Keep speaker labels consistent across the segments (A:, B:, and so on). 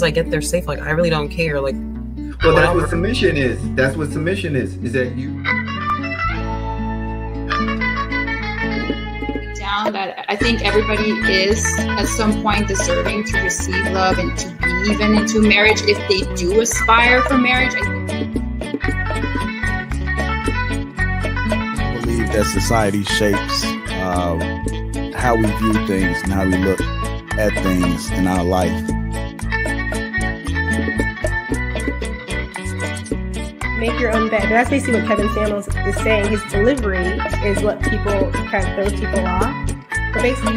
A: I get there safe, like I really don't care. Like,
B: well, that's what submission is. That's what submission is that you
C: down that I think everybody is at some point deserving to receive love and to be even into marriage if they do aspire for marriage. I
D: believe that society shapes how we view things and how we look at things in our life.
E: Make your own bed. And that's basically what Kevin Samuels is saying. His delivery is what people kind of throws people off. But basically,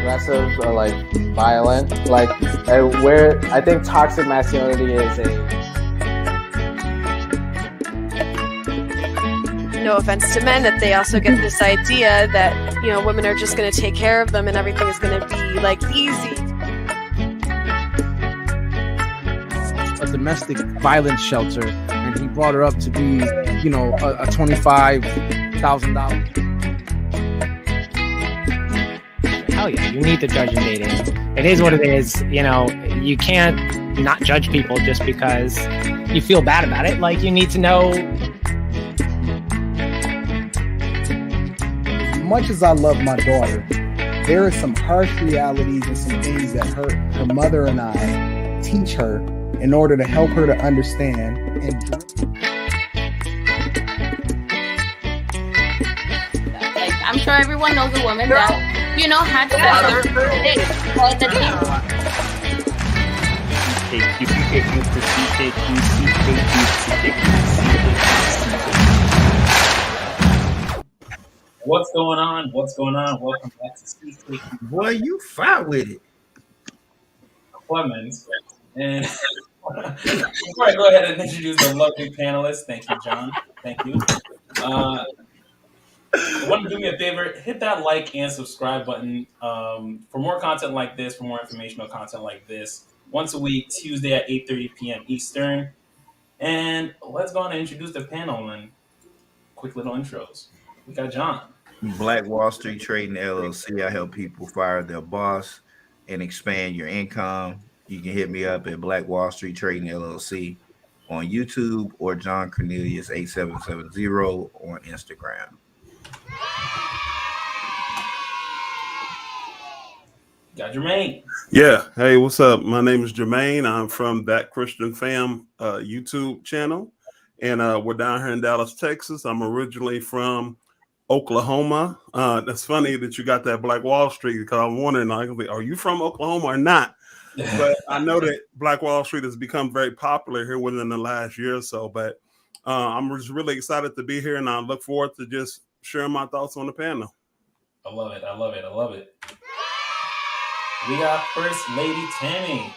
F: aggressive or like violent, like where I think toxic masculinity is
G: no offense to men, that they also get this idea that, you know, women are just going to take care of them and everything is going to be like easy.
H: A domestic violence shelter, and he brought her up to be, you know, a $25,000.
I: Hell yeah, you need to judge in dating. It is what it is. You know, you can't not judge people just because you feel bad about it. Like, you need to know.
H: As much as I love my daughter, there are some harsh realities and some things that her mother and I teach her in order to help her to understand.
C: like, I'm sure everyone knows a woman that, you know, had to have
J: What's going on? What's going on? Welcome back to Speak.
B: Boy, you fought with it.
J: Clemens. And before I go ahead and introduce the lovely panelists, thank you, John. Thank you. I want to do me a favor, hit that like and subscribe button for more content like this, for more informational content like this, once a week, Tuesday at 8:30 p.m. Eastern. And let's go on and introduce the panel and quick little intros. We got John.
B: Black Wall Street Trading LLC. I help people fire their boss and expand your income. You can hit me up at Black Wall Street Trading LLC on YouTube or John Cornelius 8770 on Instagram.
J: Got Jermaine.
K: Yeah. Hey, what's up? My name is Jermaine. I'm from That Christian Fam YouTube channel. And we're down here in Dallas, Texas. I'm originally from Oklahoma. That's funny that you got that Black Wall Street, because I'm wondering, like, are you from Oklahoma or not? But I know that Black Wall Street has become very popular here within the last year or so. But I'm just really excited to be here, and I look forward to just sharing my thoughts on the panel.
J: I love it. I love it. I love it. We got First Lady Tammy.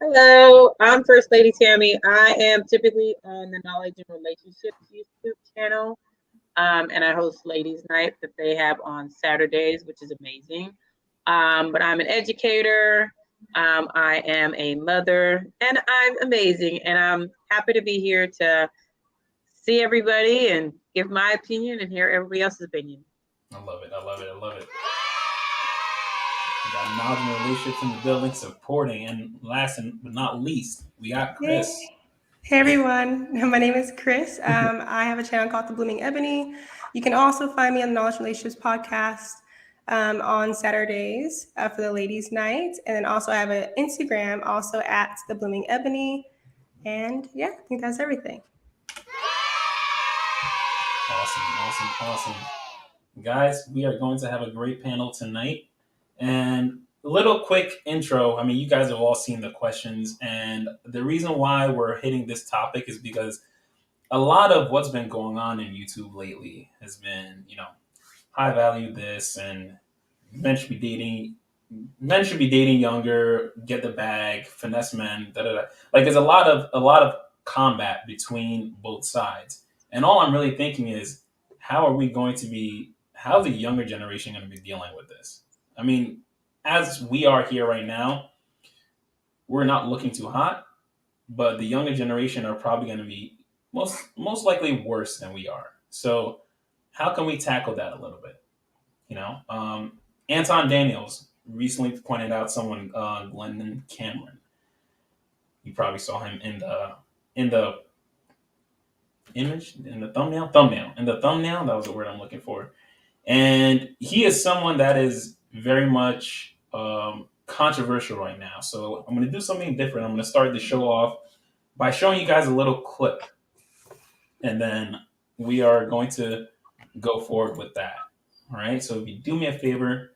L: Hello, I'm First Lady Tammy. I am typically on the Knowledge and Relationships YouTube channel, and I host Ladies Night that they have on Saturdays, which is amazing. But I'm an educator, I am a mother, and I'm amazing. And I'm happy to be here to see everybody and give my opinion and hear everybody else's opinion.
J: I love it. I love it. I love it. We got Knowledge and Relationships in the building supporting. And last but not least, we got Chris.
E: Hey everyone, my name is Chris. I have a channel called The Blooming Ebony. You can also find me on the Knowledge and Relationships podcast on Saturdays for the ladies' night. And then also I have an Instagram also at The Blooming Ebony. And yeah, I think that's everything.
J: Awesome. Guys, we are going to have a great panel tonight. And a little quick intro. I mean, you guys have all seen the questions. And the reason why we're hitting this topic is because a lot of what's been going on in YouTube lately has been, you know, high value this, and men should be dating younger, get the bag, finesse men, Like, there's a lot of combat between both sides. And all I'm really thinking is, how's the younger generation going to be dealing with this? I mean, as we are here right now, we're not looking too hot, but the younger generation are probably going to be most likely worse than we are. So how can we tackle that a little bit? You know, Anton Daniels recently pointed out someone, Glendon Cameron. You probably saw him in the image, in the thumbnail. That was the word I'm looking for. And he is someone that is very much controversial right now. So I'm going to do something different. I'm going to start the show off by showing you guys a little clip, and then we are going to go forward with that. All right. So if you do me a favor,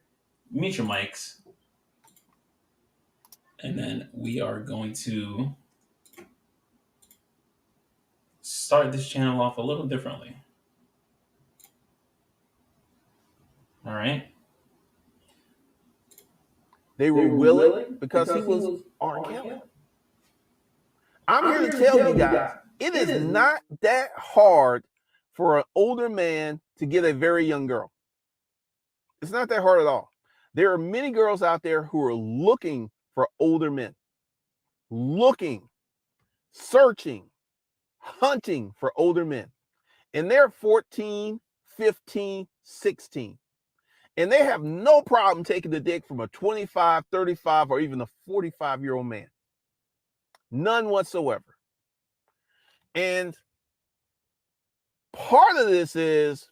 J: mute your mics, and then we are going to start this channel off a little differently. All right.
M: They were willing because he was R. Kelly. I'm here to tell you guys, it is not that hard for an older man to get a very young girl. It's not that hard at all. There are many girls out there who are looking for older men, looking, searching, hunting for older men. And they're 14, 15, 16. And they have no problem taking the dick from a 25, 35, or even a 45-year-old man. None whatsoever. And part of this is,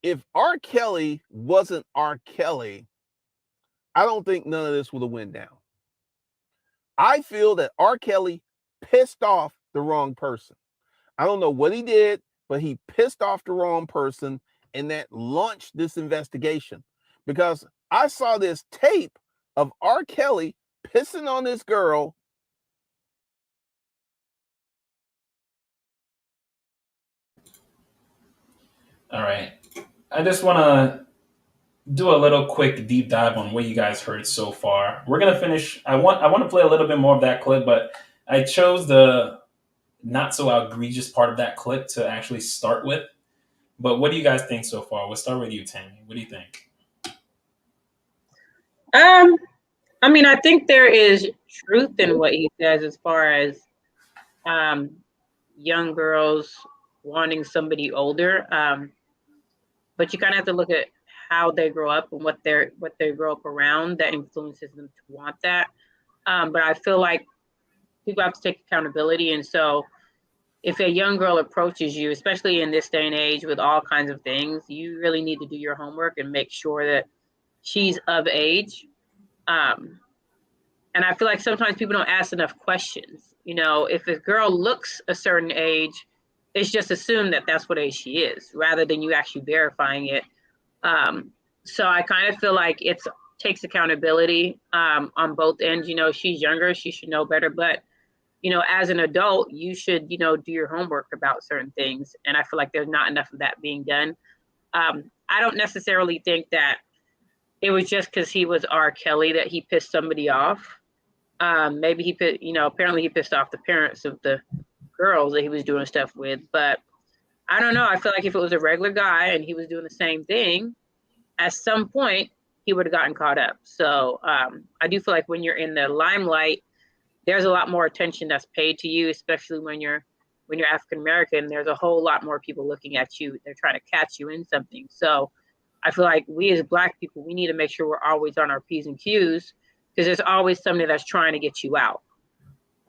M: if R. Kelly wasn't R. Kelly, I don't think none of this would have went down. I feel that R. Kelly pissed off the wrong person. I don't know what he did, but he pissed off the wrong person, and that launched this investigation. Because I saw this tape of R. Kelly pissing on this girl.
J: All right. I just want to do a little quick deep dive on what you guys heard so far. We're going to finish. I want to play a little bit more of that clip, but I chose the not so egregious part of that clip to actually start with. But what do you guys think so far? We'll start with you, Tammy. What do you think?
L: I mean, I think there is truth in what he says as far as young girls wanting somebody older. But you kind of have to look at how they grow up and what they grow up around that influences them to want that. But I feel like people have to take accountability. And so if a young girl approaches you, especially in this day and age with all kinds of things, you really need to do your homework and make sure that she's of age. And I feel like sometimes people don't ask enough questions. You know, if a girl looks a certain age, it's just assumed that that's what age she is, rather than you actually verifying it. So I kind of feel like it takes accountability on both ends. You know, she's younger, she should know better. But, you know, as an adult, you should, you know, do your homework about certain things. And I feel like there's not enough of that being done. I don't necessarily think that it was just because he was R. Kelly that he pissed somebody off. Maybe apparently he pissed off the parents of the girls that he was doing stuff with. But I don't know. I feel like if it was a regular guy and he was doing the same thing, at some point he would have gotten caught up. So I do feel like when you're in the limelight, there's a lot more attention that's paid to you, especially when you're African American. There's a whole lot more people looking at you. They're trying to catch you in something. So I feel like we as Black people, we need to make sure we're always on our P's and Q's, because there's always somebody that's trying to get you out.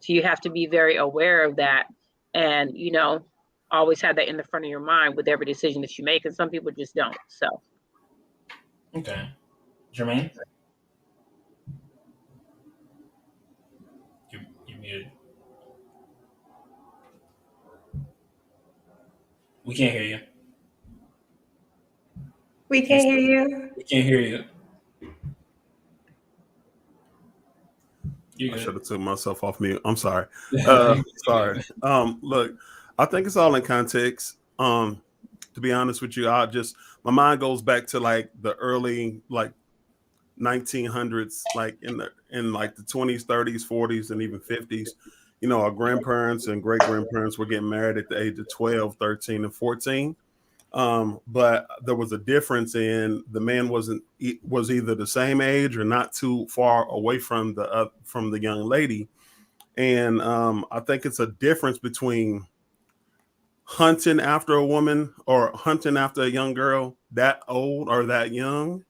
L: So you have to be very aware of that, and, you know, always have that in the front of your mind with every decision that you make. And some people just don't. So.
J: Okay. Jermaine? You're muted. We can't hear you.
E: We can't hear you.
J: We can't hear you.
K: I should have took myself off mute. I'm sorry. Sorry. Look, I think it's all in context. To be honest with you, my mind goes back to like the early 1900s, like in the 20s, 30s, 40s, and even 50s. You know, our grandparents and great grandparents were getting married at the age of 12, 13, and 14. But there was a difference in the man was either the same age or not too far away from the young lady. And I think it's a difference between hunting after a woman or hunting after a young girl that old or that young,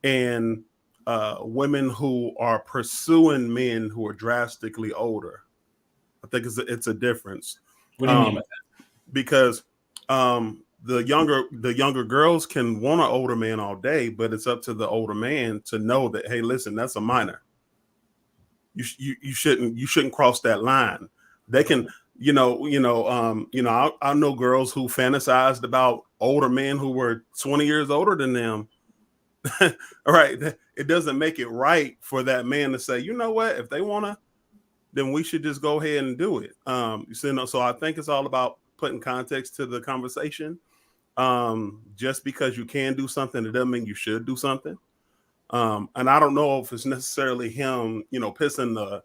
K: and women who are pursuing men who are drastically older. I think it's a difference.
J: What do you mean by that?
K: Because the younger girls can want an older man all day, but it's up to the older man to know that, hey, listen, that's a minor. You shouldn't cross that line. They can, I know girls who fantasized about older men who were 20 years older than them. All right, it doesn't make it right for that man to say, you know what, if they want to, then we should just go ahead and do it. So I think it's all about putting context to the conversation. Just because you can do something, it doesn't mean you should do something. And I don't know if it's necessarily him, pissing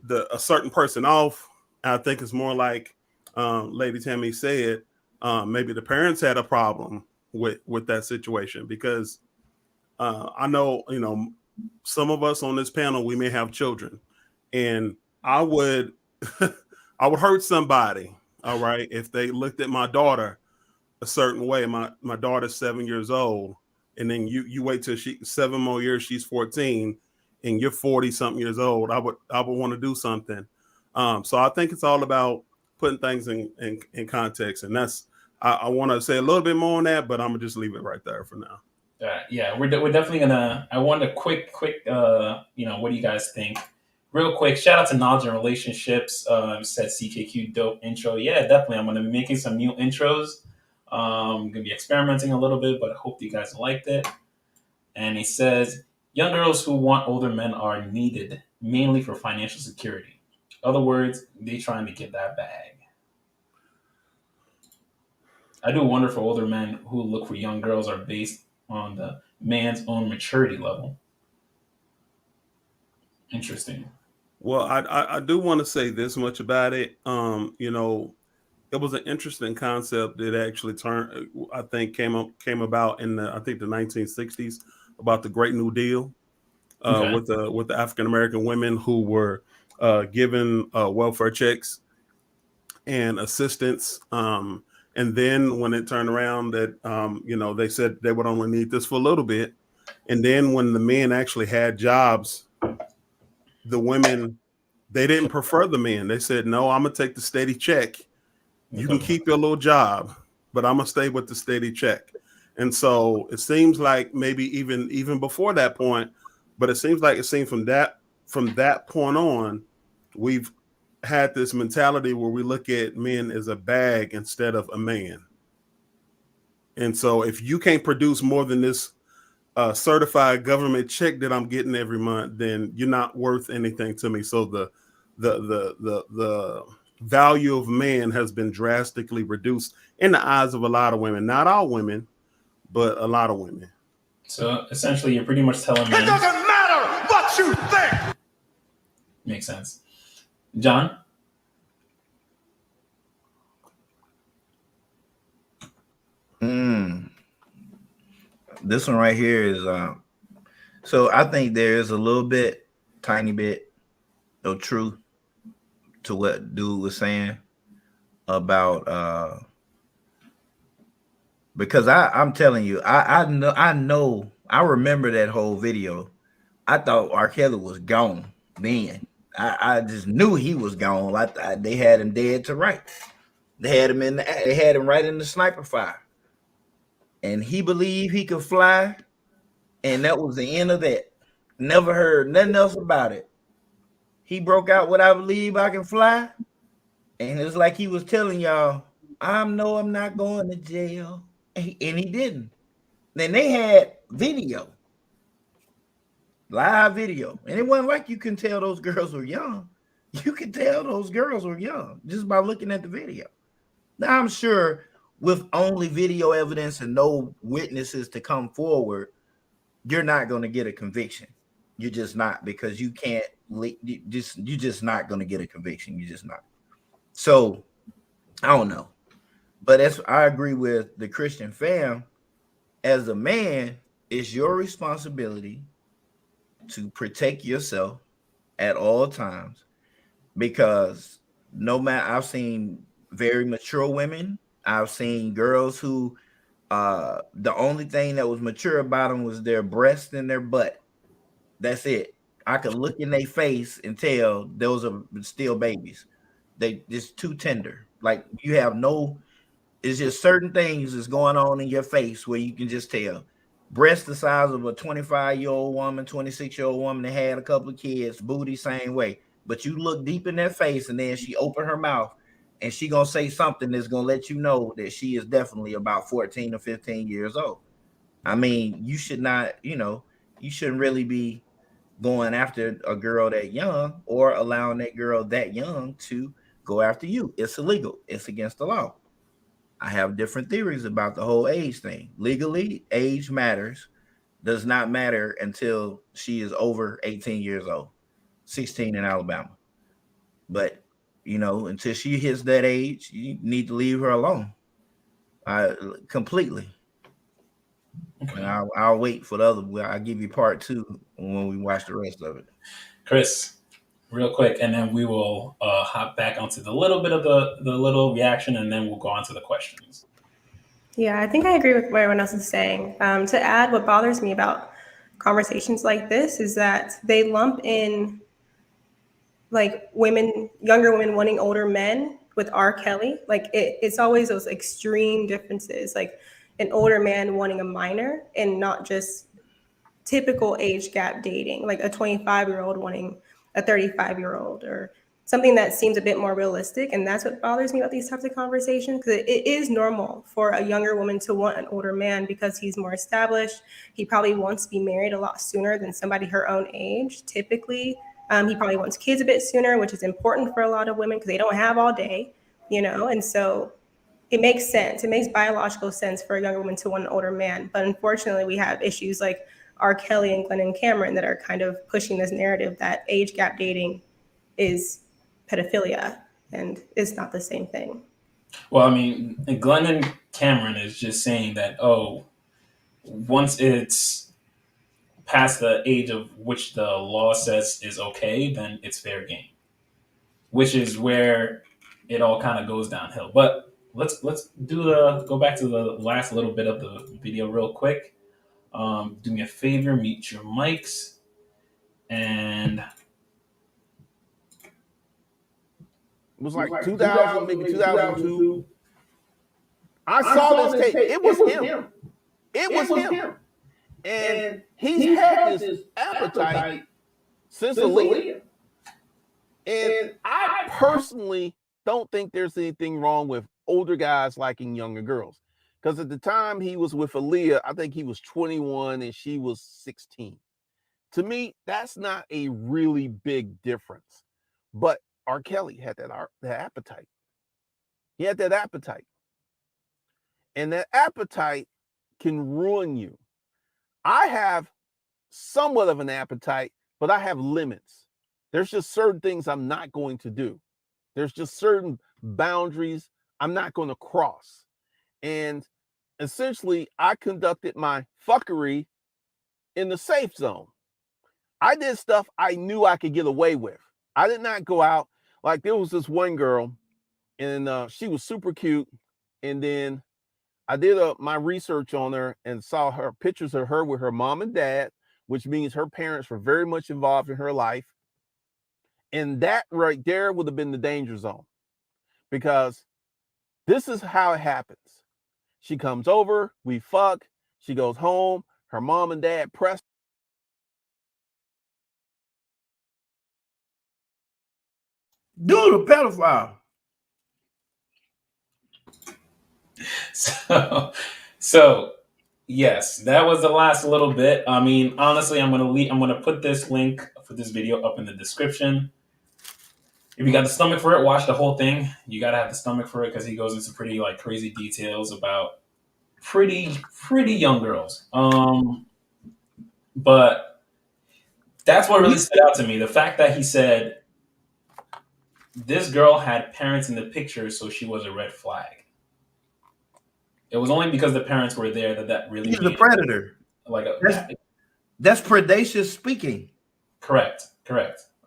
K: a certain person off. I think it's more like Lady Tammy said, maybe the parents had a problem with that situation, because I know, some of us on this panel, we may have children, and I would I would hurt somebody, all right, if they looked at my daughter a certain way. My daughter's 7 years old, and then you wait till she 7 more years, she's 14, and you're 40 something years old. I would want to do something. So I think it's all about putting things in context, and that's I want to say a little bit more on that, but I'm gonna just leave it right there for now.
J: Yeah, we're definitely gonna. I want a quick. What do you guys think? Real quick, shout out to Knowledge and Relationships. Said CKQ dope intro. Yeah, definitely. I'm gonna be making some new intros. Gonna be experimenting a little bit, but I hope you guys liked it. And he says, young girls who want older men are needed mainly for financial security. In other words, they trying to get that bag. I do wonder if older men who look for young girls are based on the man's own maturity level. Interesting.
K: Well, I do want to say this much about it. It was an interesting concept that actually came about in the 1960s, about the Great New Deal,
J: Okay.
K: with the African American women who were given welfare checks and assistance. And then when it turned around that they said they would only need this for a little bit, and then when the men actually had jobs, the women, they didn't prefer the men. They said, no, I'm gonna take the steady check. You can keep your little job, but I'm gonna stay with the steady check. And so it seems like maybe even before that point, but it seems from that point on, we've had this mentality where we look at men as a bag instead of a man. And so if you can't produce more than this certified government check that I'm getting every month, then you're not worth anything to me. So the value of man has been drastically reduced in the eyes of a lot of women. Not all women, but a lot of women.
J: So essentially, you're pretty much telling me
N: it doesn't matter what you think.
J: Makes sense. John?
B: This one right here is so I think there is a tiny bit of truth to what dude was saying about because I'm telling you, I know I remember that whole video. I thought R. Kelly was gone then. I just knew he was gone. They had him dead to rights. They had him right in the sniper fire. And he believed he could fly, and that was the end of that. Never heard nothing else about it. He broke out with "I Believe I Can Fly," and it's like he was telling y'all, I'm not going to jail. And he didn't. Then they had live video, and it wasn't like you can tell those girls were young. You could tell those girls were young just by looking at the video. Now, I'm sure with only video evidence and no witnesses to come forward, you're not going to get a conviction. You're just not, because you can't. You're just not going to get a conviction. You're just not. So I don't know, but I agree with the Christian fam. As a man, it's your responsibility to protect yourself at all times, because no matter, I've seen very mature women. I've seen girls who The only thing that was mature about them was their breast and their butt. That's it. I could look in their face and tell those are still babies. They just too tender. Like you have no. It's just certain things that's going on in your face where you can just tell. Breast the size of a 25-year-old woman, 26-year-old woman that had a couple of kids, booty same way. But you look deep in their face, and then she open her mouth, and she gonna say something that's gonna let you know that she is definitely about 14 or 15 years old. I mean, you should not, you shouldn't really be going after a girl that young or allowing that girl that young to go after you. It's illegal. It's against the law. I have different theories about the whole age thing. Legally, age matters, does not matter until she is over 18 years old, 16 in Alabama. But, until she hits that age, you need to leave her alone. Completely. Okay. And I'll wait for the other. I'll give you part 2 when we watch the rest of it.
J: Chris, real quick, and then we will hop back onto the little bit of the little reaction, and then we'll go on to the questions.
E: Yeah, I think I agree with what everyone else is saying. To add, what bothers me about conversations like this is that they lump in like younger women wanting older men with R. Kelly. Like it's always those extreme differences, like an older man wanting a minor and not just typical age gap dating, like a 25-year-old wanting a 35-year-old or something that seems a bit more realistic. And that's what bothers me about these types of conversations, because it is normal for a younger woman to want an older man because he's more established. He probably wants to be married a lot sooner than somebody her own age, typically. He probably wants kids a bit sooner, which is important for a lot of women because they don't have all day, and so it makes sense. It makes biological sense for a younger woman to want an older man. But unfortunately, we have issues like R. Kelly and Glenn and Cameron that are kind of pushing this narrative that age gap dating is pedophilia, and it's not the same thing.
J: Well, I mean, Glenn and Cameron is just saying that, once it's past the age of which the law says is okay, then it's fair game, which is where it all kind of goes downhill. But let's go back to the last little bit of the video real quick. Do me a favor, mute your mics, and
M: it was like 2000, maybe 2002. I saw this tape. It was him. It was him. And he's had this appetite since Aaliyah. And I personally don't think there's anything wrong with older guys liking younger girls. Because at the time he was with Aaliyah, I think he was 21 and she was 16. To me, that's not a really big difference. But R. Kelly had that appetite. He had that appetite. And that appetite can ruin you. I have somewhat of an appetite, but I have limits. There's just certain things I'm not going to do. There's just certain boundaries I'm not going to cross. And essentially, I conducted my fuckery in the safe zone. I did stuff I knew I could get away with. I did not go out. Like there was this one girl, and she was super cute. And then I did my research on her and saw her pictures of her with her mom and dad, which means her parents were very much involved in her life. And that right there would have been the danger zone, because this is how it happens. She comes over, we fuck, she goes home, her mom and dad press.
B: Dude, a pedophile.
J: So yes, that was the last little bit. I mean, honestly, I'm gonna put this link for this video up in the description. If you got the stomach for it, watch the whole thing. You gotta have the stomach for it because he goes into pretty crazy details about pretty young girls. But that's what really stood out to me. The fact that he said this girl had parents in the picture, so she was a red flag. It was only because the parents were there that really.
B: He's a predator. That's predacious speaking.
J: Correct.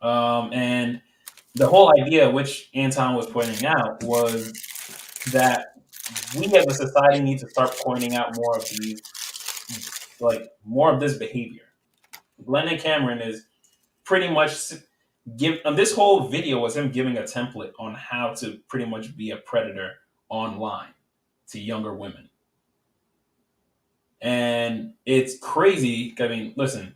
J: And the whole idea, which Anton was pointing out, was that we as a society need to start pointing out more of these, like more of this behavior. Glenn Cameron is pretty much this whole video was him giving a template on how to pretty much be a predator online to younger women. And it's crazy. I mean, listen,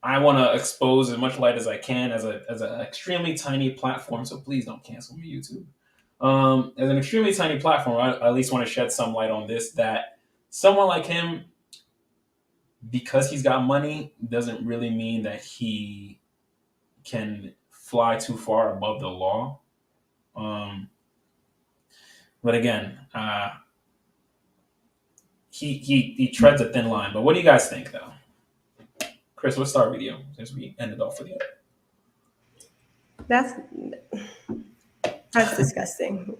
J: I want to expose as much light as I can as an extremely tiny platform. So please don't cancel me, YouTube. As an extremely tiny platform, I at least want to shed some light on this, that someone like him, because he's got money, doesn't really mean that he can fly too far above the law. But again, he treads a thin line. But what do you guys think, though? Chris, let's start with you since we ended off with you.
E: That's disgusting.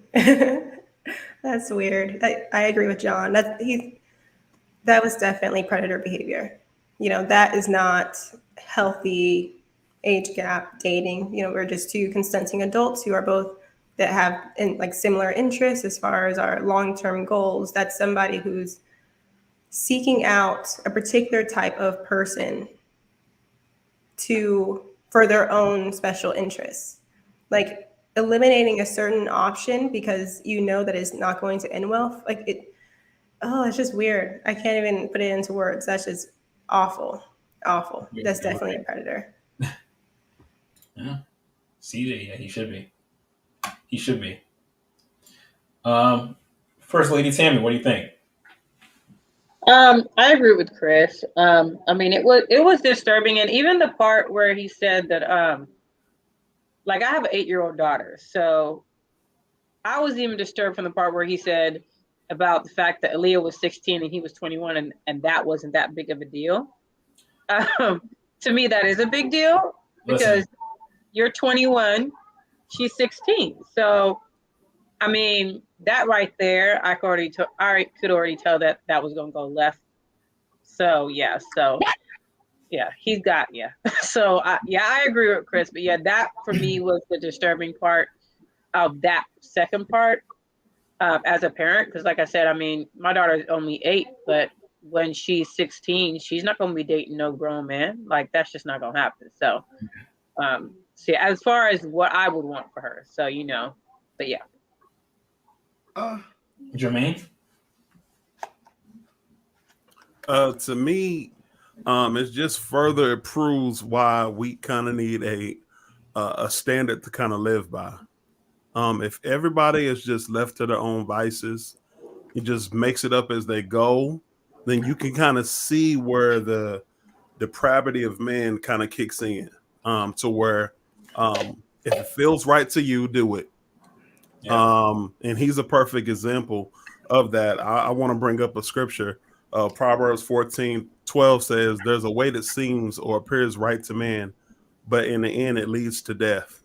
E: That's weird. I agree with John. That was definitely predator behavior. That is not healthy age gap dating. We're just two consenting adults who are both that have similar interests as far as our long-term goals. That's somebody who's seeking out a particular type of person for their own special interests. Like eliminating a certain option because that it's not going to end well. It's just weird. I can't even put it into words. That's just awful. Awful. That's definitely a predator.
J: Yeah. CJ, yeah, he should be. He should be. First Lady Tammy, what do you think?
L: I agree with Chris. I mean, it was disturbing, and even the part where he said that, I have an 8-year-old daughter, so I was even disturbed from the part where he said about the fact that Aaliyah was 16 and he was 21, and that wasn't that big of a deal. To me, that is a big deal because you're 21, she's 16, so. I mean, that right there, I could already tell that was going to go left. So, yeah. He's got, yeah. So, I agree with Chris. But, yeah, that for me was the disturbing part of that second part as a parent. Because, like I said, I mean, my daughter is only 8. But when she's 16, she's not going to be dating no grown man. That's just not going to happen. So, as far as what I would want for her. So, but, yeah.
J: Jermaine?
K: To me, it just further proves why we kind of need a standard to kind of live by. If everybody is just left to their own vices, it just makes it up as they go, then you can kind of see where the depravity of man kind of kicks in. To where if it feels right to you, do it. Yeah. And he's a perfect example of that. I want to bring up a scripture. Proverbs 14:12 says, "There's a way that seems or appears right to man, but in the end it leads to death."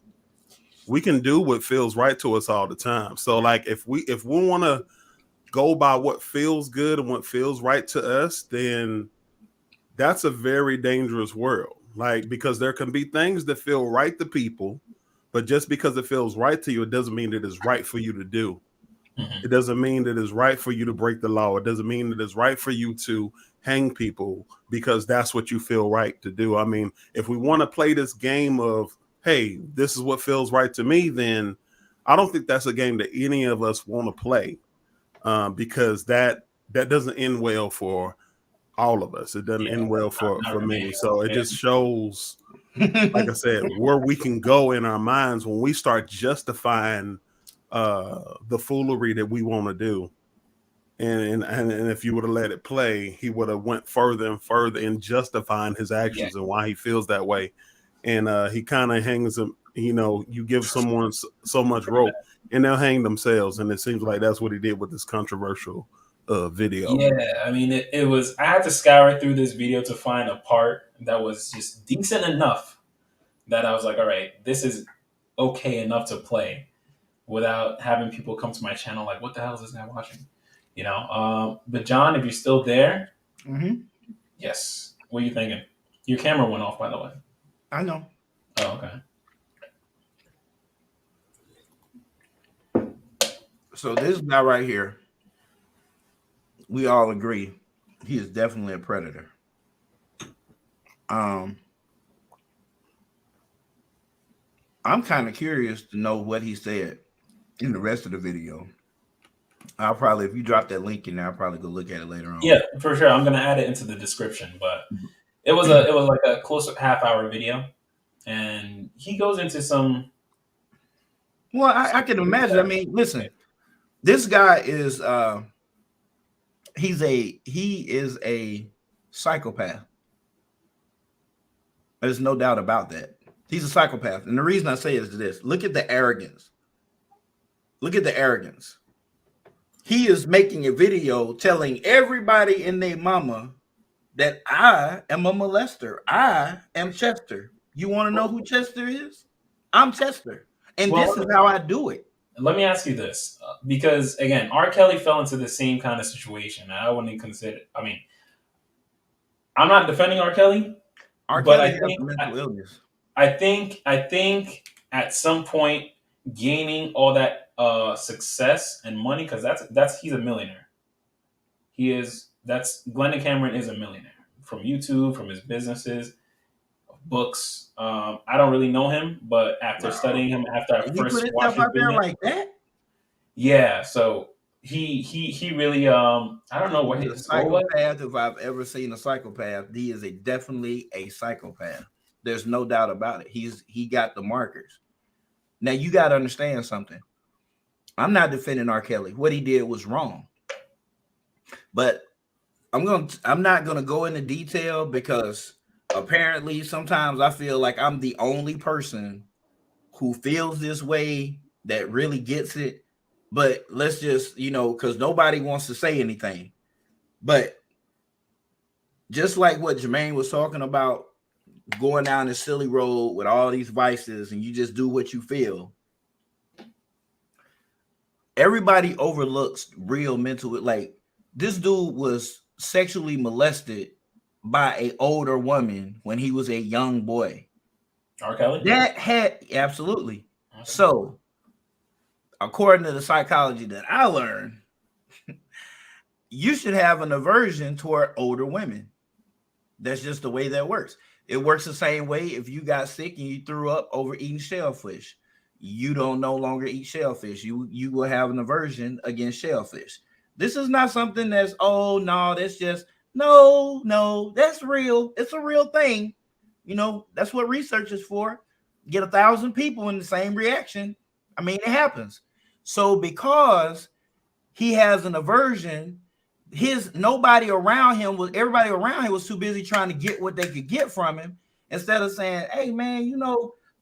K: We can do what feels right to us all the time. So if we want to go by what feels good and what feels right to us, then that's a very dangerous world. Because there can be things that feel right to people, but just because it feels right to you, it doesn't mean that it's right for you to do. Mm-hmm. It doesn't mean that it's right for you to break the law. It doesn't mean that it's right for you to hang people because that's what you feel right to do. I mean, if we want to play this game of, hey, this is what feels right to me, then I don't think that's a game that any of us want to play because that doesn't end well for all of us. It doesn't end well for me. So it just shows, like I said, where we can go in our minds when we start justifying the foolery that we want to do. And if you would have let it play, he would have went further and further in justifying his actions and why he feels that way. And he kind of hangs them, you give someone so much rope and they'll hang themselves. And it seems like that's what he did with this controversial video.
J: Yeah, I mean, it was, I had to scour through this video to find a part that was just decent enough that I was like, all right, this is okay enough to play without having people come to my channel like, what the hell is this guy watching? But John, if you're still there, yes. What are you thinking? Your camera went off, by the way.
O: I know.
J: Oh, okay.
B: So this guy right here, we all agree he is definitely a predator. I'm kind of curious to know what he said in the rest of the video. I'll probably, if you drop that link in there, I'll probably go look at it later on.
J: Yeah, for sure. I'm gonna add it into the description. But it was like a close half-hour video, and he goes into some.
B: Well, I can imagine. I mean, listen, this guy is he is a psychopath. There's no doubt about that. He's a psychopath. And the reason I say is this: look at the arrogance. Look at the arrogance. He is making a video telling everybody and their mama that I am a molester. I am Chester. You want to know who Chester is? I'm Chester. And this is how I do it.
J: Let me ask you this, because again, R. Kelly fell into the same kind of situation. I wouldn't consider. I mean, I'm not defending R. Kelly, but I think mental illness. I think at some point, gaining all that success and money, because that's he's a millionaire. Glendon Cameron is a millionaire from YouTube, from his businesses, books. I don't really know him, but after studying him, after I first watched his video,
B: like that,
J: yeah. So he really I don't know what his
B: psychopath. If I've ever seen a psychopath, he is definitely a psychopath. There's no doubt about it. He got the markers. Now you got to understand something. I'm not defending R. Kelly. What he did was wrong, but I'm not gonna go into detail because apparently sometimes I feel like I'm the only person who feels this way that really gets it. But let's just, because nobody wants to say anything. But just like what Jermaine was talking about, going down this silly road with all these vices and you just do what you feel. Everybody overlooks real mental. Like, this dude was sexually molested by an older woman when he was a young boy.
J: R. Kelly?
B: That had absolutely. Okay. So, according to the psychology that I learned, you should have an aversion toward older women. That's just the way that works. It works the same way if you got sick and you threw up over eating shellfish. You don't no longer eat shellfish. You will have an aversion against shellfish. This is not something that's, oh, no, that's just, no, that's real. It's a real thing. That's what research is for. Get 1,000 people in the same reaction. I mean, it happens. So because he has an aversion, everybody around him was too busy trying to get what they could get from him instead of saying, hey, man,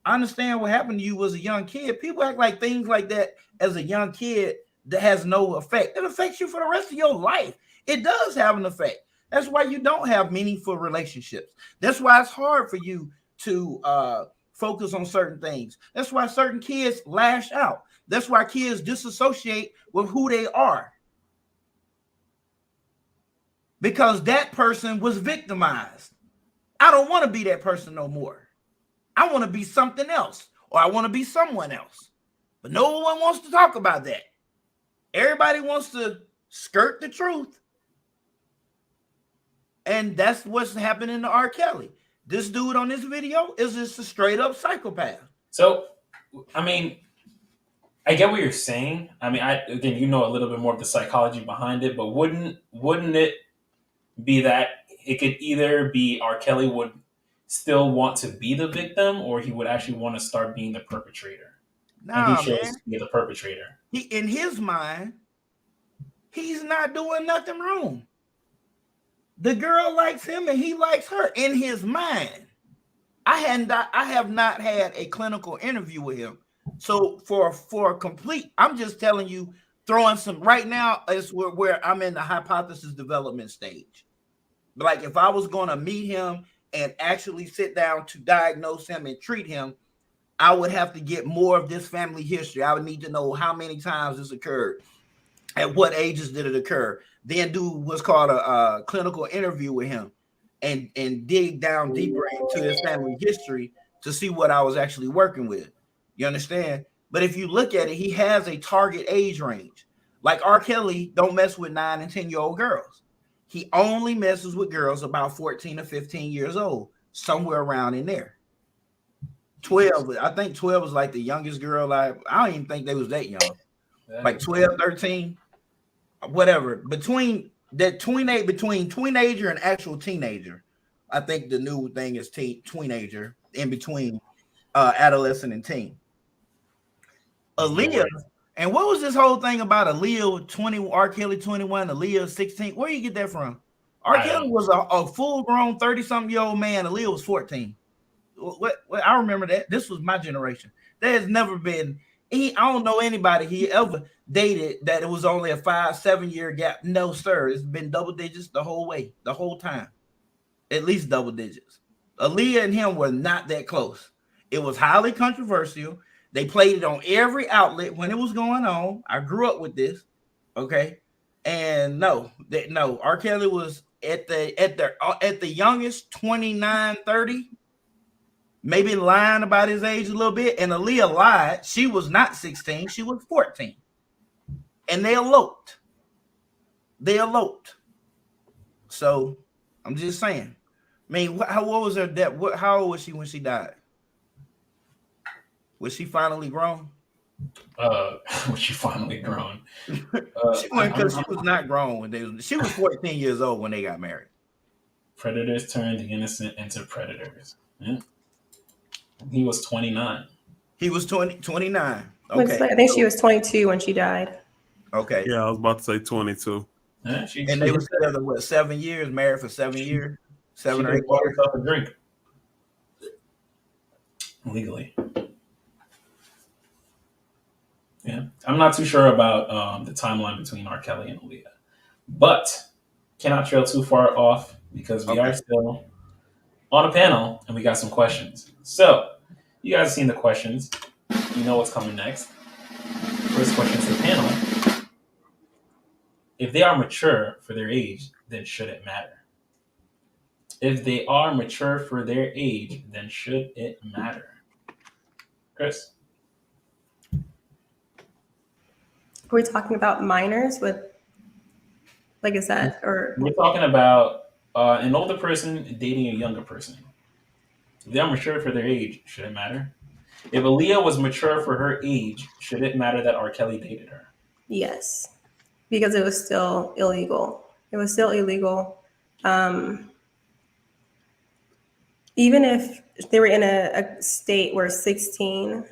B: I understand what happened to you as a young kid. People act like things like that as a young kid that has no effect. It affects you for the rest of your life. It does have an effect. That's why you don't have meaningful relationships. That's why it's hard for you to focus on certain things. That's why certain kids lash out. That's why kids disassociate with who they are. Because that person was victimized. I don't want to be that person no more. I want to be something else, or I want to be someone else. But no one wants to talk about that. Everybody wants to skirt the truth. And that's what's happening to R. Kelly. This dude on this video is just a straight up psychopath.
J: So, I mean, I get what you're saying. I mean, again, a little bit more of the psychology behind it, but wouldn't it be that it could either be R. Kelly would still want to be the victim, or he would actually want to start being the perpetrator? And he chose to be the perpetrator.
B: In his mind, he's not doing nothing wrong. The girl likes him and he likes her in his mind. I have not had a clinical interview with him. So for a complete, I'm just telling you, throwing some right now is where I'm in the hypothesis development stage. Like, if I was going to meet him and actually sit down to diagnose him and treat him, I would have to get more of this family history. I would need to know how many times this occurred, at what ages did it occur, then do what's called a clinical interview with him and dig down deeper into his family history to see what I was actually working with. You understand? But if you look at it, he has a target age range. Like R. Kelly don't mess with 9 and 10-year-old girls. He only messes with girls about 14 or 15 years old, somewhere around in there. 12, I think 12 was like the youngest girl. I don't even think they was that young. Like 12, 13, whatever. Between teenager and actual teenager, I think the new thing is teenager in between adolescent and teen. Aaliyah, and what was this whole thing about Aaliyah 20, R. Kelly 21, Aaliyah 16? Where you get that from? R. Kelly was a full-grown 30-something-year-old man. Aaliyah was 14. What I remember that. This was my generation. There has never been I don't know anybody he ever dated that it was only a 5-7 year gap. No, sir. It's been double digits the whole way, the whole time. At least double digits. Aaliyah and him were not that close. It was highly controversial. They played it on every outlet when it was going on. I grew up with this. Okay. And no, R. Kelly was at the youngest 29, 30. Maybe lying about his age a little bit. And Aaliyah lied. She was not 16. She was 14. And they eloped. So I'm just saying. I mean, what was her death? How old was she when she died? Was she finally grown?
J: Was she finally grown?
B: She was not grown when she was 14 years old when they got married.
J: Predators turned the innocent into predators. Yeah. He was 29.
B: He was 29. Okay.
E: I think she was 22 when she died.
B: Okay.
K: Yeah, I was about to say 22.
J: Yeah,
B: and they were together, 7 years, married for 7 years? 7 or 8 years.
J: A drink. Legally. Yeah. I'm not too sure about the timeline between R. Kelly and Aaliyah. But cannot trail too far off because we are still on a panel and we got some questions. So, you guys have seen the questions. You know what's coming next. First question to the panel. If they are mature for their age, then should it matter? If they are mature for their age, then should it matter? Chris?
E: Are we talking about minors with, like, is that, or?
J: We're talking about an older person dating a younger person. If they are mature for their age, should it matter? If Aaliyah was mature for her age, should it matter that R. Kelly dated her?
E: Yes, because it was still illegal. It was still illegal. Even if they were in a state where 16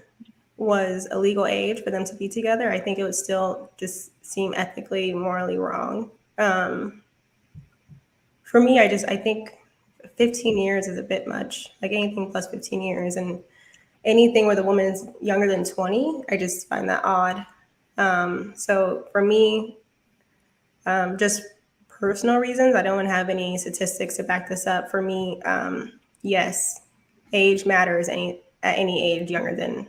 E: was a legal age for them to be together, I think it would still just seem ethically, morally wrong. For me, I think 15 years is a bit much, like anything plus 15 years. And anything where the woman is younger than 20, I just find that odd. So for me, just personal reasons, I don't have any statistics to back this up. For me, yes, age matters at any age younger than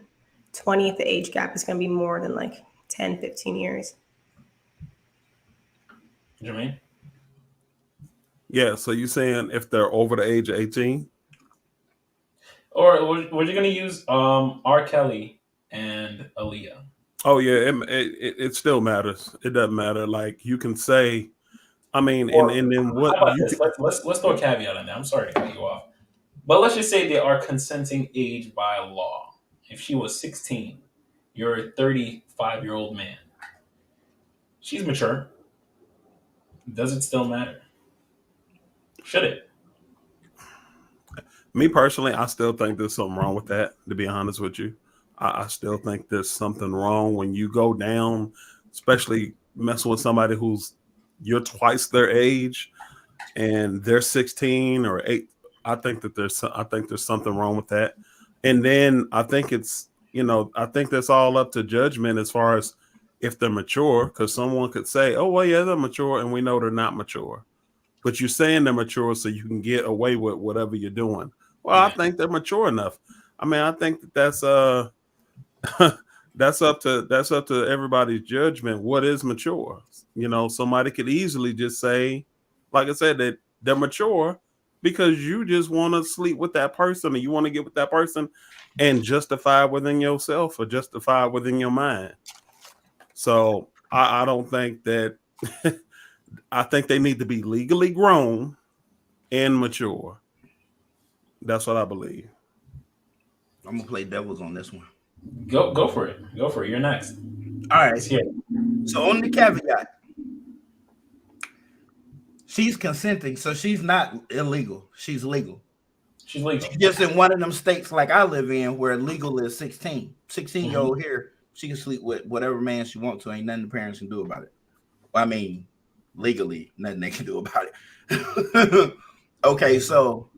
E: 20. If the age gap is going to be more than like 10, 15 years.
J: Jermaine?
K: Yeah, so you're saying if they're over the age of 18?
J: Or were you going to use R. Kelly and Aaliyah?
K: Oh, yeah, it still matters. It doesn't matter. Like, you can say, I mean,
J: Or,
K: and then what?
J: How about this? Let's throw a caveat in there. I'm sorry to cut you off. But let's just say they are consenting age by law. If she was 16, you're a 35-year-old man. She's mature. Does it still matter? Should it?
K: Me personally, I still think there's something wrong with that, to be honest with you. I still think there's something wrong when you go down, especially messing with somebody you're twice their age and they're 16 or 8. I think there's something wrong with that. And then I think I think that's all up to judgment as far as if they're mature, because someone could say, oh, well, yeah, they're mature, and we know they're not mature. But you're saying they're mature so you can get away with whatever you're doing. Well, I think they're mature enough. I mean, I think that's that's up to everybody's judgment. What is mature? Somebody could easily just say, like I said, that they're mature, because you just want to sleep with that person, or you want to get with that person and justify within yourself or justify within your mind. So I don't think that I think they need to be legally grown and mature. That's what I believe.
B: I'm gonna play devils on this one.
J: Go for it. Go for it. You're next.
B: All right.
J: Let's hear it.
B: So on the caveat, she's consenting, so she's not illegal. She's legal.
J: She's legal.
B: She's just in one of them states like I live in where legal is 16. 16-year-old here, she can sleep with whatever man she wants to. Ain't nothing the parents can do about it. I mean, legally, nothing they can do about it. Okay, so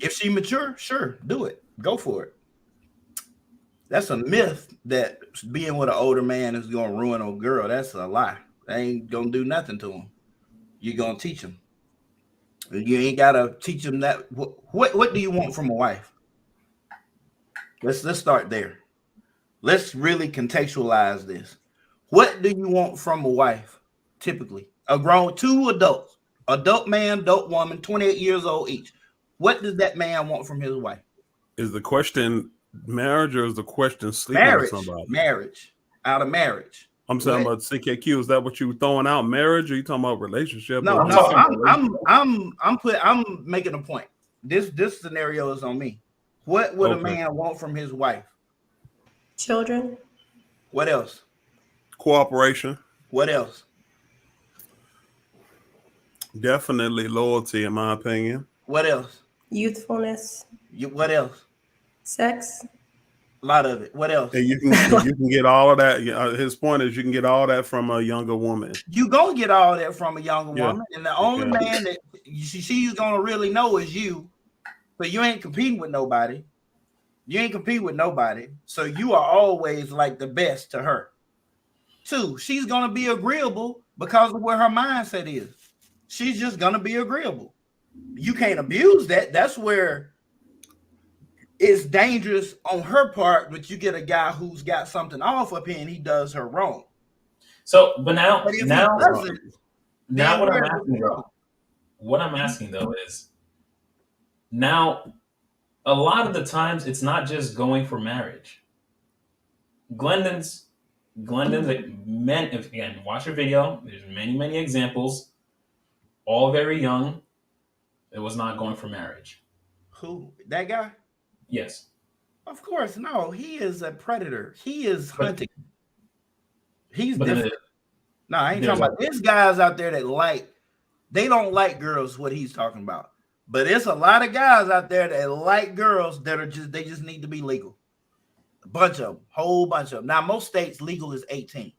B: if she mature, sure, do it. Go for it. That's a myth that being with an older man is going to ruin a girl. That's a lie. They ain't going to do nothing to him. You're going to teach him. You ain't got to teach him that. What do you want from a wife? Let's start there. Let's really contextualize this. What do you want from a wife? Typically, two adults, adult man, adult woman, 28 years old each. What does that man want from his wife?
K: Is the question marriage or is the question sleeping with somebody?
B: Marriage. Out of marriage.
K: I'm talking about CKQ. Is that what you were throwing out? Marriage, or you talking about relationship?
B: No, I'm making a point. This scenario is on me. What would a man want from his wife?
E: Children.
B: What else?
K: Cooperation.
B: What else?
K: Definitely loyalty, in my opinion.
B: What else?
E: Youthfulness.
B: What else?
E: Sex.
B: A lot of it. What else?
K: And you can get all of that. His point is you can get all that from a younger woman.
B: You gonna get all that from a younger woman, and the only man that she's gonna really know is you. So you ain't competing with nobody. So you are always like the best to her. 2, she's gonna be agreeable because of where her mindset is. She's just gonna be agreeable. You can't abuse that. That's where it's dangerous on her part, but you get a guy who's got something off of him and he does her wrong.
J: So, but now what I'm asking though is, now a lot of the times it's not just going for marriage. Glendon's men, again, watch your video. There's many examples, all very young. It was not going for marriage.
B: Who? That guy?
J: Yes.
B: Of course, no. He is a predator. He is hunting. He's different. No, I ain't talking about. There's guys out there that they don't like girls, what he's talking about. But there's a lot of guys out there that like girls that are they just need to be legal. A bunch of them, whole bunch of them. Now, most states legal is 18.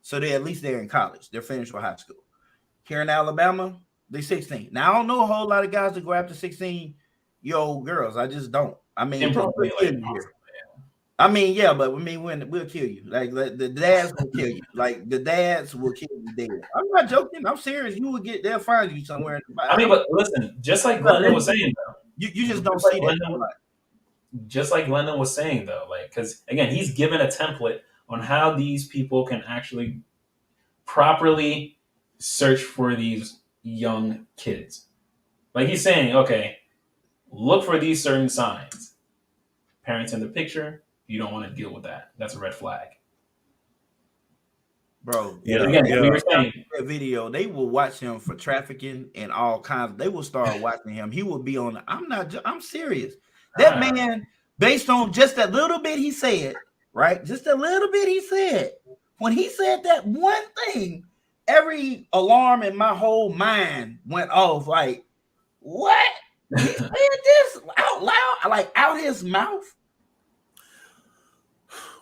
B: So at least they're in college. They're finished with high school. Here in Alabama, they're 16. Now, I don't know a whole lot of guys that go after 16-year-old girls. I just don't. I mean, we'll kill you here. We'll kill you. Like the dads will kill you. Like the dads will kill you dead. I'm not joking. I'm serious. They'll find you somewhere.
J: But listen, just like Glendon was saying, though,
B: you just don't see that.
J: Just like Glendon was saying, though, because again, he's given a template on how these people can actually properly search for these young kids. Like he's saying, okay, look for these certain signs. Parents in the picture, you don't want to deal with that. That's a red flag.
B: Bro,
J: we were saying
B: that video, they will watch him for trafficking and all kinds. They will start watching him. He will be on. I'm serious. That man, based on just that little bit he said, right? Just a little bit he said. When he said that one thing, every alarm in my whole mind went off. Like, what? He said this out loud, like out his mouth.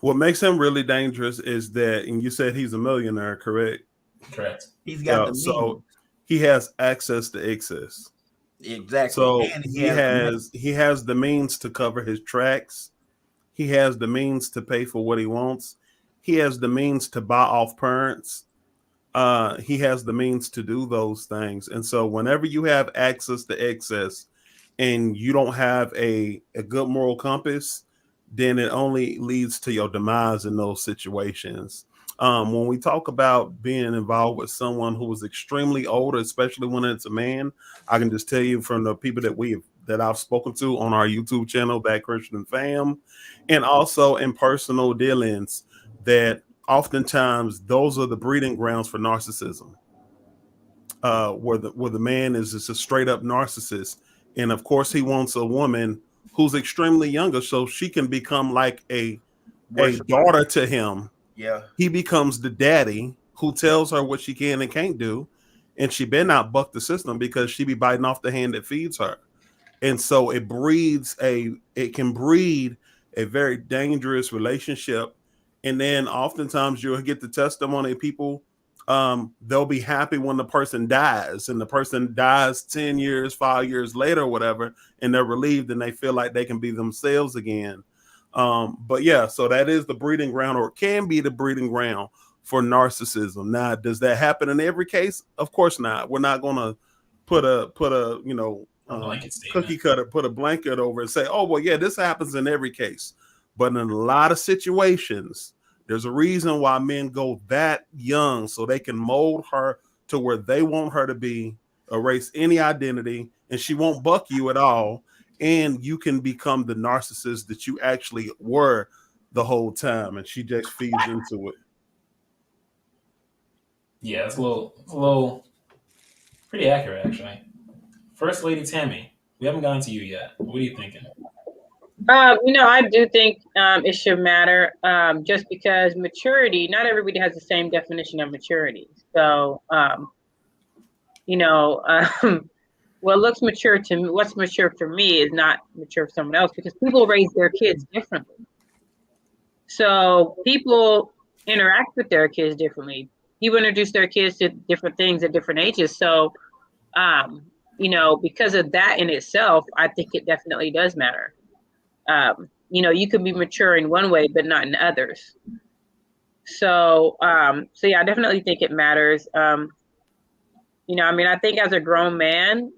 K: What makes him really dangerous is that, and you said he's a millionaire, correct?
J: Correct.
B: He's got the
K: so he has access to excess.
B: Exactly.
K: So he has the means to cover his tracks. He has the means to pay for what he wants. He has the means to buy off parents. He has the means to do those things. And so whenever you have access to excess and you don't have a good moral compass, then it only leads to your demise in those situations. When we talk about being involved with someone who is extremely old, especially when it's a man, I can just tell you from the people that I've spoken to on our YouTube channel, That Christian Fam, and also in personal dealings, that oftentimes those are the breeding grounds for narcissism. Where the man is just a straight up narcissist, and of course he wants a woman who's extremely younger, so she can become like a daughter to him.
B: Yeah,
K: he becomes the daddy who tells her what she can and can't do, and she better not buck the system because she be biting off the hand that feeds her. And so it can breed a very dangerous relationship. And then oftentimes you'll get the testimony of people, they'll be happy when the person dies, and the person dies 10 years, 5 years later, or whatever, and they're relieved and they feel like they can be themselves again. But yeah, so that is the breeding ground, or it can be the breeding ground for narcissism. Now, does that happen in every case? Of course not. We're not gonna put a cookie cutter, put a blanket over and say, oh well, yeah, this happens in every case. But in a lot of situations, there's a reason why men go that young, so they can mold her to where they want her to be, erase any identity, and she won't buck you at all. And you can become the narcissist that you actually were the whole time, and she just feeds into it.
J: Yeah, it's a little pretty accurate, actually. First Lady Tammy, we haven't gotten to you yet. What are you thinking?
L: I do think it should matter, just because maturity, not everybody has the same definition of maturity. So, what's mature for me is not mature for someone else, because people raise their kids differently. So people interact with their kids differently. People introduce their kids to different things at different ages. So, because of that in itself, I think it definitely does matter. You can be mature in one way, but not in others. So yeah, I definitely think it matters. I think as a grown man,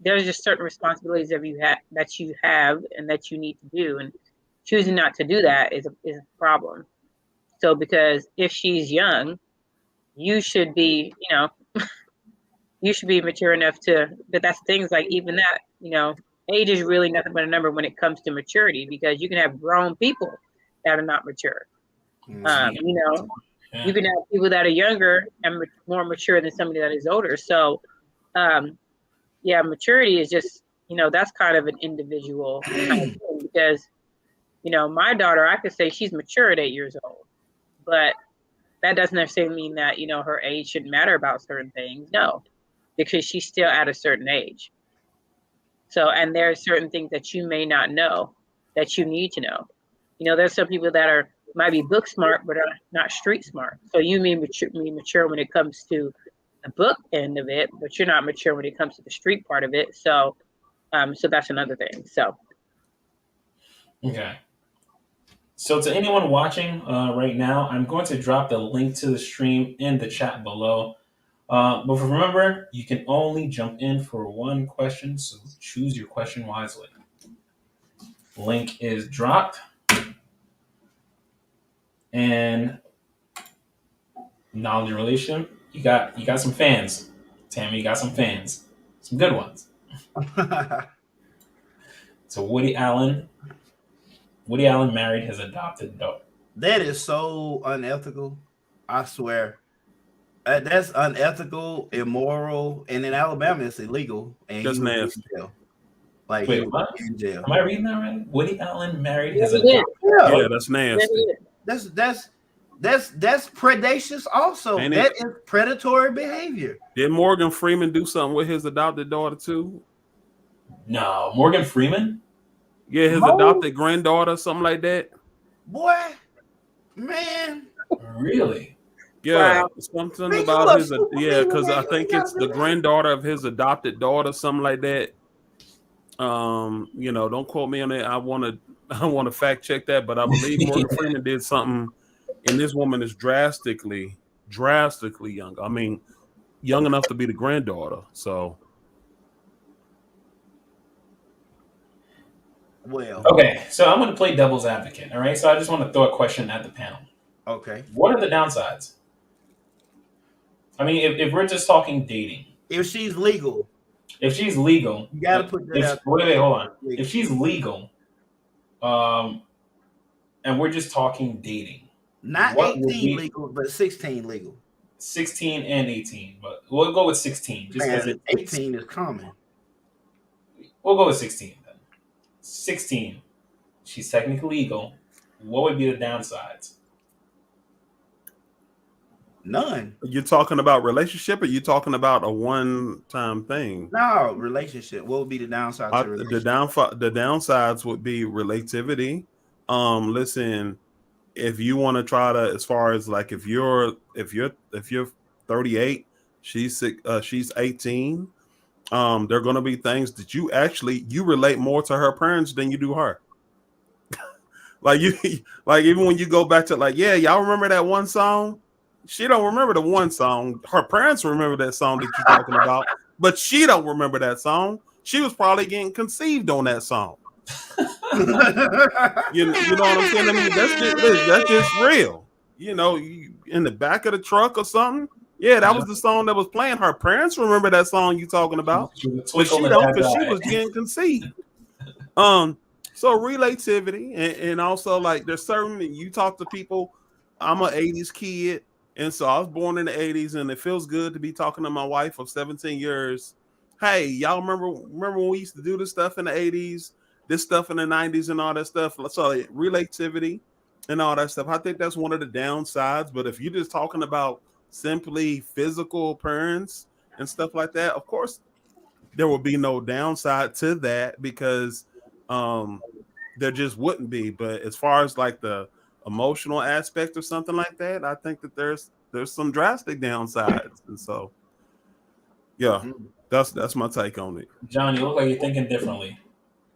L: there's just certain responsibilities that you have and that you need to do, and choosing not to do that is a problem. So because if she's young, you should be, you should be mature enough but that's things like even that, age is really nothing but a number when it comes to maturity, because you can have grown people that are not mature. You can have people that are younger and more mature than somebody that is older. So, yeah, maturity is just, that's kind of an individual kind of thing, because, my daughter, I could say she's mature at 8 years old, but that doesn't necessarily mean that, her age shouldn't matter about certain things. No, because she's still at a certain age. So, and there are certain things that you may not know that you need to know. There's some people that might be book smart, but are not street smart. So you may be mature when it comes to the book end of it, but you're not mature when it comes to the street part of it. So, so that's another thing. So.
J: Okay. So to anyone watching right now, I'm going to drop the link to the stream in the chat below. But remember, you can only jump in for one question, so choose your question wisely. Link is dropped. And knowledge and relation, you got some fans. Tammy, you got some fans. Some good ones. So Woody Allen married his adopted daughter.
B: That is so unethical. I swear. That's unethical, immoral, and in Alabama it's illegal. And
K: that's nasty.
B: Like,
J: wait, what?
B: In jail.
J: Am I reading that right? Woody Allen married his adopted
K: daughter. Yeah, that's nasty.
B: That's predacious also. That is predatory behavior.
K: Did Morgan Freeman do something with his adopted daughter too?
J: No, Morgan Freeman?
K: Yeah, his adopted granddaughter, something like that.
B: Boy, man.
J: Really?
K: Yeah, wow. Something about his because I think it's the granddaughter of his adopted daughter, something like that. Don't quote me on it. I want to fact check that, but I believe Morgan Freeman did something, and this woman is drastically young. I mean, young enough to be the granddaughter. So,
B: well,
J: okay. So I'm going to play devil's advocate. All right. So I just want to throw a question at the panel.
B: Okay.
J: What are the downsides? I mean, if we're just talking dating,
B: If she's legal,
J: if she's legal,
B: you got to put that out.
J: wait, hold on.
B: Legal.
J: If she's legal, and we're just talking dating,
B: Not
J: what would
B: 18
J: be
B: legal, but 16 legal.
J: 16 and 18? But we'll go with 16, just because
B: Man, 18 is common.
J: We'll go with 16 then. 16, she's technically legal. What would be the downsides?
B: None.
K: You're talking about relationship, or you talking about a one-time thing?
B: No, relationship. What would be the downside to relationship?
K: The downsides would be relativity. Listen, if you want to try to, as far as like if you're 38, she's 18. There are going to be things that you relate more to her parents than you do her. Like even when you go back to like, yeah, y'all remember that one song? She don't remember the one song. Her parents remember that song that you're talking about, but she don't remember that song. She was probably getting conceived on that song. You know what I'm saying? I mean, that's just real. You know, in the back of the truck or something. Yeah, that was the song that was playing. Her parents remember that song you talking about, but she don't, because she was getting conceived. So relativity, and also like there's certain, you talk to people. I'm an 80s kid, and so I was born in the 80s, and it feels good to be talking to my wife of 17 years. Hey, y'all remember when we used to do this stuff in the 80s, this stuff in the 90s, and all that stuff? So relativity and all that stuff. I think that's one of the downsides. But if you're just talking about simply physical appearance and stuff like that, of course, there will be no downside to that, because there just wouldn't be. But as far as like the emotional aspect or something like that, I think that there's some drastic downsides. And so yeah, that's my take on it.
J: John, you look like you're thinking differently.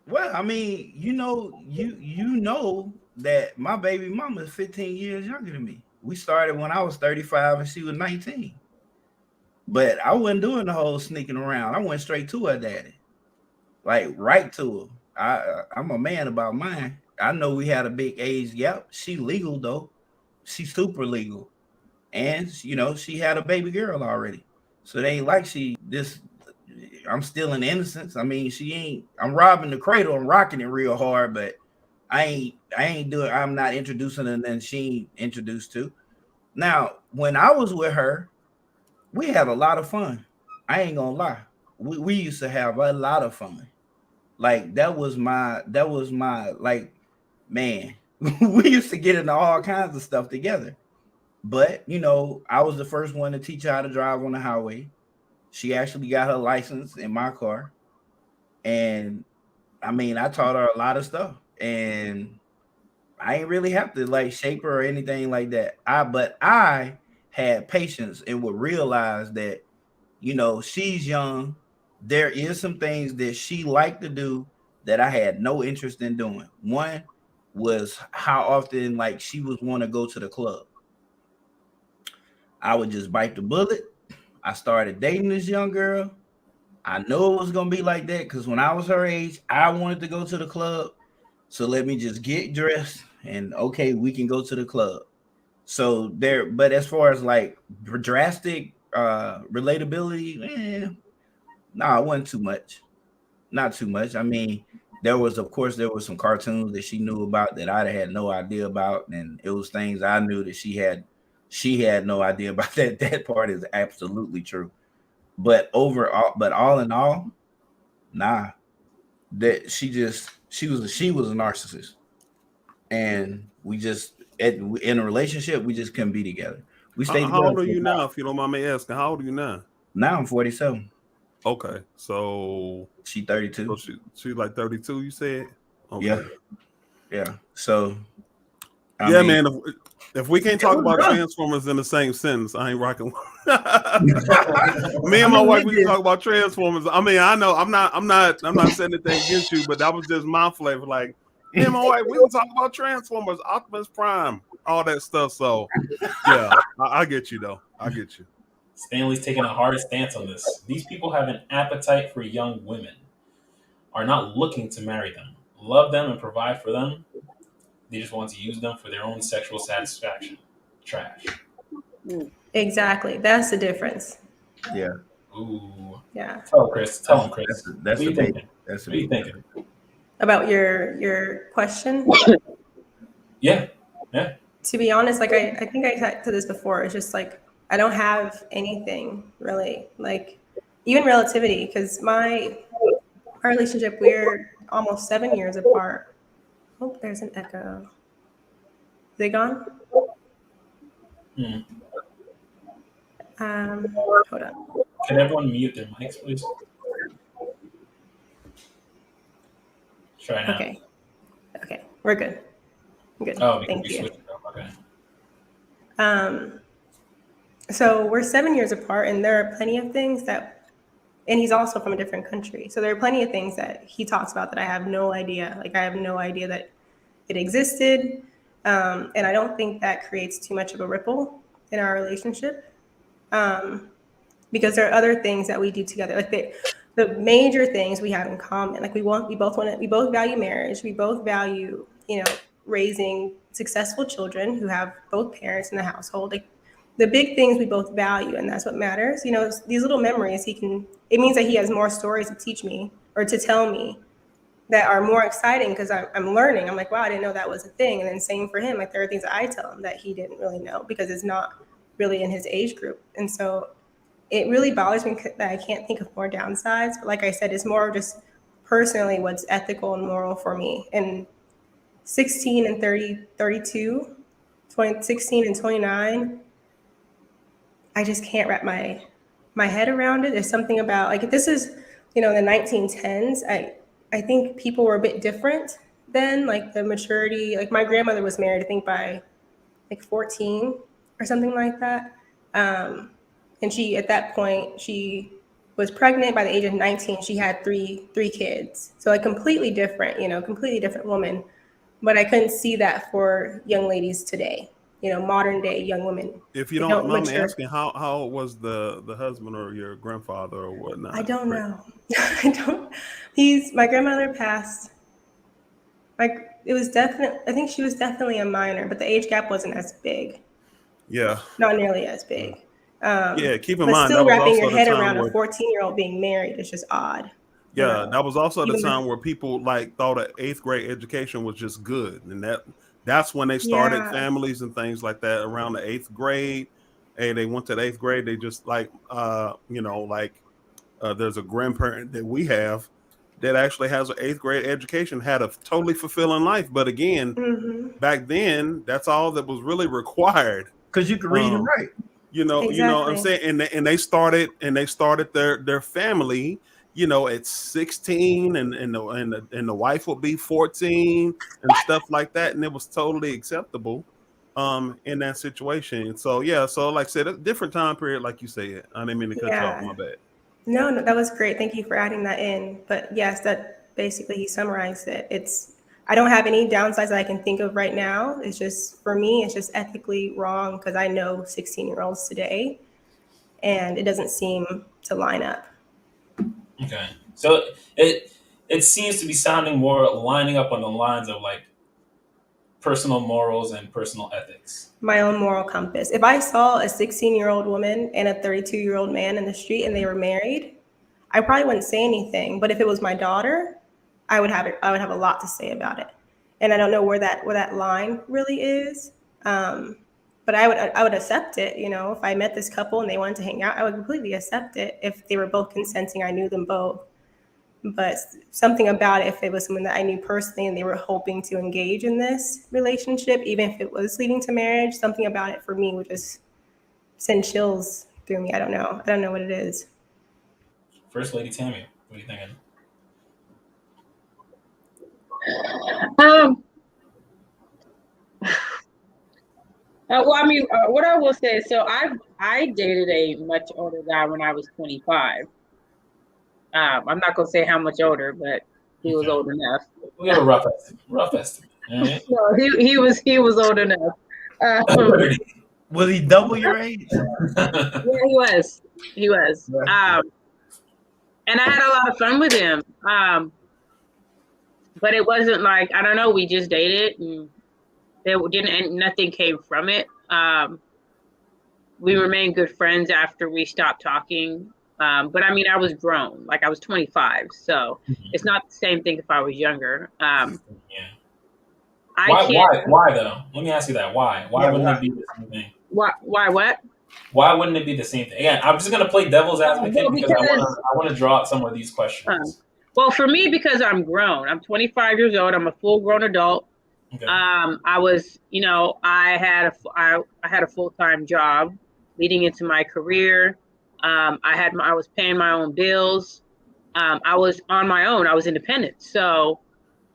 B: Well, I mean, you know that my baby mama is 15 years younger than me. We started when I was 35 and she was 19. But I wasn't doing the whole sneaking around. I went straight to her daddy. Like right to her. I'm a man about mine. I know we had a big age gap. She legal though. She's super legal. And you know, she had a baby girl already. So they ain't like I'm still in innocence. I mean, I'm robbing the cradle, I'm rocking it real hard, but I'm not introducing her than she introduced to. Now, when I was with her, we had a lot of fun. I ain't gonna lie. We used to have a lot of fun. Like that was my like, man, we used to get into all kinds of stuff together. But you know, I was the first one to teach her how to drive on the highway. She actually got her license in my car. And I mean, I taught her a lot of stuff. And I ain't really have to like shape her or anything like that. But I had patience and would realize that, you know, she's young. There is some things that she liked to do that I had no interest in doing. One was how often like she would want to go to the club. I would just bite the bullet. I started dating this young girl. I know it was gonna be like that because when I was her age, I wanted to go to the club. So let me just get dressed and okay, we can go to the club. So but as far as like drastic relatability, it wasn't too much. Not too much. I mean, there was some cartoons that she knew about that I had no idea about, and it was things I knew that she had no idea about. That part is absolutely true. But all in all, nah. That she was a narcissist. And we just in a relationship, we just couldn't be together. We stayed together.
K: How old are you now, if you don't mind me asking? How old are you now?
B: Now I'm 47.
K: Okay, so
B: she 32.
K: So she's like 32, you said?
B: Okay. Yeah. So
K: I mean, if we can't talk about Transformers in the same sentence, I ain't rocking. Me and my wife, we can talk about Transformers. I mean, I know I'm not saying anything against you, but that was just my flavor. Like, me and my wife, we can talk about Transformers, Optimus Prime, all that stuff. So yeah, I get you though. I get you.
J: Stanley's taking a hard stance on this. These people have an appetite for young women, are not looking to marry them, love them and provide for them. They just want to use them for their own sexual satisfaction. trash.
E: Exactly. That's the difference.
B: Yeah.
J: Ooh.
E: Yeah.
J: Tell Chris. Tell him, Chris.
B: That's
J: what are you
B: the big.
J: thinking?
B: That's the
J: What are you
B: big.
J: thinking?
E: About your question?
J: Yeah. Yeah.
E: To be honest, like I think I said to this before, it's just like I don't have anything really, like even relativity, because our relationship, we're almost 7 years apart. Oh, there's an echo. Is it gone?
J: Hmm.
E: Hold on.
J: Can everyone mute their mics, please? Try now.
E: Okay, we're good. Good.
J: Oh, because
E: Thank
J: we
E: you.
J: switched it up. Okay.
E: So we're 7 years apart, and there are plenty of things and he's also from a different country. So there are plenty of things that he talks about that I have no idea. Like I have no idea that it existed. And I don't think that creates too much of a ripple in our relationship. Because there are other things that we do together. Like the major things we have in common. Like we both value marriage. We both value, raising successful children who have both parents in the household. Like the big things we both value, and that's what matters. These little memories, it means that he has more stories to teach me or to tell me that are more exciting because I'm learning. I'm like, wow, I didn't know that was a thing. And then same for him. Like there are things that I tell him that he didn't really know because it's not really in his age group. And so it really bothers me that I can't think of more downsides. But like I said, it's more just personally what's ethical and moral for me. And 16 and 32, 16 and 29, I just can't wrap my head around it. There's something about, like, this is, in the 1910s, I think people were a bit different then, like the maturity, like my grandmother was married, I think by like 14 or something like that. And at that point, she was pregnant. By the age of 19, she had three kids. So like completely different, completely different woman. But I couldn't see that for young ladies today, modern day young women.
K: If you don't mind me asking, how old was the husband or your grandfather or whatnot?
E: I don't know. My grandmother passed. I think she was definitely a minor, but the age gap wasn't as big.
K: Yeah.
E: Not nearly as big.
K: Keep in
E: but
K: mind
E: still
K: that was
E: wrapping
K: also
E: your
K: the
E: head
K: time
E: around
K: where
E: a 14-year-old being married is just odd.
K: Yeah, that was also the time where people thought an 8th grade education was just good, and that's when they started families and things like that around the 8th grade. And they went to the 8th grade. They just there's a grandparent that we have that actually has an 8th grade education, had a totally fulfilling life. But again, back then, that's all that was really required
B: because you could read and write.
K: You know what I'm saying? And they started their family, at 16, and the wife would be 14 and stuff like that, and it was totally acceptable in that situation. So like I said, a different time period, like you said. I didn't mean to cut you off, my bad.
E: No, that was great. Thank you for adding that in. But yes, that basically he summarized it. I don't have any downsides that I can think of right now. It's just, for me, it's just ethically wrong because I know 16-year-olds today, and it doesn't seem to line up.
J: Okay, so it seems to be sounding more lining up on the lines of like personal morals and personal ethics.
E: My own moral compass. If I saw a 16-year-old woman and a 32-year-old man in the street and they were married, I probably wouldn't say anything. But if it was my daughter, I would have a lot to say about it. And I don't know where that line really is. But I would accept it. If I met this couple and they wanted to hang out, I would completely accept it if they were both consenting. I knew them both. But something about it, if it was someone that I knew personally and they were hoping to engage in this relationship, even if it was leading to marriage, something about it for me would just send chills through me. I don't know what it is.
J: First Lady Tammy, what are you thinking?
L: Well, I mean, what I will say, so I dated a much older guy when I was 25. I'm not gonna say how much older, but he was old enough.
J: We have a rough estimate. Right?
L: No, he was old enough.
B: Was he double your age?
L: Yeah, he was. And I had a lot of fun with him. But it wasn't like, I don't know, we just dated and nothing came from it. We remained good friends after we stopped talking. But I mean, I was grown, like I was 25, so it's not the same thing if I was younger.
J: Why though? Let me ask you that. Why wouldn't it be the same thing?
L: Why what?
J: Why wouldn't it be the same thing? Again, I'm just gonna play devil's advocate because I want to draw out some of these questions.
L: Well, for me, because I'm grown, I'm 25 years old. I'm a full grown adult. Okay. I was, I had a full-time job leading into my career. I was paying my own bills. I was on my own. I was independent. So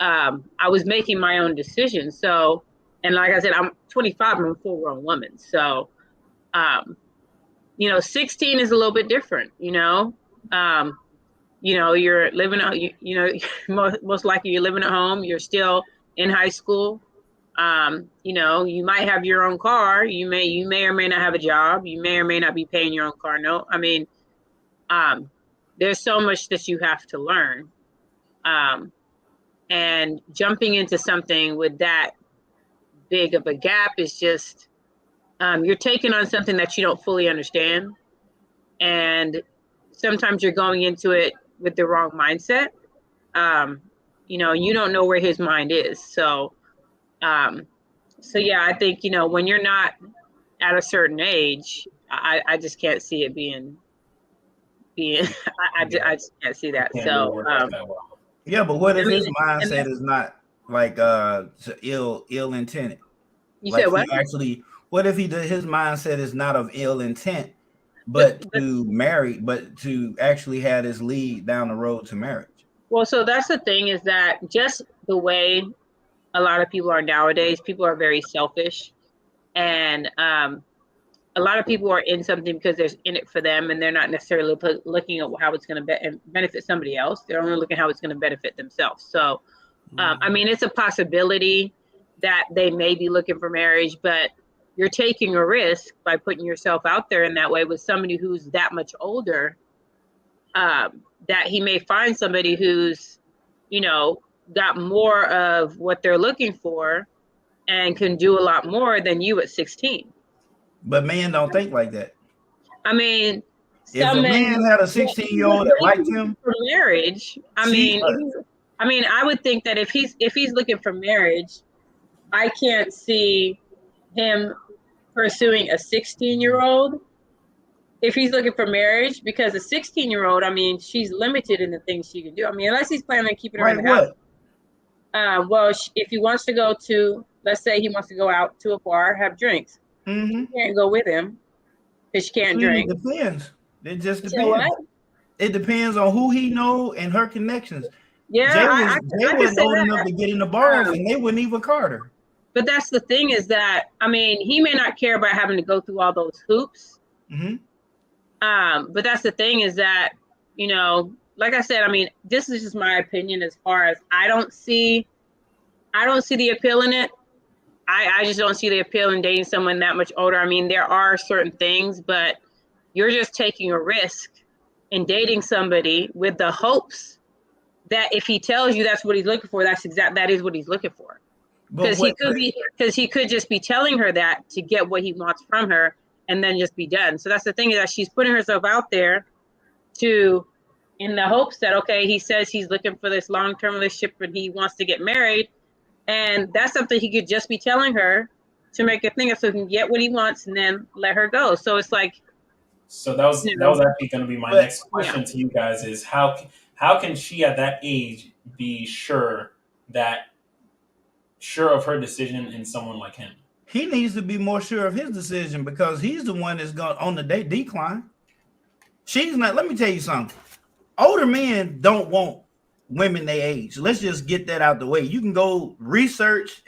L: I was making my own decisions. So, and like I said, I'm 25, I'm a full grown woman. So, 16 is a little bit different, you're living, most likely you're living at home. You're still in high school. You might have your own car. You may or may not have a job. You may or may not be paying your own car note. I mean, there's so much that you have to learn. And jumping into something with that big of a gap is just, you're taking on something that you don't fully understand. And sometimes you're going into it with the wrong mindset. You don't know where his mind is. So yeah, I think, when you're not at a certain age, I just can't see it being, I just can't see that. So,
B: yeah, but what if his mindset is not like ill intended?
L: You said what?
B: What if his mindset is not of ill intent, but to actually have this lead down the road to marriage?
L: Well, so that's the thing, is that just the way a lot of people are nowadays, people are very selfish, and a lot of people are in something because they're in it for them, and they're not necessarily looking at how it's going to benefit somebody else. They're only looking at how it's going to benefit themselves. So, I mean, it's a possibility that they may be looking for marriage, but you're taking a risk by putting yourself out there in that way with somebody who's that much older, that he may find somebody who's, got more of what they're looking for and can do a lot more than you at 16.
B: But men don't think like that.
L: I mean,
B: if a man had a 16-year-old that liked him
L: for marriage, I mean, I would think that if he's looking for marriage, I can't see him pursuing a 16-year-old if he's looking for marriage, because a 16-year-old, I mean, she's limited in the things she can do. I mean, unless he's planning on keeping her in the house. Well, if he wants to go to, let's say he wants to go out to a bar, have drinks. She can't go with him because she can't drink.
B: It depends. It just depends.
L: So what?
B: It depends on who he know and her connections.
L: Yeah,
B: they wasn't old enough to get in the bars, and they wouldn't even card her.
L: But that's the thing, is that, I mean, he may not care about having to go through all those hoops. But that's the thing, is that, like I said, I mean, this is just my opinion as far as I don't see the appeal in it. I just don't see the appeal in dating someone that much older. I mean, there are certain things, but you're just taking a risk in dating somebody with the hopes that if he tells you that's what he's looking for, that is what he's looking for. Because he could just be telling her that to get what he wants from her and then just be done. So that's the thing, is that she's putting herself out there in the hopes that, okay, he says he's looking for this long-term relationship and he wants to get married. And that's something he could just be telling her to make her think of, so he can get what he wants and then let her go. So it's like. So
J: that was actually going to be my next question to you guys, is how can she at that age be sure of her decision in someone like him?
B: He needs to be more sure of his decision, because he's the one that's going on the decline. She's not. Let me tell you something. Older men don't want women their age. Let's just get that out the way. You can go research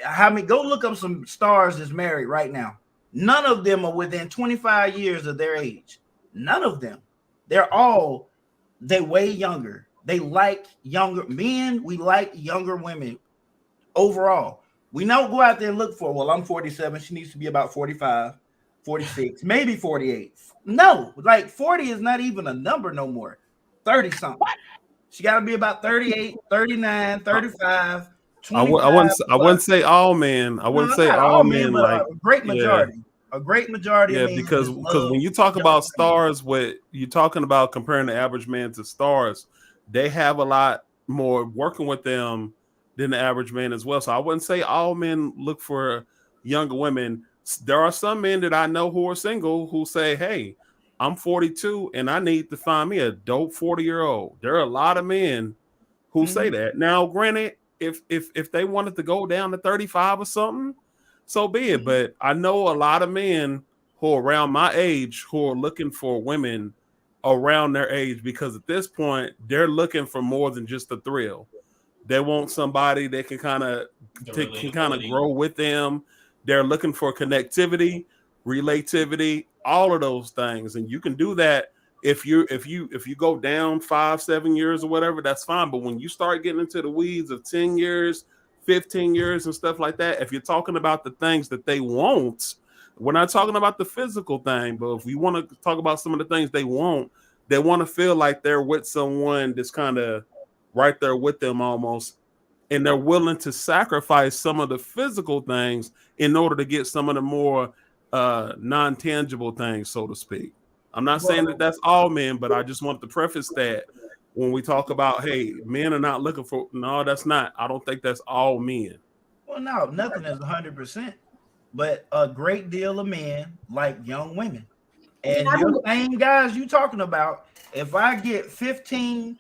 B: go look up some stars that's married right now. None of them are within 25 years of their age. None of them. They're way younger. They like younger men. We like younger women overall. We don't go out there and look for, well, I'm 47. She needs to be about 45, 46, maybe 48. No, like 40 is not even a number no more. 30 something. She got to be about 38, 39, 35, 25.
K: I wouldn't say all men. I wouldn't say all men.
B: Like a great majority. A great majority of
K: Yeah,
B: men
K: because
B: just love
K: when you talk
B: young
K: about
B: women.
K: stars, what you're talking about comparing the average man to stars, they have a lot more working with them than the average man as well. So I wouldn't say all men look for younger women. There are some men that I know who are single who say, "Hey, I'm 42 and I need to find me a dope 40-year-old." There are a lot of men who say that. Now, granted, if they wanted to go down to 35 or something, so be it. But I know a lot of men who are around my age who are looking for women around their age, because at this point they're looking for more than just a thrill. They want somebody that can kind of grow with them. They're looking for connectivity, relativity, all of those things, and you can do that if you go down 5-7 years or whatever. That's fine. But when you start getting into the weeds of 10 years, 15 years, and stuff like that, if you're talking about the things that they want, we're not talking about the physical thing, but if we want to talk about some of the things they want to feel like they're with someone that's kind of right there with them almost, and they're willing to sacrifice some of the physical things in order to get some of the more non-tangible things, so to speak. I'm not saying that that's all men, but I just want to preface that when we talk about, hey, men are not looking for, no, that's not. I don't think that's all men.
B: Well, no, nothing is 100%, but a great deal of men like young women. And your same guys you talking about, if I get 15,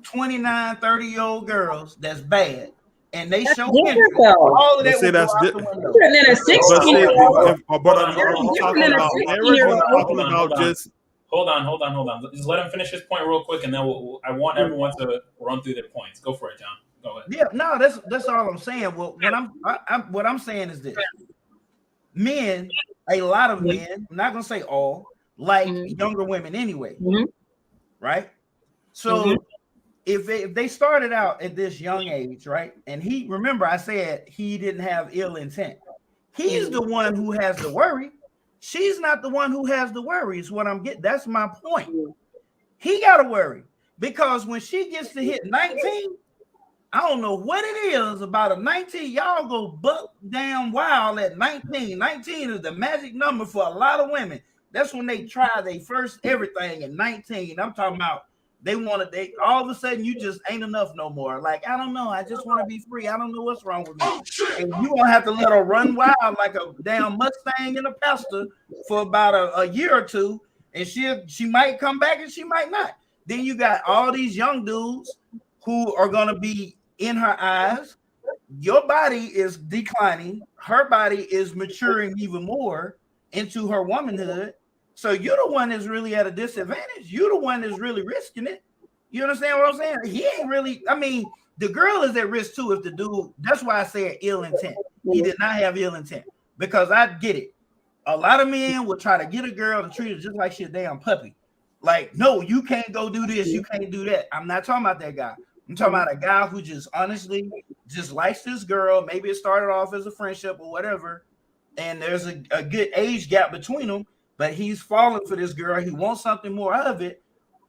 B: 29, 30-year-old girls that's bad, and they show interest, all of that will go out the window.
C: And then a 16-year-old.
J: Hold on. Just let him finish his point real quick, and then I want everyone to run through their points. Go for it, John. Go ahead.
B: Yeah, no, that's all I'm saying. Well, what I'm saying is this: men, a lot of men, I'm not gonna say all, like younger women anyway, right? So if they started out at this young age, right, and remember I said he didn't have ill intent. He's the one who has the worry. She's not the one who has the worry, is what I'm getting. That's my point. He got to worry because when she gets to hit 19, I don't know what it is about a 19. Y'all go buck down wild at 19. 19 is the magic number for a lot of women. That's when they try their first everything at 19. I'm talking about they all of a sudden you just ain't enough no more. Like, I don't know. I just want to be free. I don't know what's wrong with me. And you gonna have to let her run wild like a damn Mustang in a pasture for about a year or two. And she might come back and she might not. Then you got all these young dudes who are gonna be in her eyes. Your body is declining. Her body is maturing even more into her womanhood. So you're the one that's really at a disadvantage. You're the one that's really risking it. You understand what I'm saying? He ain't really, I mean, the girl is at risk too if the dude, that's why I said ill intent. He did not have ill intent because I get it. A lot of men will try to get a girl to treat her just like she's a damn puppy. Like, no, you can't go do this. You can't do that. I'm not talking about that guy. I'm talking about a guy who just honestly just likes this girl. Maybe it started off as a friendship or whatever. And there's a good age gap between them. But he's falling for this girl. He wants something more out of it.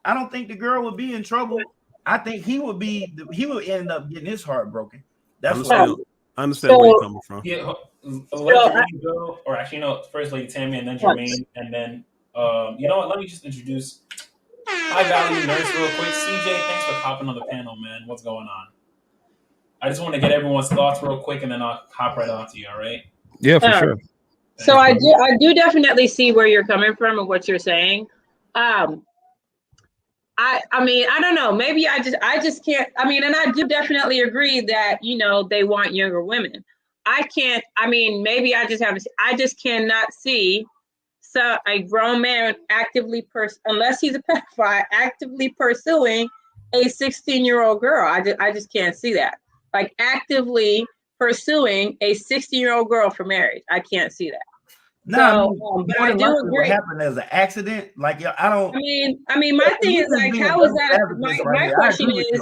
B: I don't think the girl would be in trouble. I think he would end up getting his heart broken. That's what
K: I understand where you're coming from.
J: Yeah, let Jermaine go, or actually, first Lady Tammy and then Jermaine, and then you know what? Let me just introduce High Value Nurse real quick. CJ, thanks for hopping on the panel, man. What's going on? I just want to get everyone's thoughts real quick, and then I'll hop right on to you. All right?
L: Yeah, for sure. So I do definitely see where you're coming from and what you're saying. I mean, I don't know. Maybe I just can't. I mean, and I do definitely agree that, they want younger women. I can't. I mean, maybe I just cannot see a grown man actively unless he's a pedophile actively pursuing a 16-year-old girl. I just can't see that. Like actively pursuing a 16-year-old girl for marriage. I can't see that.
B: No,
L: but I do agree.
B: What happened as an accident? Like, I don't.
L: I mean, my thing is like, how is that? My question is,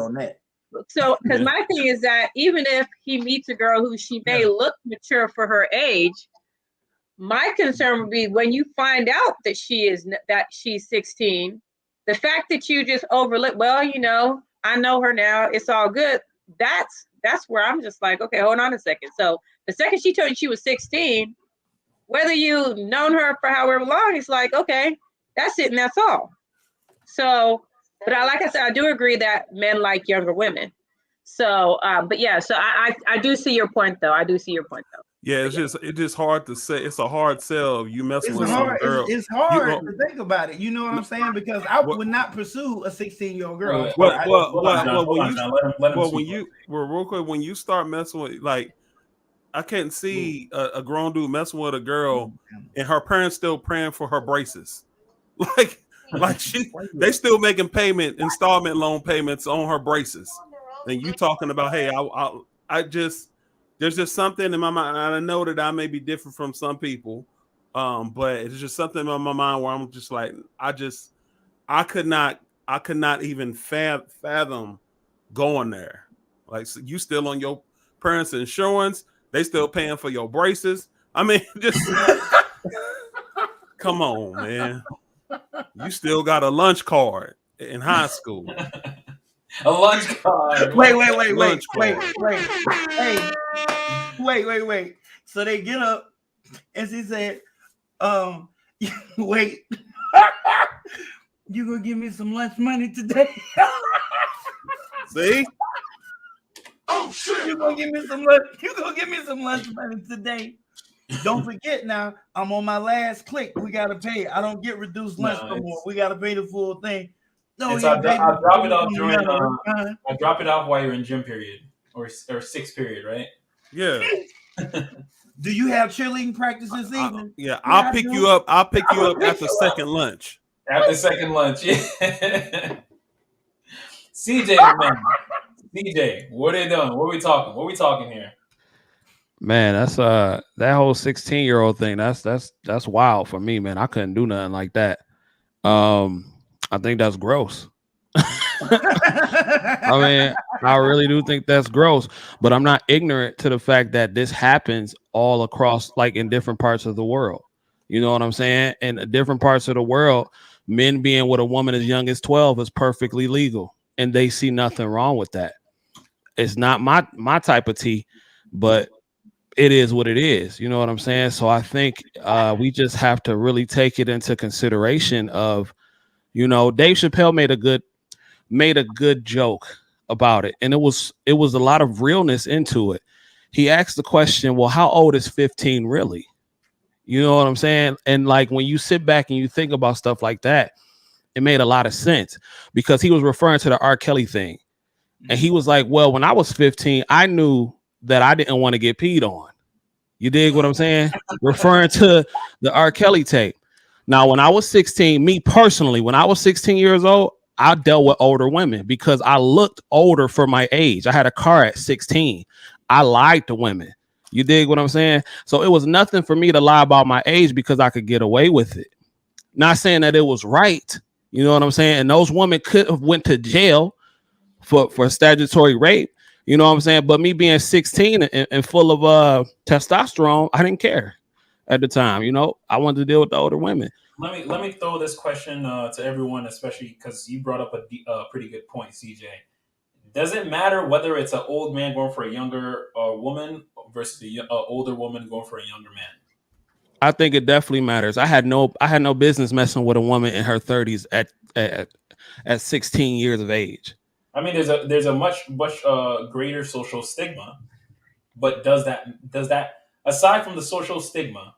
L: so because my thing is that even if he meets a girl who she may look mature for her age, my concern would be when you find out that she's 16, the fact that you just overlook. Well, I know her now. It's all good. That's where I'm just like, okay, hold on a second. So the second she told you she was 16, whether you known her for however long, it's like, okay, that's it and that's all. So, but like I said, I do agree that men like younger women. So, but yeah, so I do see your point though. I do see your point though.
K: Yeah, it's just hard to say. It's a hard sell. You messing with some girl.
B: It's hard to think about it. You know what I'm saying? Because I would not pursue a 16-year-old girl.
K: Real quick, when you start messing with, like, I can't see a grown dude messing with a girl and her parents still praying for her braces. They still making installment loan payments on her braces. And you talking about, hey, there's just something in my mind. And I know that I may be different from some people, but it's just something in my mind where I'm just like, I could not even fathom going there. Like, so you still on your parents' insurance, they still paying for your braces. I mean, just come on, man. You still got a lunch card in high school.
J: A lunch card.
B: Wait. So they get up and she said, wait, you gonna give me some lunch money today?
K: See?
B: Oh shit! You gonna give me some lunch money today? Don't forget now, I'm on my last click. We gotta pay. I don't get reduced lunch no more. We gotta pay the full thing. No,
J: I drop it off during. I drop it off while you're in gym period or sixth period, right?
K: Yeah.
B: Do you have cheerleading practice this evening?
K: Yeah, I'll pick you up. I'll pick you up after second lunch.
J: After second lunch, yeah. CJ, man. CJ, what are they doing? What are we talking? What are we talking here?
O: Man, that's that whole 16-year-old thing. That's wild for me, man. I couldn't do nothing like that. I think that's gross. I mean, I really do think that's gross, but I'm not ignorant to the fact that this happens all across, like, in different parts of the world. You know what I'm saying? In different parts of the world, men being with a woman as young as 12 is perfectly legal, and they see nothing wrong with that. It's not my type of tea, but it is what it is. You know what I'm saying? So I think we just have to really take it into consideration of, you know, Dave Chappelle made a good joke about it, and it was a lot of realness into it. He asked the question, well, how old is 15 really? You know what I'm saying? And like, when you sit back and you think about stuff like that, it made a lot of sense, because he was referring to the R. Kelly thing. And he was like, well, when I was 15, I knew that I didn't want to get peed on. You dig what I'm saying? Referring to the R. Kelly tape. Now, when I was 16, me personally, when I was 16 years old, I dealt with older women because I looked older for my age. I had a car at 16. I lied to women. You dig what I'm saying? So it was nothing for me to lie about my age because I could get away with it. Not saying that it was right. You know what I'm saying? And those women could have went to jail for statutory rape. You know what I'm saying? But me being 16 and full of testosterone, I didn't care at the time. You know, I wanted to deal with the older women.
J: Let me throw this question to everyone, especially because you brought up a pretty good point, CJ. Does it matter whether it's an old man going for a younger woman versus an older woman going for a younger man?
O: I think it definitely matters. I had no business messing with a woman in her 30s at 16 years of age.
J: I mean, there's a much greater social stigma, but does that aside from the social stigma,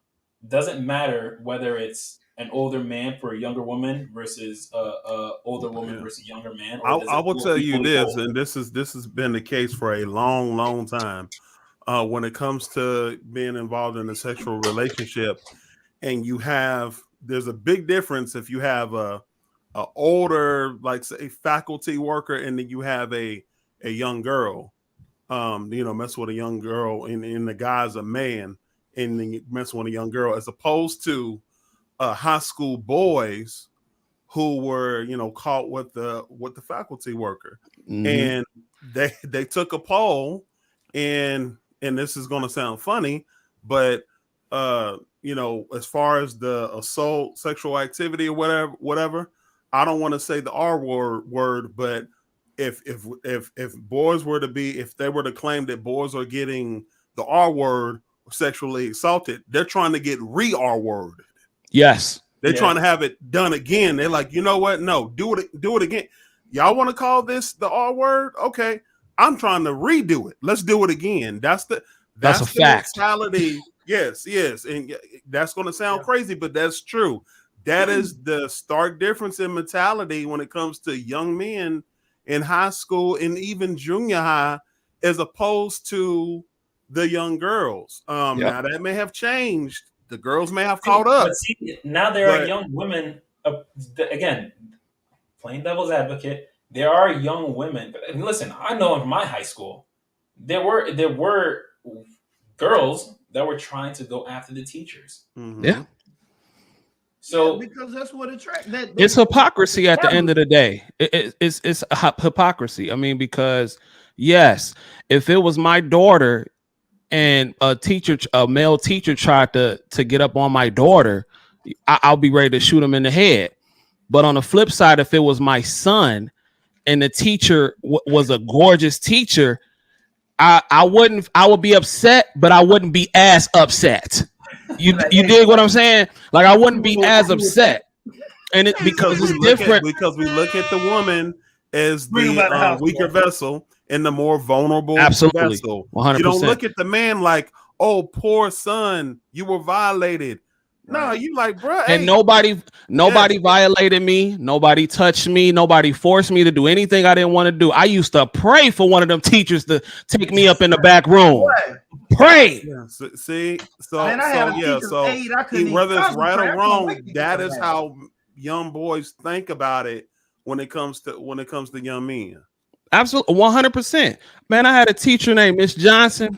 J: does it matter whether it's an older man for a younger woman versus a older woman versus a younger man?
K: I will tell you this, and this has been the case for a long time. When it comes to being involved in a sexual relationship, and there's a big difference if you have a older, like, say, faculty worker, and then you have a young girl, mess with a young girl, and the guy's a man, and then you mess with a young girl, as opposed to high school boys who were, caught with the faculty worker. Mm-hmm. And they took a poll, and this is going to sound funny, but as far as the assault, sexual activity, or whatever, I don't want to say the R word, but if boys were to if they were to claim that boys are getting the R word, sexually assaulted, they're trying to get R word.
O: Yes.
K: They're trying to have it done again. They're like, you know what? No, do it again. Y'all want to call this the R word? Okay. I'm trying to redo it. Let's do it again. That's a
O: fact.
K: Mentality. Yes. And that's going to sound crazy, but that's true. That is the stark difference in mentality when it comes to young men in high school and even junior high, as opposed to the young girls. Now that may have changed. The girls may have caught up.
J: But see, now there are young women. Again, playing devil's advocate, there are young women. And listen, I know in my high school, there were girls that were trying to go after the teachers.
K: Mm-hmm.
O: Yeah.
B: So because that's what
O: it's hypocrisy at the end of the day. It's hypocrisy. I mean, because yes, if it was my daughter and a male teacher tried to get up on my daughter, I'll be ready to shoot him in the head. But on the flip side, if it was my son and the teacher was a gorgeous teacher, I would be upset, but I wouldn't be as upset. You dig what I'm saying? Like I wouldn't be as upset, and it because it's different.
K: Because we look at the woman as the weaker vessel and the more vulnerable vessel.
O: 100%.
K: You don't look at the man like, oh, poor son, you were violated. No, you like, bro.
O: And
K: hey.
O: nobody violated me. Nobody touched me. Nobody forced me to do anything I didn't want to do. I used to pray for one of them teachers to take me up in the back room. Pray.
K: Yeah, see,
B: Man,
K: whether it's right or wrong, that is how young boys think about it when it comes to young men.
O: Absolutely, 100%. Man, I had a teacher named Miss Johnson.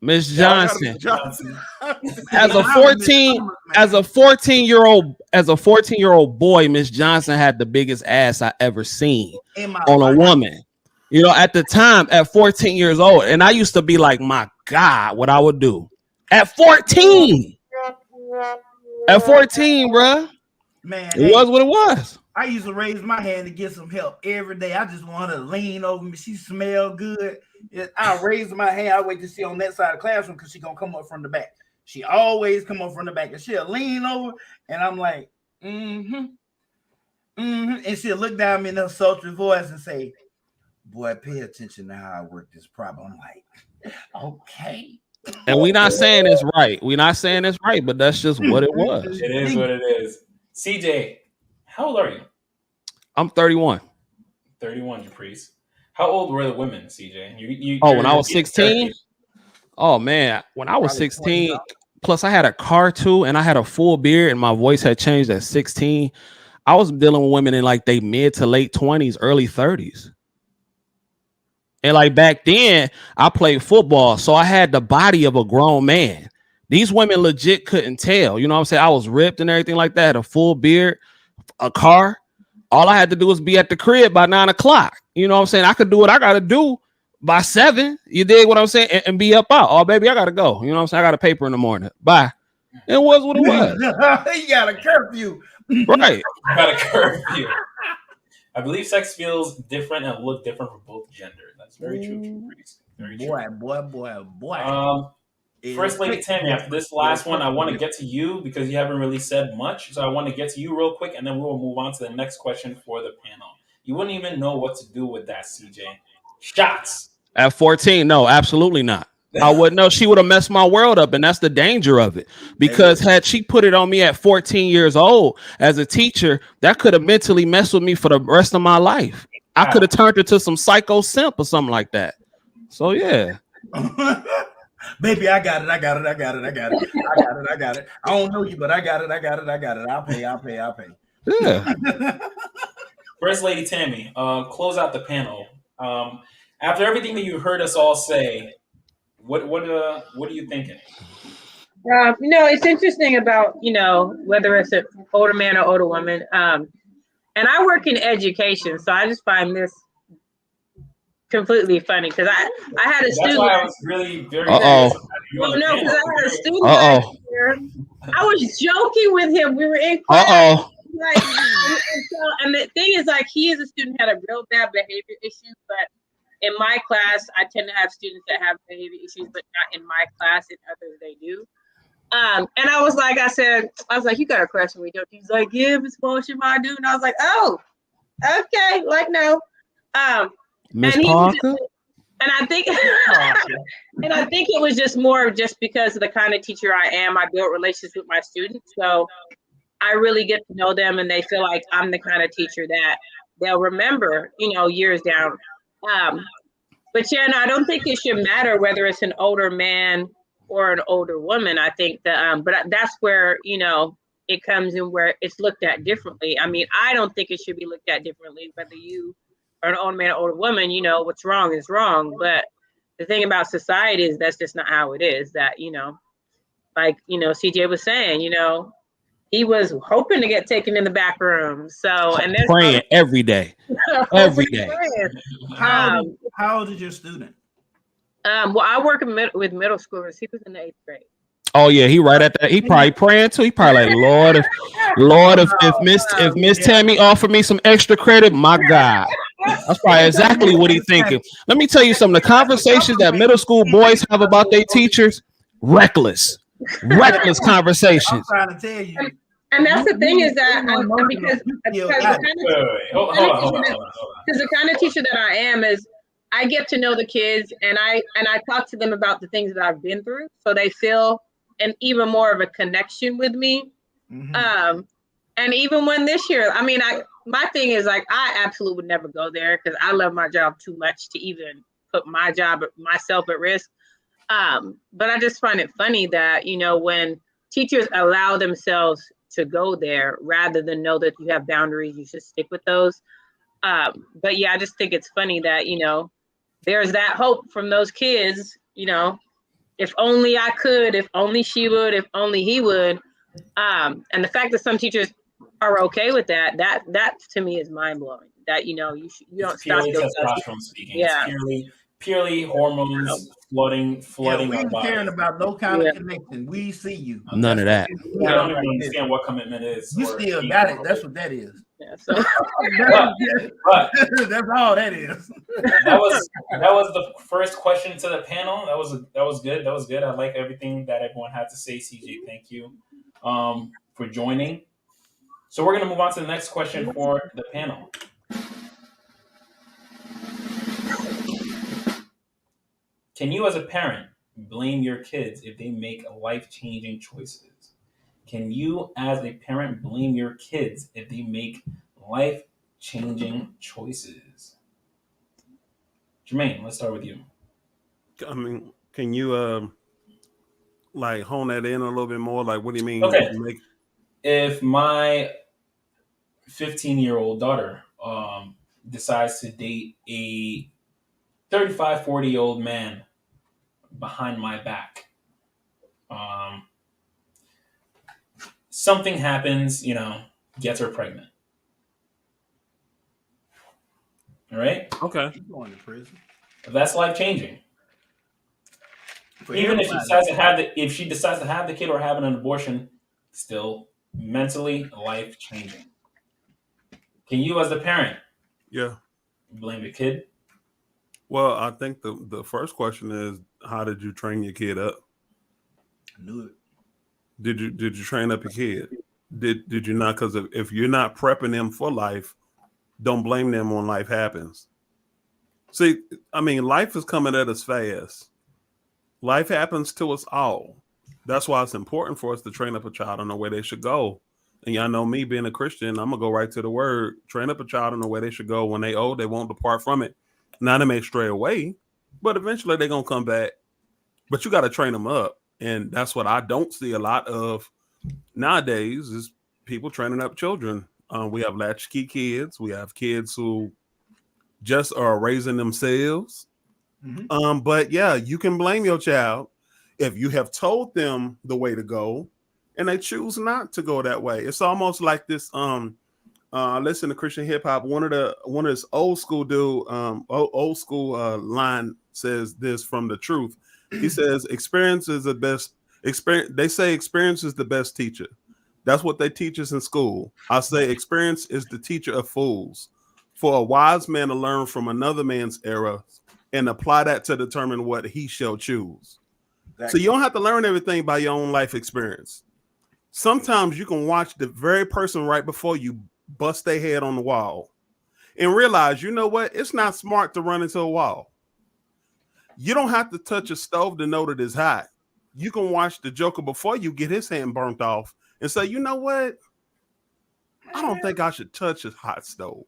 O: Miss Johnson. As a 14-year-old boy, Miss Johnson had the biggest ass I ever seen on a woman. You know, at the time, at 14 years old, and I used to be like, my God, what I would do at 14. At 14, bro.
B: Man,
K: it was what it was.
B: I used to raise my hand to get some help every day. I just want her to lean over me. She smelled good. I raise my hand. I wait to see on that side of the classroom because she's gonna come up from the back. She always come up from the back, and she'll lean over, and I'm like, and she'll look down at me in her sultry voice and say, "Boy, pay attention to how I work this problem." I'm like, okay.
O: And we're not saying it's right. We're not saying it's right, but that's just what it was.
J: It is what it is. CJ, how old are you?
O: I'm 31.
J: 31, Caprice. How old were the women, CJ?
O: When I was 16? Oh, man. When I was 16, plus I had a car too, and I had a full beard, and my voice had changed at 16. I was dealing with women in like they mid to late 20s, early 30s. And like back then, I played football, so I had the body of a grown man. These women legit couldn't tell. You know what I'm saying? I was ripped and everything like that, a full beard, a car. All I had to do was be at the crib by 9 o'clock. You know what I'm saying? I could do what I got to do by 7. You dig what I'm saying? And be up out. Oh, baby, I got to go. You know what I'm saying? I got a paper in the morning. Bye. It was what it was.
B: You got a curfew.
O: Right.
J: Got a curfew. I believe sex feels different and look different for both genders. That's very true. Very true.
B: Boy.
J: First Lady Tammy, after this last one, I want to get to you because you haven't really said much. So I want to get to you real quick, and then we'll move on to the next question for the panel. You wouldn't even know what to do with that, CJ. Shots.
O: At 14, no, absolutely not. I wouldn't know. She would have messed my world up, and that's the danger of it. Because had she put it on me at 14 years old as a teacher, that could have mentally messed with me for the rest of my life. I could have turned her to some psycho simp or something like that. So, yeah.
B: Baby, I got it. I don't know you, but I got it. I'll pay.
O: Yeah.
J: First Lady Tammy, close out the panel. After everything that you heard us all say, what are you thinking?
L: It's interesting about, whether it's an older man or older woman. And I work in education, so I just find this completely funny because I had a student.
J: That's why I was really very.
L: Because I had a student last year. I was joking with him. We were in class. And the thing is, like, he is a student had a real bad behavior issue, but in my class, I tend to have students that have behavior issues, but not in my class. In others, they do. And I was like, you got a crush on me, don't you? He's like, yeah, Miss Bullshit, I do. And I was like, oh, okay, like no.
O: Miss
L: And
O: Parker?
L: and I think and I think it was just more just because of the kind of teacher I am. I built relationships with my students. So I really get to know them and they feel like I'm the kind of teacher that they'll remember, years down. But yeah, no, I don't think it should matter whether it's an older man or an older woman. I think that, but that's where, it comes in where it's looked at differently. I mean, I don't think it should be looked at differently, whether you are an older man or older woman, what's wrong is wrong. But the thing about society is that's just not how it is. That, like, CJ was saying, he was hoping to get taken in the back room. So, and there's
O: praying every day. Every day.
B: How old is your student?
L: Well, I work with middle schoolers. He was in the 8th grade.
O: Oh yeah, he right at that. He probably praying too. He probably like, Lord, if Miss Tammy offered me some extra credit, my God. That's probably exactly what he's thinking. Let me tell you something. The conversations that middle school boys have about their teachers, reckless conversations.
B: I'm trying to tell you.
L: And that's the thing is that because the kind of teacher that I am is I get to know the kids and I talk to them about the things that I've been through, so they feel an even more of a connection with me. Mm-hmm. And even when this year, I mean, my thing is like I absolutely would never go there because I love my job too much to even put myself at risk. But I just find it funny that when teachers allow themselves to go there rather than know that you have boundaries, you should stick with those. But yeah, I just think it's funny that, there's that hope from those kids, if only I could, if only she would, if only he would. And the fact that some teachers are okay with that to me is mind blowing. That, you don't stop yourself.
J: Testosterone speaking.
L: Yeah.
J: It's purely hormones flooding
B: We
J: our
B: ain't
J: body.
B: caring about no kind of connection. We see you.
O: None of that.
J: I don't even understand what commitment is.
B: You still got it. That's what that is.
L: Yeah, so.
J: but
B: that's all that is.
J: that was the first question to the panel. That was good. That was good. I like everything that everyone had to say. CJ, thank you for joining. So we're gonna move on to the next question for the panel. Can you, as a parent, blame your kids if they make life-changing choices? Can you, as a parent, blame your kids if they make life-changing choices? Jermaine, let's start with you.
K: I mean, can you like hone that in a little bit more? Like, what do you mean?
J: Okay. If my 15-year-old daughter decides to date a 35, 40-year-old man behind my back, something happens, gets her pregnant. All right?
K: Okay.
B: She's going to prison.
J: That's life-changing. Even if she decides to have the kid or having an abortion, still mentally life-changing. Can you, as the parent, blame the kid?
K: Well, I think the first question is, how did you train your kid up?
B: I knew it.
K: Did you train up your kid? Did you not? Because if you're not prepping them for life, don't blame them when life happens. See, I mean, life is coming at us fast. Life happens to us all. That's why it's important for us to train up a child on the way they should go. And y'all know me being a Christian, I'm gonna go right to the word. Train up a child on the way they should go. When they old, they won't depart from it. Now they may stray away, but eventually they're gonna come back. But you got to train them up, and that's what I don't see a lot of nowadays is people training up children. We have latchkey kids. We have kids who just are raising themselves. Mm-hmm. But yeah, you can blame your child if you have told them the way to go and they choose not to go that way. It's almost like this. Listen to Christian hip hop. One of this old school line says this from The Truth. He says, "Experience is the best experience." They say experience is the best teacher. That's what they teach us in school. I say experience is the teacher of fools. For a wise man to learn from another man's error and apply that to determine what he shall choose. So
B: Exactly.
K: you don't have to learn everything by your own life experience. Sometimes you can watch the very person right before you bust their head on the wall and realize, you know what? It's not smart to run into a wall. You don't have to touch a stove to know that it's hot. You can watch the Joker before you get his hand burnt off and say, you know what? I don't think I should touch a hot stove.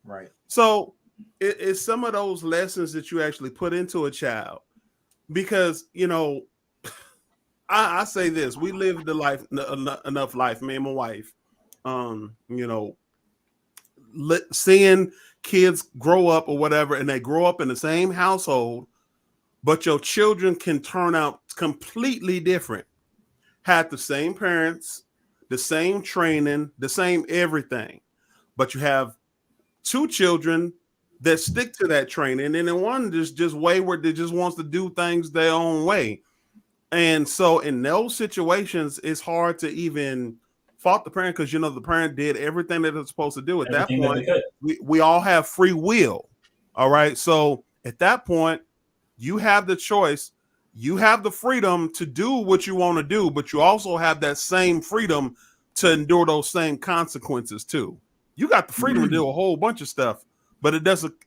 B: Right.
K: So it's some of those lessons that you actually put into a child, because, you know, I say this, we lived the life, enough life, me and my wife, you know, seeing kids grow up or whatever, and they grow up in the same household, but your children can turn out completely different. Had the same parents, the same training, the same everything, but you have two children that stick to that training, and then one just wayward that just wants to do things their own way. And so in those situations, it's hard to even fault the parent, because, you know, the parent did everything that it's supposed to do. At that point, we all have free will. All right. So at that point, you have the choice. You have the freedom to do what you want to do, but you also have that same freedom to endure those same consequences too. You got the freedom to do a whole bunch of stuff, but it doesn't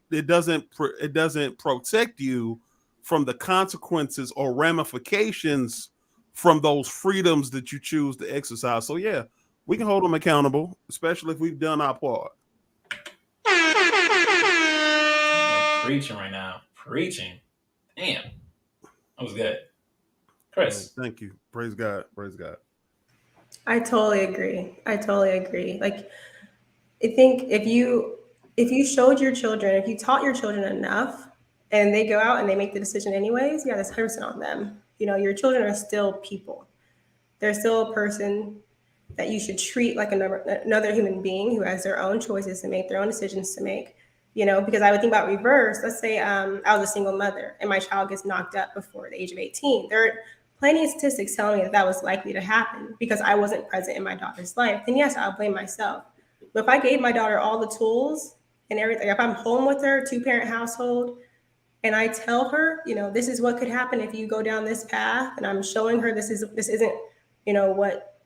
K: protect you from the consequences or ramifications from those freedoms that you choose to exercise. So yeah, we can hold them accountable, especially if we've done our part.
J: Preaching right now. Preaching. Damn. That was good. Chris.
K: Thank you. Praise God. Praise God.
E: I totally agree. Like, I think if you showed your children, if you taught your children enough, and they go out and they make the decision anyways, yeah, that's 100% on them. You know, your children are still people. They're still a person that you should treat like another human being who has their own choices to make, their own decisions to make. You know, because I would think about reverse. Let's say I was a single mother and my child gets knocked up before the age of 18. There are plenty of statistics telling me that was likely to happen because I wasn't present in my daughter's life. Then yes, I'll blame myself. But if I gave my daughter all the tools and everything, if I'm home with her, 2-parent household, and I tell her, you know, this is what could happen if you go down this path, and I'm showing her this isn't, you know, what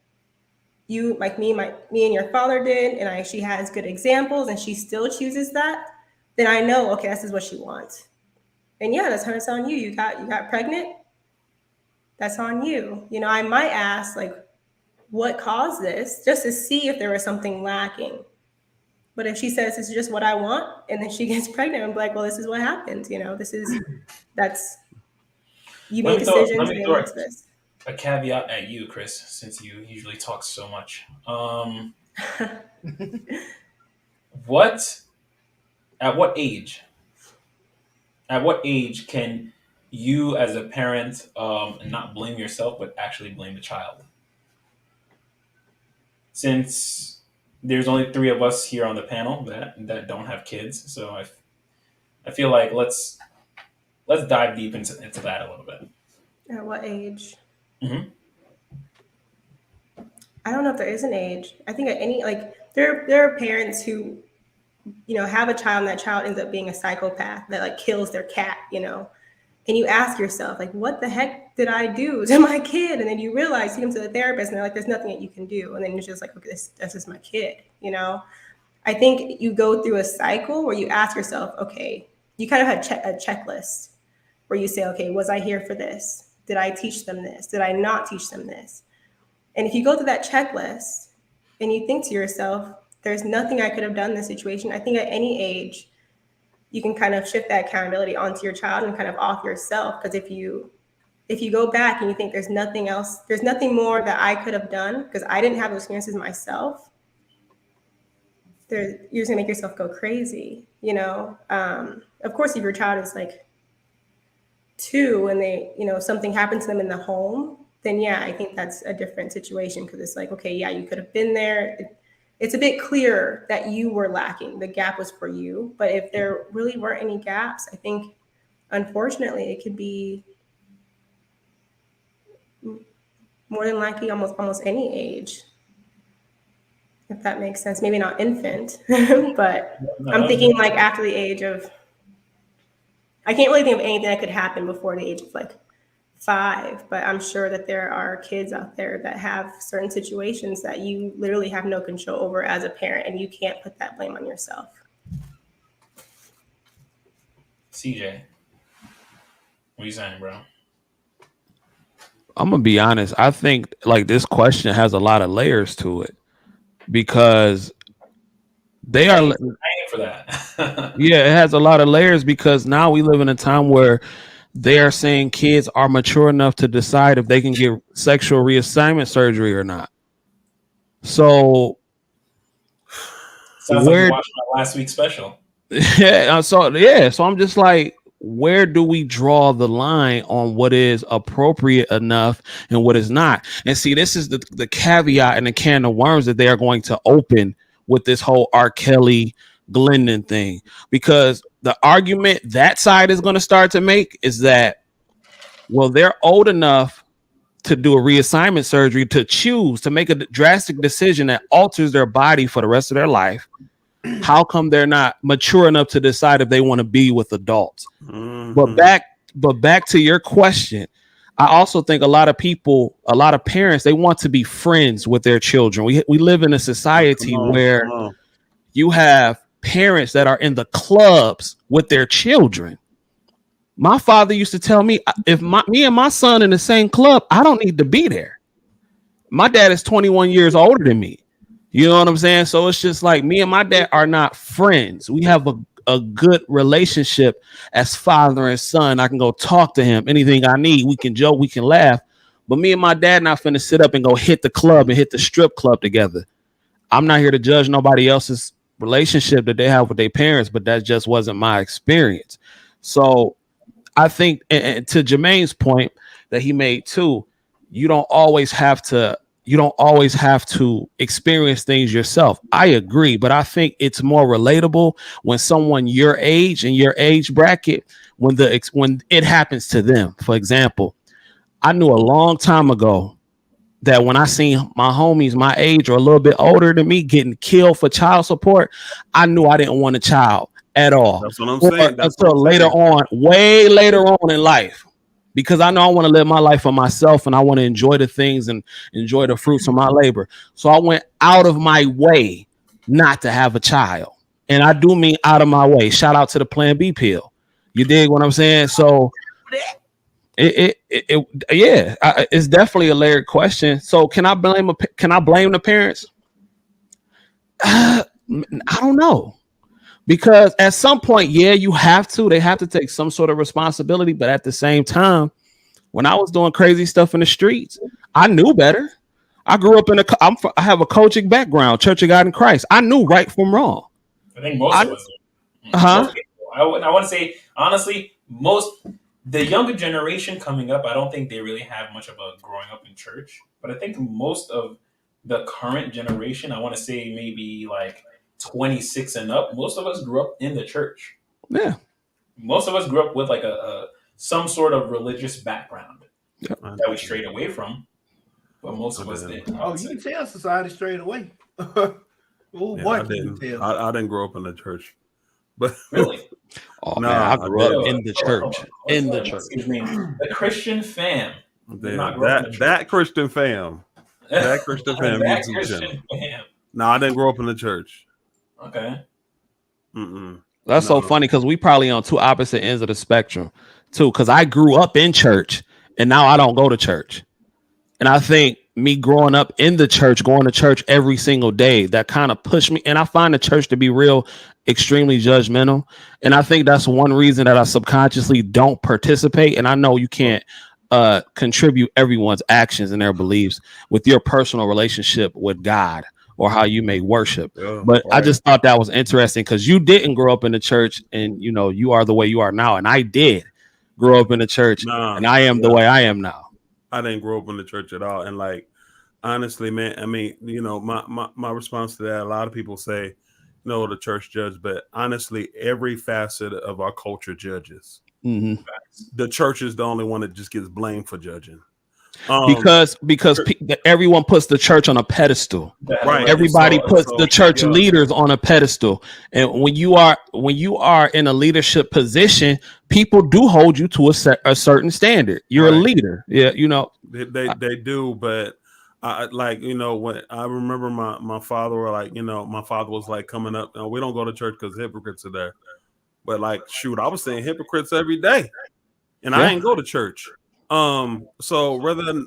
E: you, like me and your father did, and she has good examples and she still chooses that, then I know, okay, this is what she wants. And yeah, that's on you. You got pregnant. That's on you. You know, I might ask, like, what caused this, just to see if there was something lacking. But if she says this is just what I want, and then she gets pregnant, I'm like, well, this is what happens. You know, you made decisions.
J: Let me throw a caveat at you, Chris, since you usually talk so much. At what age can you as a parent not blame yourself, but actually blame the child? Since there's only 3 of us here on the panel that don't have kids, so I feel like let's dive deep into that a little bit.
E: At what age?
J: Mm-hmm.
E: I don't know if there is an age. I think at any, like, there are parents who, you know, have a child and that child ends up being a psychopath that like kills their cat, you know, and you ask yourself, like, what the heck did I do to my kid? And then you realize, you come to the therapist and they're like, there's nothing that you can do. And then you're just like, okay, that's just my kid, you know? I think you go through a cycle where you ask yourself, okay, you kind of have a checklist where you say, okay, was I here for this? Did I teach them this? Did I not teach them this? And if you go through that checklist and you think to yourself, there's nothing I could have done in this situation, I think at any age, you can kind of shift that accountability onto your child and kind of off yourself. Because if you go back and you think there's nothing else, there's nothing more that I could have done because I didn't have those experiences myself, you're just gonna make yourself go crazy, you know? Of course, if your child is like 2 and they, you know, something happened to them in the home, then yeah, I think that's a different situation because it's like, okay, yeah, you could have been there. It's a bit clearer that you were lacking. The gap was for you. But if there really weren't any gaps, I think, unfortunately, it could be more than likely almost any age, if that makes sense. Maybe not infant, but I'm thinking like after the age of I can't really think of anything that could happen before the age of like 5, but I'm sure that there are kids out there that have certain situations that you literally have no control over as a parent, and you can't put that blame on yourself.
J: CJ, what are you saying, bro?
O: I'm gonna be honest. I think like this question has a lot of layers to it because they are.
J: Thank you for that.
O: Yeah, it has a lot of layers because now we live in a time where they are saying kids are mature enough to decide if they can get sexual reassignment surgery or not. So,
J: sounds like you watched my last week's special.
O: So I'm just like, where do we draw the line on what is appropriate enough and what is not? And see, this is the caveat and the can of worms that they are going to open with this whole R. Kelly Glendon thing, because the argument that side is going to start to make is that, well, they're old enough to do a reassignment surgery, to choose to make a drastic decision that alters their body for the rest of their life. How come they're not mature enough to decide if they want to be with adults?
K: Mm-hmm.
O: But back to your question, I also think a lot of people, a lot of parents, they want to be friends with their children. We live in a society where you have parents that are in the clubs with their children. My father used to tell me, if me and my son in the same club, I don't need to be there. My dad is 21 years older than me. You know what I'm saying? So it's just like me and my dad are not friends. We have a good relationship as father and son. I can go talk to him. Anything I need, we can joke, we can laugh. But me and my dad not finna sit up and go hit the club and hit the strip club together. I'm not here to judge nobody else's relationship that they have with their parents, but that just wasn't my experience. So I think, and to Jermaine's point that he made too, you don't always have to experience things yourself. I agree, but I think it's more relatable when someone your age and your age bracket, when it happens to them. For example, I knew a long time ago that when I seen my homies my age or a little bit older than me getting killed for child support, I knew I didn't want a child at all.
K: That's what I'm saying.
O: Until later on, way later on in life. Because I know I want to live my life for myself and I want to enjoy the things and enjoy the fruits of my labor. So I went out of my way not to have a child. And I do mean out of my way. Shout out to the Plan B pill. You dig what I'm saying? So it's definitely a layered question. So can I blame the parents? I don't know. Because at some point, yeah, they have to take some sort of responsibility. But at the same time, when I was doing crazy stuff in the streets, I knew better. I grew up I have a coaching background, Church of God in Christ. I knew right from wrong.
J: I think most of us do. I want to say, honestly, the younger generation coming up, I don't think they really have much of a growing up in church. But I think most of the current generation, I want to say maybe like 26 and up, most of us grew up in the church.
O: Yeah.
J: Most of us grew up with like some sort of religious background that we strayed away from. But most of us did.
M: Oh, you can tell society strayed away.
K: I didn't grow up in the church. But
J: really?
O: Oh, no, man, I grew up in the church.
J: Excuse me. The Christian fam.
K: That Christian fam. That Christian fam.
J: That Christian fam.
K: No, I didn't grow up in the church.
J: Okay.
O: That's so funny because we probably on two opposite ends of the spectrum too. Because I grew up in church and now I don't go to church. And I think me growing up in the church, going to church every single day, that kind of pushed me. And I find the church to be extremely judgmental. And I think that's one reason that I subconsciously don't participate. And I know you can't contribute everyone's actions and their beliefs with your personal relationship with God or how you may worship. But I just thought that was interesting because you didn't grow up in the church and, you are the way you are now. And I did grow up in the church and I am the way I am now.
K: I didn't grow up in the church at all. And like, honestly, man, I mean, my response to that, a lot of people say, no, the church judges, but honestly, every facet of our culture judges.
O: Mm-hmm.
K: The church is the only one that just gets blamed for judging.
O: because everyone puts the church on a pedestal.
K: Right.
O: Everybody puts the church leaders on a pedestal, and when you are in a leadership position, people do hold you to a certain standard. You're a leader. Yeah, you know
K: they do, but I like, you know, when I remember my father were like, you know, my father was like coming up, we don't go to church because hypocrites are there. But like, shoot, I was saying hypocrites every day, and I ain't go to church. So whether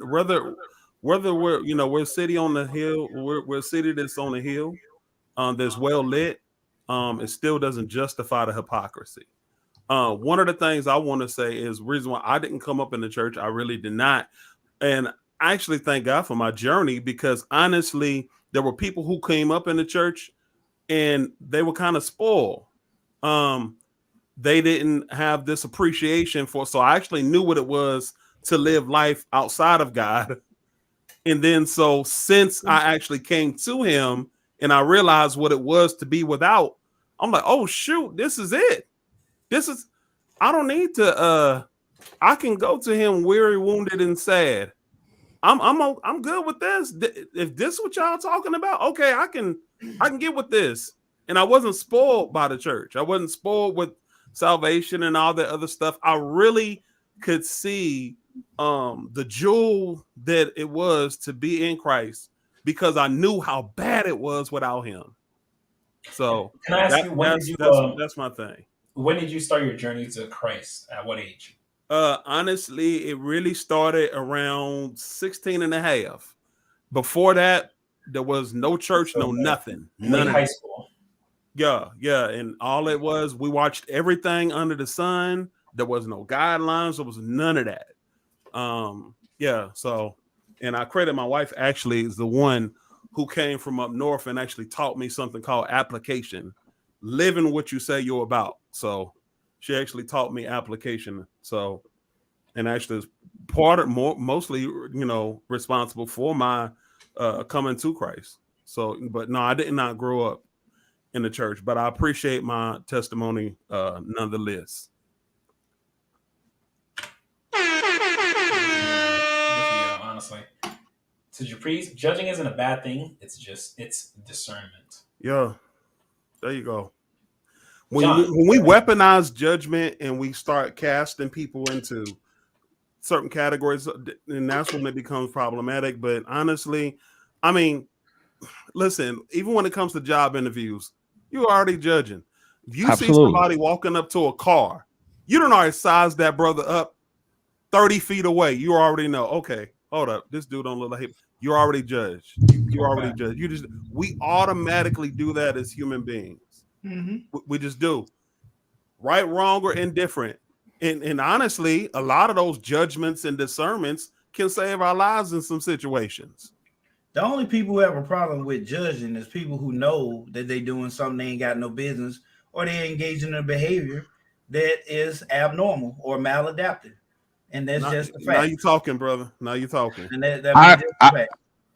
K: we're, you know, we're a city on the hill, we're a city that's on the hill, that's well lit, it still doesn't justify the hypocrisy. One of the things I want to say is the reason why I didn't come up in the church. I really did not, and I actually thank God for my journey, because honestly, there were people who came up in the church and they were kind of spoiled. They didn't have this appreciation for, so I actually knew what it was to live life outside of God. And then, so since I actually came to him and I realized what it was to be without, I'm like, oh shoot, this is it. I don't need to, I can go to him weary, wounded, and sad. I'm good with this. If this is what y'all talking about, okay, I can get with this. And I wasn't spoiled by the church. I wasn't spoiled with salvation and all that other stuff. I really could see the jewel that it was to be in Christ, because I knew how bad it was without him. So
J: can I ask you,
K: that's my thing.
J: When did you start your journey to Christ? At what age?
K: Honestly, it really started around 16 and a half. Before that, there was no church, no nothing. None of
J: high school.
K: Yeah. And all it was, we watched everything under the sun. There was no guidelines. There was none of that. So, and I credit my wife, actually is the one who came from up north and actually taught me something called application, living what you say you're about. So she actually taught me application. So, and actually is mostly, you know, responsible for my coming to Christ. So, but no, I did not grow up in the church, but I appreciate my testimony nonetheless.
J: Honestly, to Japrice, judging isn't a bad thing. It's discernment.
K: Yeah, there you go. When we weaponize judgment and we start casting people into certain categories, and that's when it becomes problematic. But honestly, I mean, listen, even when it comes to job interviews, you're already judging. If you see somebody walking up to a car, you don't already size that brother up 30 feet away. You already know, okay, hold up, this dude don't look like him. You're already judged. You're already judged. We automatically do that as human beings. Mm-hmm. We just do. Right, wrong, or indifferent. And honestly, a lot of those judgments and discernments can save our lives in some situations.
B: The only people who have a problem with judging is people who know that they're doing something they ain't got no business, or they're engaging in a behavior that is abnormal or maladaptive. And that's just the fact.
K: Now you're talking, brother. Now you're talking.
B: And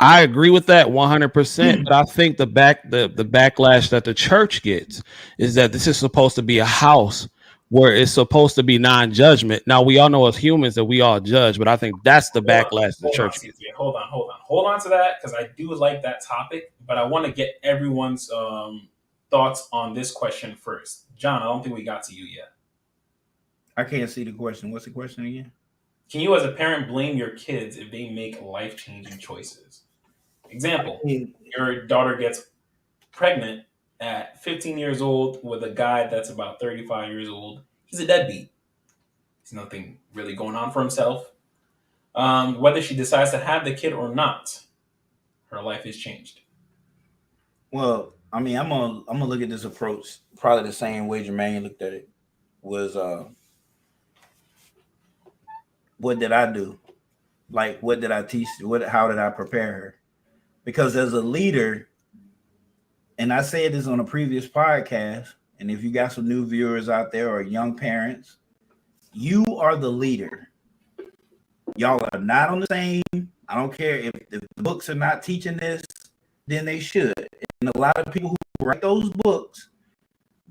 O: I agree with that 100%. But I think the backlash that the church gets is that this is supposed to be a house where it's supposed to be non-judgment. Now, we all know as humans that we all judge, but I think that's the backlash the church gets.
J: Hold on to that, because I do like that topic, but I want to get everyone's thoughts on this question first. John, I don't think we got to you yet.
B: I can't see the question. What's the question again?
J: Can you as a parent blame your kids if they make life-changing choices? Example, your daughter gets pregnant at 15 years old with a guy that's about 35 years old. He's a deadbeat. There's nothing really going on for himself. Whether she decides to have the kid or not, her life has changed.
B: Well, I mean, I'm gonna look at this approach probably the same way Jermaine looked at it. Was what did I do? Like, what did I teach? How did I prepare her? Because as a leader, and I said this on a previous podcast, and if you got some new viewers out there or young parents, you are the leader. Y'all are not on the same. I don't care if the books are not teaching this, then they should. And a lot of people who write those books,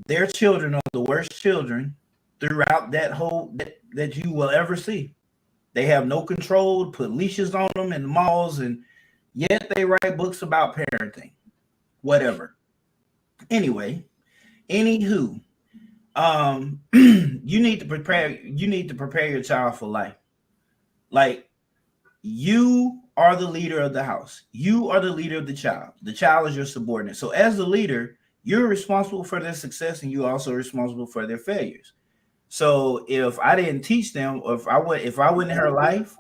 B: their children are the worst children throughout that whole that you will ever see. They have no control, put leashes on them in the malls, and yet they write books about parenting. Whatever. Anyway, anywho, you need to prepare your child for life. Like, you are the leader of the house. You are the leader of the child. The child is your subordinate. So as the leader, you're responsible for their success, and you're also responsible for their failures. So if I didn't teach them, or if I went in her life,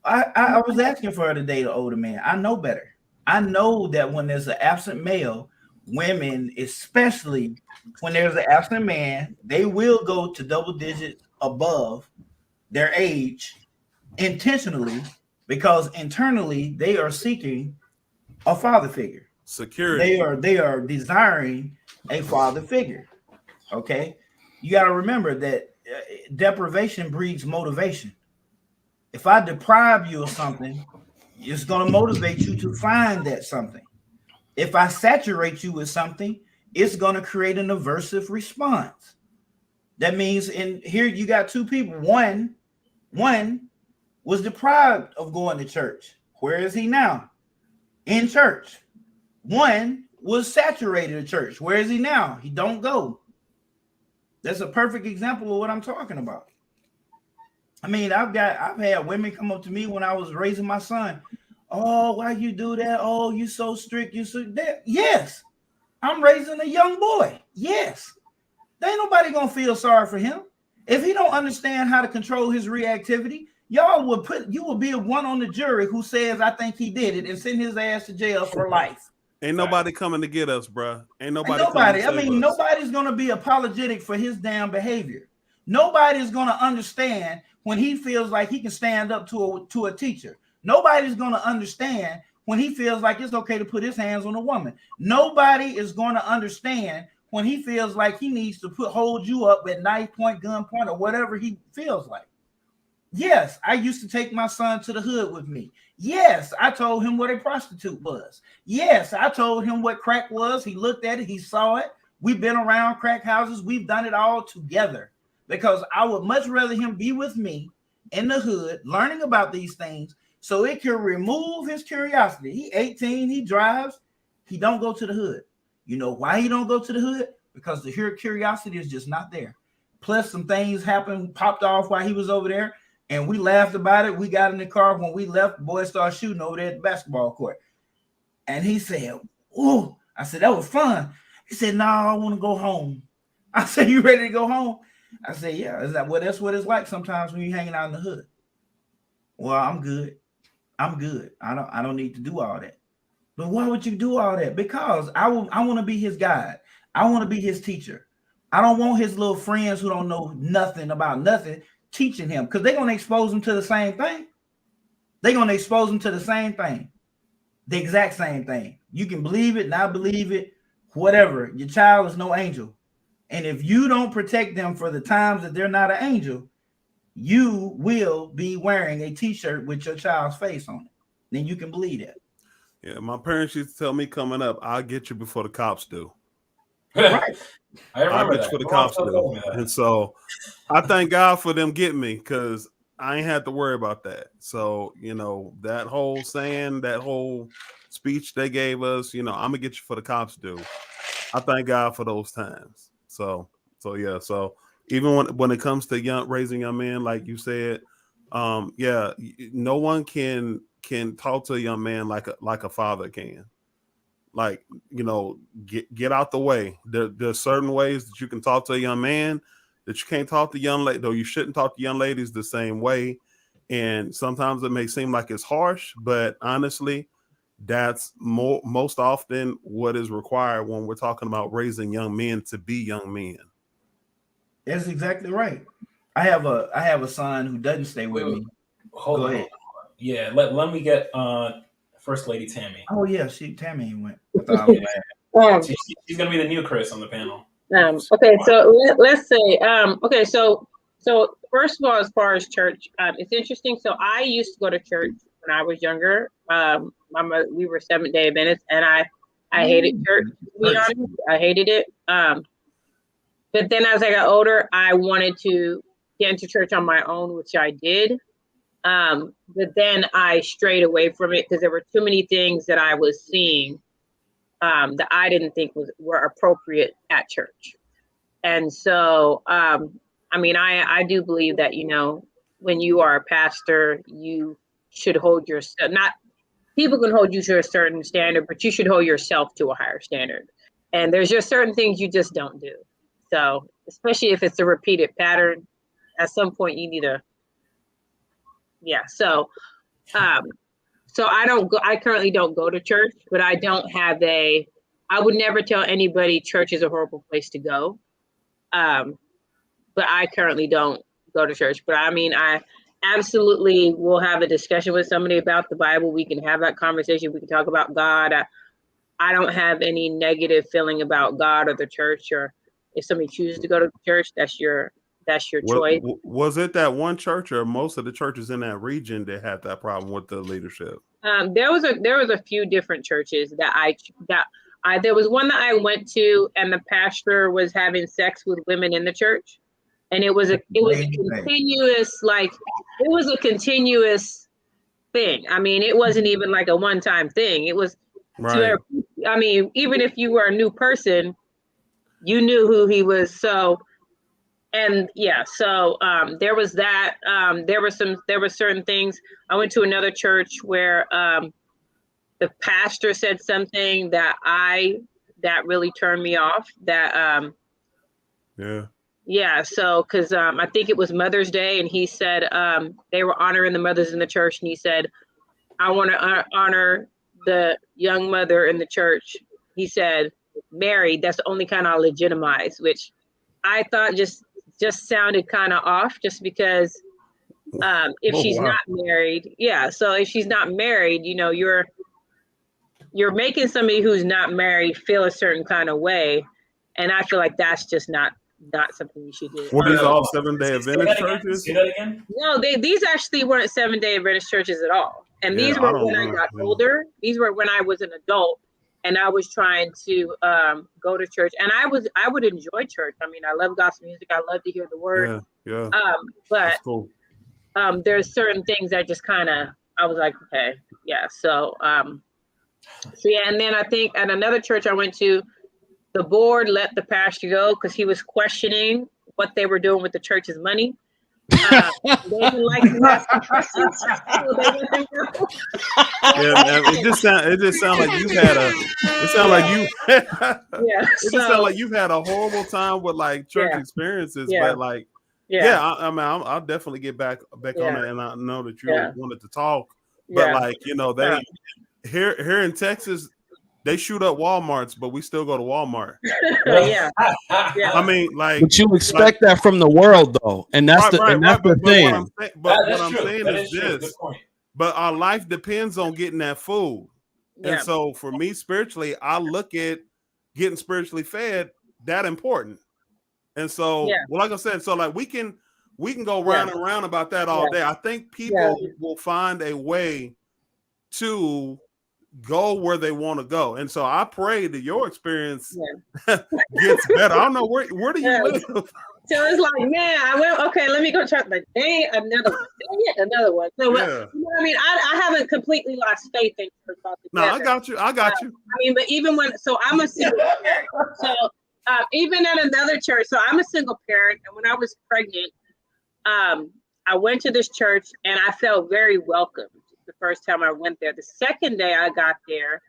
B: I was asking for her to date an older man. I know better. I know that when there's an absent male, women, especially when there's an absent man, they will go to double digits above their age intentionally, because internally they are seeking a father figure.
K: Security.
B: They are desiring a father figure. Okay, you got to remember that deprivation breeds motivation. If I deprive you of something, it's going to motivate you to find that something. If I saturate you with something, it's going to create an aversive response. That means in here you got two people. One was deprived of going to church. Where is he now? In church. One was saturated in church. Where is he now? He don't go. That's a perfect example of what I'm talking about. I mean, I've had women come up to me when I was raising my son. Oh, why you do that? Oh, you so strict. You so that. Yes, I'm raising a young boy. Yes, there ain't nobody gonna feel sorry for him if he don't understand how to control his reactivity. You will be one on the jury who says I think he did it and send his ass to jail for life.
K: Ain't nobody coming to get us, bruh. Ain't nobody.
B: I mean, nobody's gonna be apologetic for his damn behavior. Nobody's gonna understand when he feels like he can stand up to a teacher. Nobody's gonna understand when he feels like it's okay to put his hands on a woman. Nobody is gonna understand when he feels like he needs to hold you up at knife point, gun point, or whatever he feels like. Yes, I used to take my son to the hood with me. Yes, I told him what a prostitute was. Yes, I told him what crack was. He looked at it. He saw it. We've been around crack houses. We've done it all together, because I would much rather him be with me in the hood learning about these things so it can remove his curiosity. He 18, he drives. He don't go to the hood. You know why he don't go to the hood? Because the curiosity is just not there. Plus some things happened, popped off while he was over there. And we laughed about it. We got in the car. When we left, the boys started shooting over there at the basketball court. And he said, "Oh," I said, "that was fun." He said, "No, I want to go home." I said, "You ready to go home?" I said, "Yeah." Is that well, that's what it's like sometimes when you're hanging out in the hood. Well, I'm good. I'm good. I don't need to do all that. But why would you do all that? Because I want to be his guide. I want to be his teacher. I don't want his little friends who don't know nothing about nothing teaching him, because they're going to expose him to the same thing. They're going to expose him to the same thing, the exact same thing. You can believe it, not believe it, whatever. Your child is no angel. And if you don't protect them for the times that they're not an angel, you will be wearing a t-shirt with your child's face on it. Then you can believe that.
K: Yeah, my parents used to tell me coming up, "I'll get you before the cops do."
B: Right.
K: I'll get you for the cops do. And so I thank God for them getting me, because I ain't had to worry about that. So, that whole saying, that whole speech they gave us, I'm gonna get you for the cops do. I thank God for those times. So yeah. So even when it comes to raising young men, like you said, no one can talk to a young man like a father can. Like, get out the way. There's certain ways that you can talk to a young man that you can't talk to young ladies, though you shouldn't talk to young ladies the same way. And sometimes it may seem like it's harsh, but honestly, that's most often what is required when we're talking about raising young men to be young men.
B: That's exactly right. I have a son who doesn't stay with me.
J: Hold on. Yeah, let me get First Lady Tammy.
B: Oh yeah, Tammy went.
J: She's gonna be the new Chris on the panel.
L: Okay, so let's say okay, so first of all, as far as church, it's interesting. So I used to go to church when I was younger. We were Seventh-day Adventists, and I hated church. To be honest, I hated it. But then as I got older, I wanted to get into church on my own, which I did. But then I strayed away from it because there were too many things that I was seeing that I didn't think were appropriate at church. And so, I mean, I do believe that, you know, when you are a pastor, you should hold yourself, not people can hold you to a certain standard, but you should hold yourself to a higher standard. And there's just certain things you just don't do. So, especially if it's a repeated pattern, at some point you need to, yeah. So I currently don't go to church, but I don't have I would never tell anybody church is a horrible place to go. But I currently don't go to church. But I mean, I absolutely will have a discussion with somebody about the Bible. We can have that conversation. We can talk about God. I don't have any negative feeling about God or the church, or if somebody chooses to go to church, that's your choice.
K: Was it that one church or most of the churches in that region that had that problem with the leadership?
L: There was a few different churches there was one that I went to, and the pastor was having sex with women in the church, and it was a continuous thing. I mean, it wasn't even like a one-time thing. It was
K: right.
L: I mean, even if you were a new person, you knew who he was. So, and yeah, so there was that. There were certain things. I went to another church where the pastor said something that really turned me off. Yeah. So, because I think it was Mother's Day, and he said they were honoring the mothers in the church, and he said, "I want to honor the young mother in the church." He said, "Married, that's the only kind I'll legitimize," which I thought just sounded kind of off, just because if she's not married, so if she's not married, you know, you're making somebody who's not married feel a certain kind of way, and I feel like that's just not something you should do.
K: Were these all Seventh-day Adventist churches?
J: Say that again?
L: No, these actually weren't Seventh-day Adventist churches at all. And these were when I got older. These were when I was an adult, and I was trying to go to church. And I would enjoy church. I mean, I love gospel music. I love to hear the word.
K: Yeah.
L: But
K: cool.
L: There's certain things that just kind of, I was like, okay, yeah. So yeah. And then I think at another church I went to, the board let the pastor go because he was questioning what they were doing with the church's money. They didn't like to ask questions, so they let them go.
K: It just sounds like you've had you've had a horrible time with like church experiences, but like I mean I'll definitely get back on it, and I know that you wanted to talk, but like, you know, they here in Texas, they shoot up Walmarts, but we still go to Walmart. I mean, like,
O: but you expect that from the world, though, and that's the thing.
K: What I'm saying is this: but our life depends on getting that food, and so for me, spiritually, I look at getting spiritually fed that important. And so, well, like I said, so like we can go round and round about that all day. I think people will find a way to go where they want to go, and so I pray that your experience gets better. I don't know where do you live.
L: So it's like, man, I went, okay, let me go try, like, dang, another one. So you know what I mean, I haven't completely lost faith in church altogether.
K: No, I got you. I
L: mean, but even when, so I'm a single parent. So even at another church, so I'm a single parent, and when I was pregnant, I went to this church and I felt very welcomed the first time I went there. The second day I got there,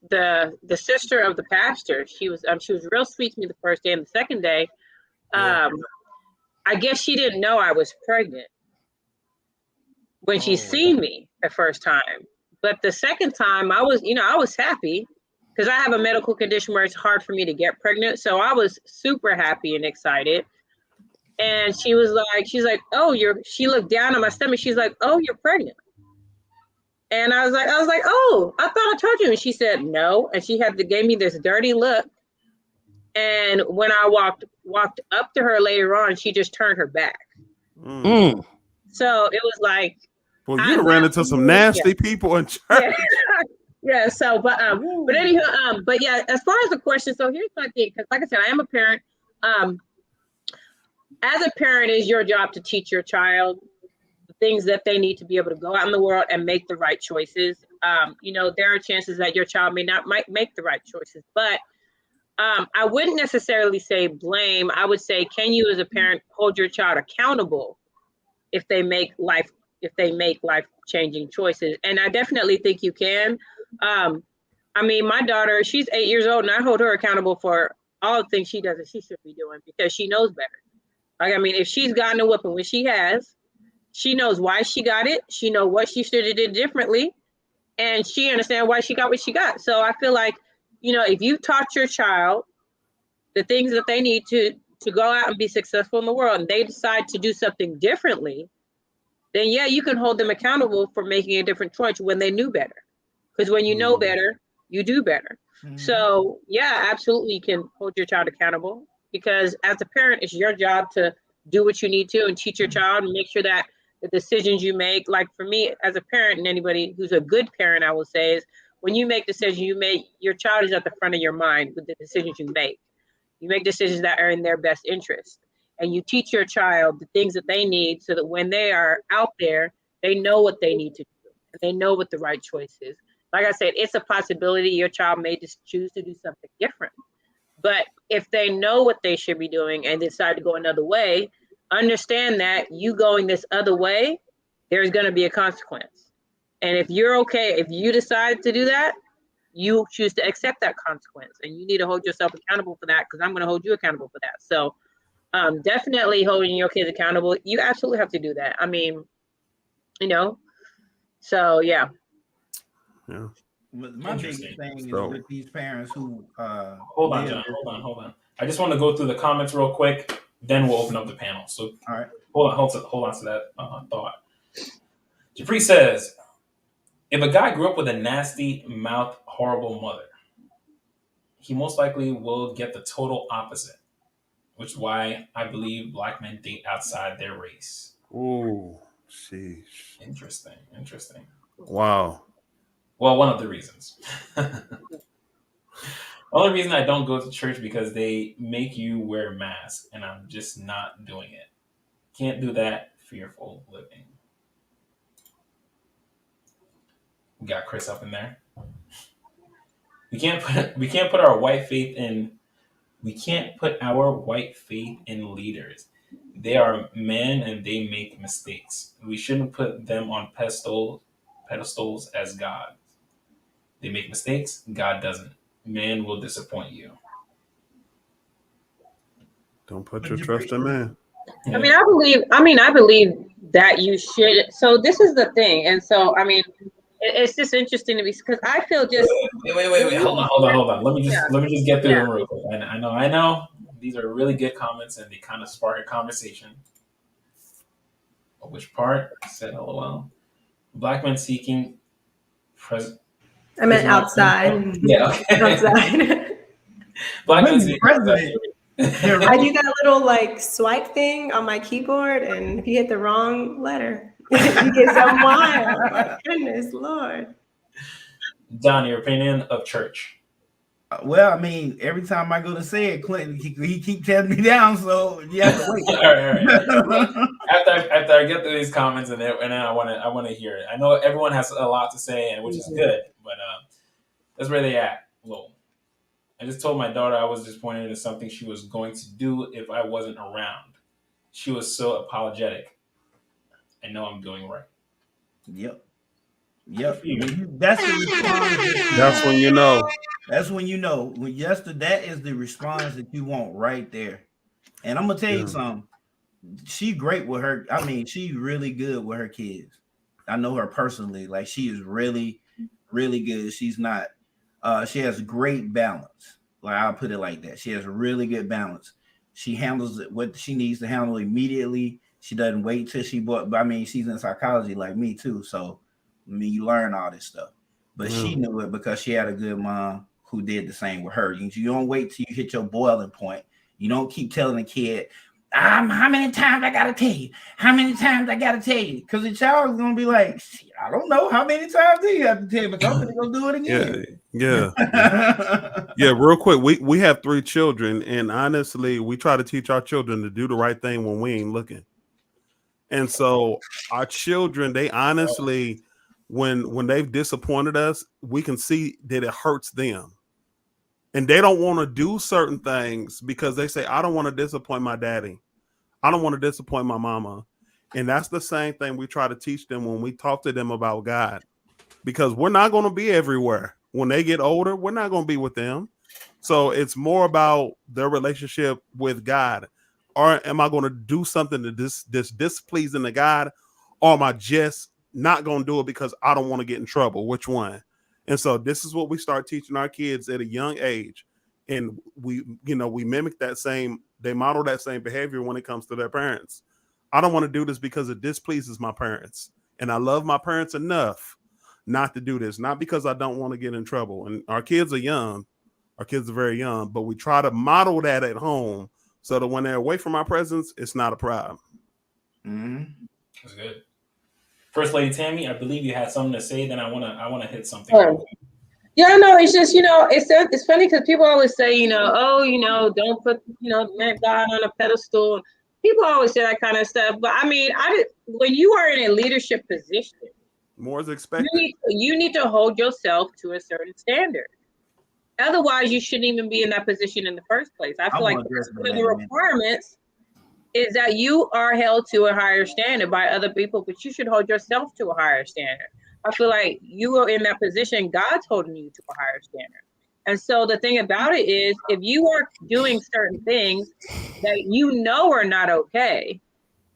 L: the sister of the pastor, she was real sweet to me the first day, and the second day, I guess she didn't know I was pregnant when she seen me the first time. But the second time I was happy because I have a medical condition where it's hard for me to get pregnant. So I was super happy and excited. And she's like, oh, she looked down on my stomach. She's like, oh, you're pregnant. And I was like, oh, I thought I told you. And she said, no. And she gave me this dirty look. And when I walked up to her later on, she just turned her back.
K: Mm.
L: So it was like,
K: well, you ran into some nasty people in church.
L: Yeah. So, but anywho, but yeah, as far as the question, so here's my thing, because like I said, I am a parent. as a parent, it's your job to teach your child the things that they need to be able to go out in the world and make the right choices. You know, there are chances that your child might make the right choices, but I wouldn't necessarily say blame. I would say, can you as a parent hold your child accountable if they make life changing choices? And I definitely think you can. I mean, my daughter, she's 8 years old, and I hold her accountable for all the things she does that she should be doing because she knows better. Like, I mean, if she's gotten a whooping, when she has, she knows why she got it. She knows what she should have did differently, and she understands why she got what she got. So I feel like, you know, if you taught your child the things that they need to go out and be successful in the world, and they decide to do something differently, then yeah, you can hold them accountable for making a different choice when they knew better. Because when you know better, you do better. So yeah, absolutely, you can hold your child accountable, because as a parent, it's your job to do what you need to and teach your child and make sure that the decisions you make, like for me as a parent, and anybody who's a good parent, I will say, is when you make decisions, your child is at the front of your mind with the decisions you make. You make decisions that are in their best interest, and you teach your child the things that they need so that when they are out there, they know what they need to do and they know what the right choice is. Like I said, it's a possibility your child may just choose to do something different. But if they know what they should be doing and decide to go another way, understand that you going this other way, there's going to be a consequence. And if you're okay, if you decide to do that, you choose to accept that consequence, and you need to hold yourself accountable for that, because I'm going to hold you accountable for that. So definitely holding your kids accountable. You absolutely have to do that. I mean, you know, so yeah.
B: Yeah. My biggest thing is
J: So-
B: with these parents who
J: Hold on, John. Hold on. I just want to go through the comments real quick. Then we'll open up the panel. So,
B: all right.
J: Hold on to that thought. Japri says, if a guy grew up with a nasty mouth, horrible mother, he most likely will get the total opposite, which is why I believe black men date outside their race.
K: Oh, sheesh.
J: Interesting.
K: Wow.
J: Well, one of the reasons. The only reason I don't go to church because they make you wear a mask, and I'm just not doing it. Can't do that. Fearful living. We got Chris up in there. We can't put our white faith in. We can't put our white faith in leaders. They are men and they make mistakes. We shouldn't put them on pedestals as God. They make mistakes. God doesn't. Man will disappoint you.
K: Don't put your trust in man.
L: I mean, I believe that you should. So this is the thing, and so I mean, it's just interesting to me because I feel just
J: wait. Hold on. Let me just get through them real quick. I know. These are really good comments, and they kind of spark a conversation. Which part? I said LOL. Black men seeking president.
E: I meant outside.
J: Yeah, okay.
E: Outside.
J: Black men seeking president.
E: I do that little like swipe thing on my keyboard, and if you hit the wrong letter, you get some wild. My goodness, Lord.
J: John, your opinion of church?
B: Well, I mean, every time I go to say it, Clinton, he keep telling me down, so you have to wait.
J: All right. After I get through these comments, and then I want to hear it. I know everyone has a lot to say, and which is good, but that's where they at. Well, I just told my daughter I was disappointed in something she was going to do if I wasn't around. She was so apologetic. I know I'm doing right.
B: Yep. That's the response.
K: That's when you know.
B: That's when you know. That is the response that you want right there. And I'm gonna tell you something. She's great with her. I mean, she's really good with her kids. I know her personally. Like, she is really, really good. She's not. She has great balance. Like, I'll put it like that. She has a really good balance. She handles what she needs to handle immediately. She doesn't wait till she bought. I mean, she's in psychology like me too. So, I mean, you learn all this stuff. But she knew it because she had a good mom who did the same with her. You don't wait till you hit your boiling point. You don't keep telling the kid, how many times I gotta tell you? How many times I gotta tell you? Because the child is gonna be like, I don't know how many times do you have to tell you, but I'm gonna go do it again.
K: Yeah. Real quick, we have 3 children, and honestly, we try to teach our children to do the right thing when we ain't looking. And so our children, they honestly, when they've disappointed us, we can see that it hurts them. And they don't want to do certain things because they say, I don't want to disappoint my daddy. I don't want to disappoint my mama. And that's the same thing we try to teach them when we talk to them about God. Because we're not going to be everywhere. When they get older, we're not going to be with them. So it's more about their relationship with God. Or am I going to do something that this displeasing to God? Or am I just not going to do it because I don't want to get in trouble? Which one? And so this is what we start teaching our kids at a young age. And we mimic that same, they model that same behavior when it comes to their parents. I don't want to do this because it displeases my parents. And I love my parents enough not to do this, not because I don't want to get in trouble. And our kids are young. Our kids are very young, but we try to model that at home so that when they're away from our presence, it's not a problem.
J: That's good. First Lady Tammy, I believe you had something to say. Then I wanna hit something.
L: Yeah, no, it's just, it's funny because people always say, don't put, God on a pedestal. People always say that kind of stuff. But I mean, when you are in a leadership position,
K: more is expected.
L: You need to hold yourself to a certain standard. Otherwise, you shouldn't even be in that position in the first place. I feel like one of the requirements is that you are held to a higher standard by other people, but you should hold yourself to a higher standard. I feel like you are in that position, God's holding you to a higher standard. And so the thing about it is, if you are doing certain things that you know are not okay,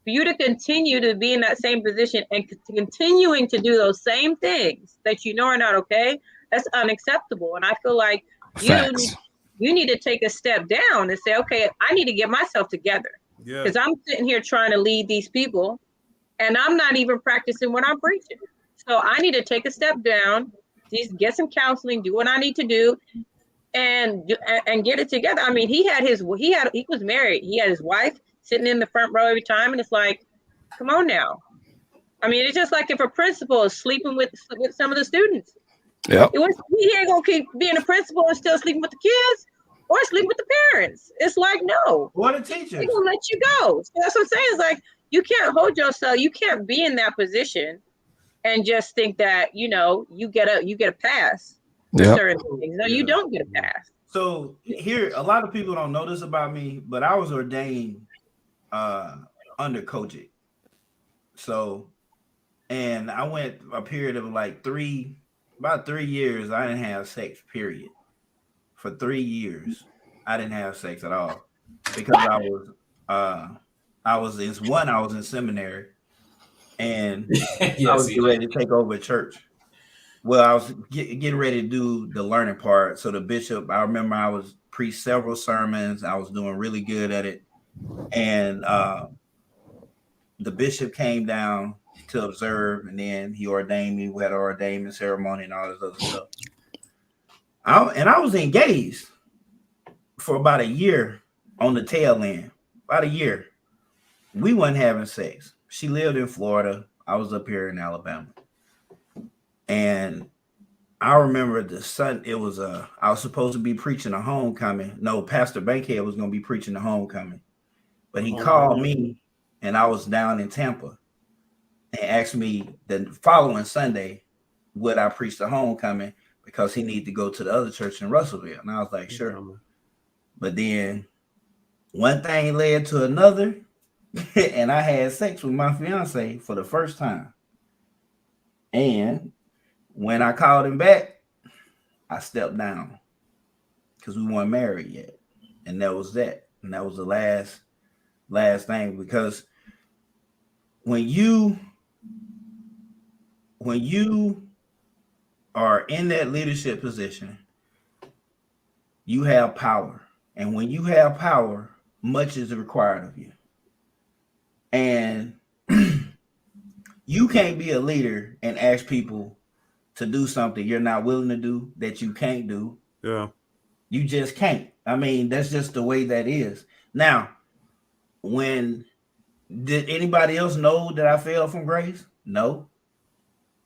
L: for you to continue to be in that same position and continuing to do those same things that you know are not okay, that's unacceptable. And I feel like you need to take a step down and say, okay, I need to get myself together. Because I'm sitting here trying to lead these people and I'm not even practicing what I'm preaching. So I need to take a step down, just get some counseling, do what I need to do, and get it together. I mean, he was married. He had his wife sitting in the front row every time, and it's like, come on now. I mean, it's just like if a principal is sleeping with some of the students.
O: Yep.
L: He ain't gonna keep being a principal and still sleeping with the kids or sleeping with the parents. It's like, no.
B: What a teacher.
L: They're gonna let you go. So that's what I'm saying. It's like you can't hold yourself, you can't be in that position and just think that you get a pass for certain things. No, you don't get a pass.
B: So here, a lot of people don't know this about me, but I was ordained under Kojic. So, and I went a period of like about 3 years. I didn't have sex. Period. For 3 years, I didn't have sex at all because I was in seminary. And I was getting ready to take over a church. Well, I was getting ready to do the learning part. So the bishop, I remember I was preached several sermons. I was doing really good at it. And the bishop came down to observe, and then he ordained me. We had an ordainment ceremony and all this other stuff. I was engaged for about a year on the tail end. About a year. We wasn't having sex. She lived in Florida. I was up here in Alabama. And I remember I was supposed to be preaching a homecoming. No, Pastor Bankhead was going to be preaching the homecoming. But he called me, and I was down in Tampa, and asked me the following Sunday, would I preach the homecoming, because he needed to go to the other church in Russellville. And I was like, sure. But then one thing led to another. And I had sex with my fiance for the first time. And when I called him back, I stepped down because we weren't married yet. And that was that. And that was the last thing, because when you are in that leadership position, you have power. And when you have power, much is required of you. And you can't be a leader and ask people to do something you're not willing to do, that you can't do.
K: Yeah.
B: You just can't. I mean, that's just the way that is. Now, When did anybody else know that I fell from grace? No,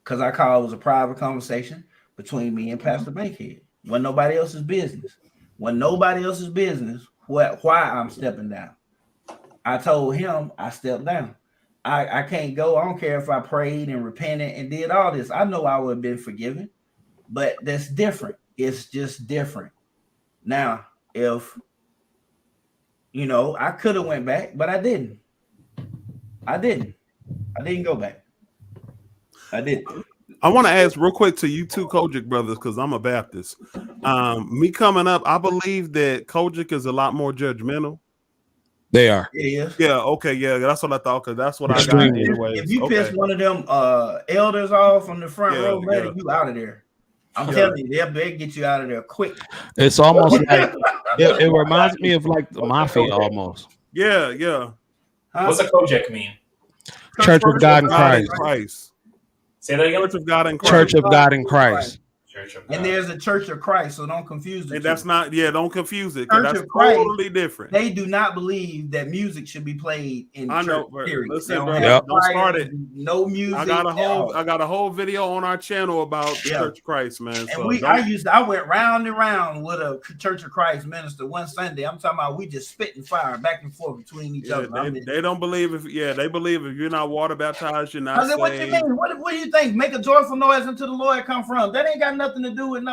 B: because I called it was a private conversation between me and Pastor Bankhead. When nobody else's business. When nobody else's business, why I'm stepping down. I told him I stepped down. I can't go. I don't care if I prayed and repented and did all this. I know I would have been forgiven, but that's different. It's just different. Now, if I could have went back, but I didn't. I didn't go back. I didn't.
K: I want to ask real quick to you two Kojic brothers, because I'm a Baptist. Me coming up, I believe that Kojic is a lot more judgmental.
O: They are.
B: Yeah.
K: Yeah. Okay. Yeah. That's what I thought, because that's what I got anyways.
B: If you piss one of them elders off on the front row, man, you out of there. I'm telling you, they'll get you out of there quick.
O: It's almost like it reminds me of like the mafia almost.
K: Yeah. Yeah.
J: What's a Kojic mean?
O: Church of God in Christ.
J: Say that again.
K: Church of God in Christ.
O: Church of God in Christ.
B: And there's a Church of Christ, so don't confuse it.
K: That's not, don't confuse it.
B: Church
K: That's
B: of Christ,
K: totally different.
B: They do not believe that music should be played in church.
K: Know, but
B: period.
K: Listen, bro, don't start it.
B: No music.
K: I got a whole video on our channel about Church of Christ, man.
B: And
K: so
B: I went round and round with a Church of Christ minister one Sunday. I'm talking about we just spitting fire back and forth between each other.
K: They don't believe they believe if you're not water baptized, you're not saved.
B: What you mean? What do you think? Make a joyful noise unto the Lord come from. That ain't got nothing to do with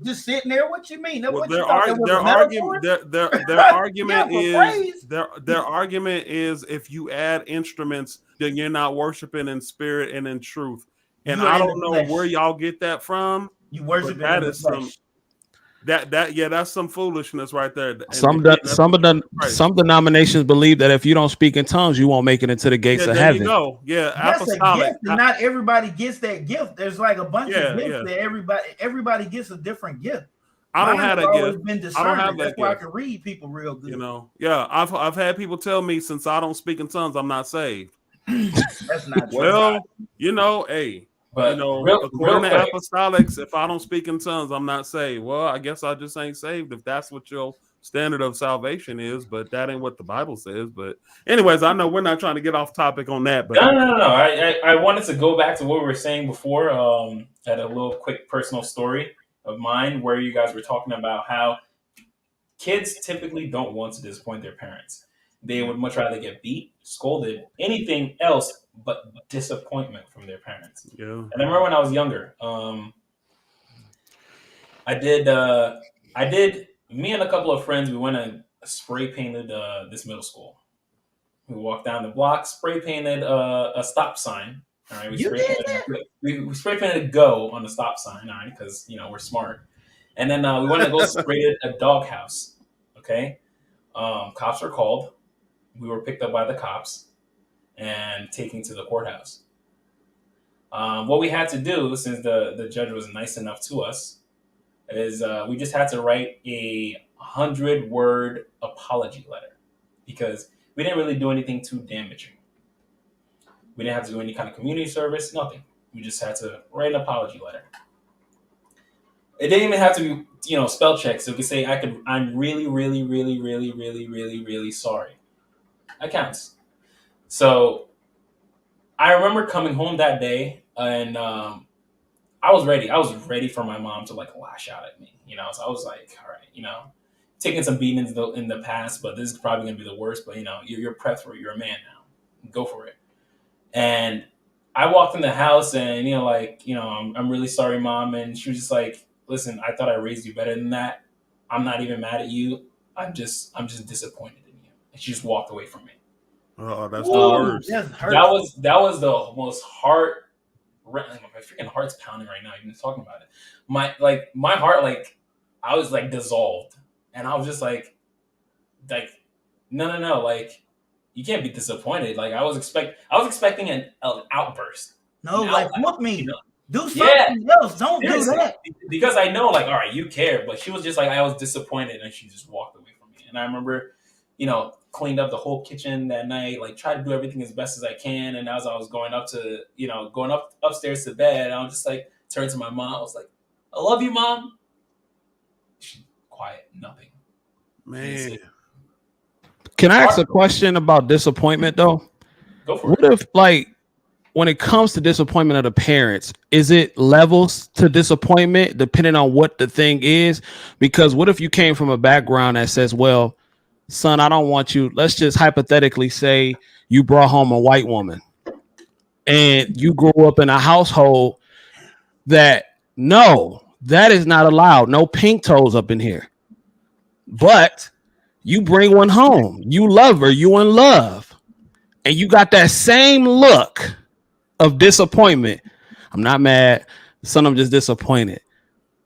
B: just sitting there. What you mean?
K: Well, their argument is if you add instruments, then you're not worshiping in spirit and in truth. And I don't know where y'all get that from.
B: You worship
K: that is some that's some foolishness right there.
O: Some denominations believe that if you don't speak in tongues, you won't make it into the gates of heaven.
B: That's apostolic. A gift, and not everybody gets that gift. There's like a bunch of gifts that everybody gets a different gift.
K: I don't have that gift.
B: Been
K: I don't have that
B: That's
K: gift.
B: why I can read people real good.
K: I've had people tell me since I don't speak in tongues, I'm not saved.
B: That's not true.
K: Well, hey. But according to apostolics, if I don't speak in tongues, I'm not saved. Well, I guess I just ain't saved if that's what your standard of salvation is, but that ain't what the Bible says. But anyways, I know we're not trying to get off topic on that. But
J: No. I wanted to go back to what we were saying before. Had a little quick personal story of mine where you guys were talking about how kids typically don't want to disappoint their parents. They would much rather get beat, scolded, anything else but disappointment from their parents.
K: Yeah.
J: And I remember when I was younger, I did. Me and a couple of friends, we went and spray painted this middle school. We walked down the block, spray painted a stop sign. All right, we spray painted "Go" on the stop sign. All right, because we're smart. And then we went to go spray a doghouse. Okay, cops were called. We were picked up by the cops and taken to the courthouse. What we had to do, since the judge was nice enough to us, is we just had to write a 100-word apology letter because we didn't really do anything too damaging. We didn't have to do any kind of community service, nothing. We just had to write an apology letter. It didn't even have to be, spell check. So we could say, I'm really, really, really, really, really, really, really sorry. That counts. So I remember coming home that day and I was ready. I was ready for my mom to lash out at me, So I was like, all right, taking some beatings in the past, but this is probably going to be the worst. But, you're prepped for it. You're a man now. Go for it. And I walked in the house and, I'm really sorry, Mom. And she was just like, listen, I thought I raised you better than that. I'm not even mad at you. I'm just disappointed in you. And she just walked away from me.
K: Oh, that's the worst.
J: That was the most heart. My freaking heart's pounding right now. Even talking about it. My heart, I was dissolved, and I was just like, no, you can't be disappointed. I was expecting an outburst.
B: No, whoop me. Do something else. Don't do that.
J: Because I know, all right, you care, but she was just I was disappointed, and she just walked away from me. And I remember, cleaned up the whole kitchen that night, tried to do everything as best as I can. And as I was going upstairs to bed, I was just turned to my mom. I was like, I love you, Mom. She quiet, nothing.
K: Man.
O: Can I ask a question about disappointment though?
J: Go for
O: what if, like, when it comes to disappointment of the parents, is it levels to disappointment depending on what the thing is? Because what if you came from a background that says, well, son, I don't want you. Let's just hypothetically say you brought home a white woman and you grew up in a household that, no, that is not allowed. No pink toes up in here. But you bring one home. You love her. You in love. And you got that same look of disappointment. I'm not mad, son, I'm just disappointed.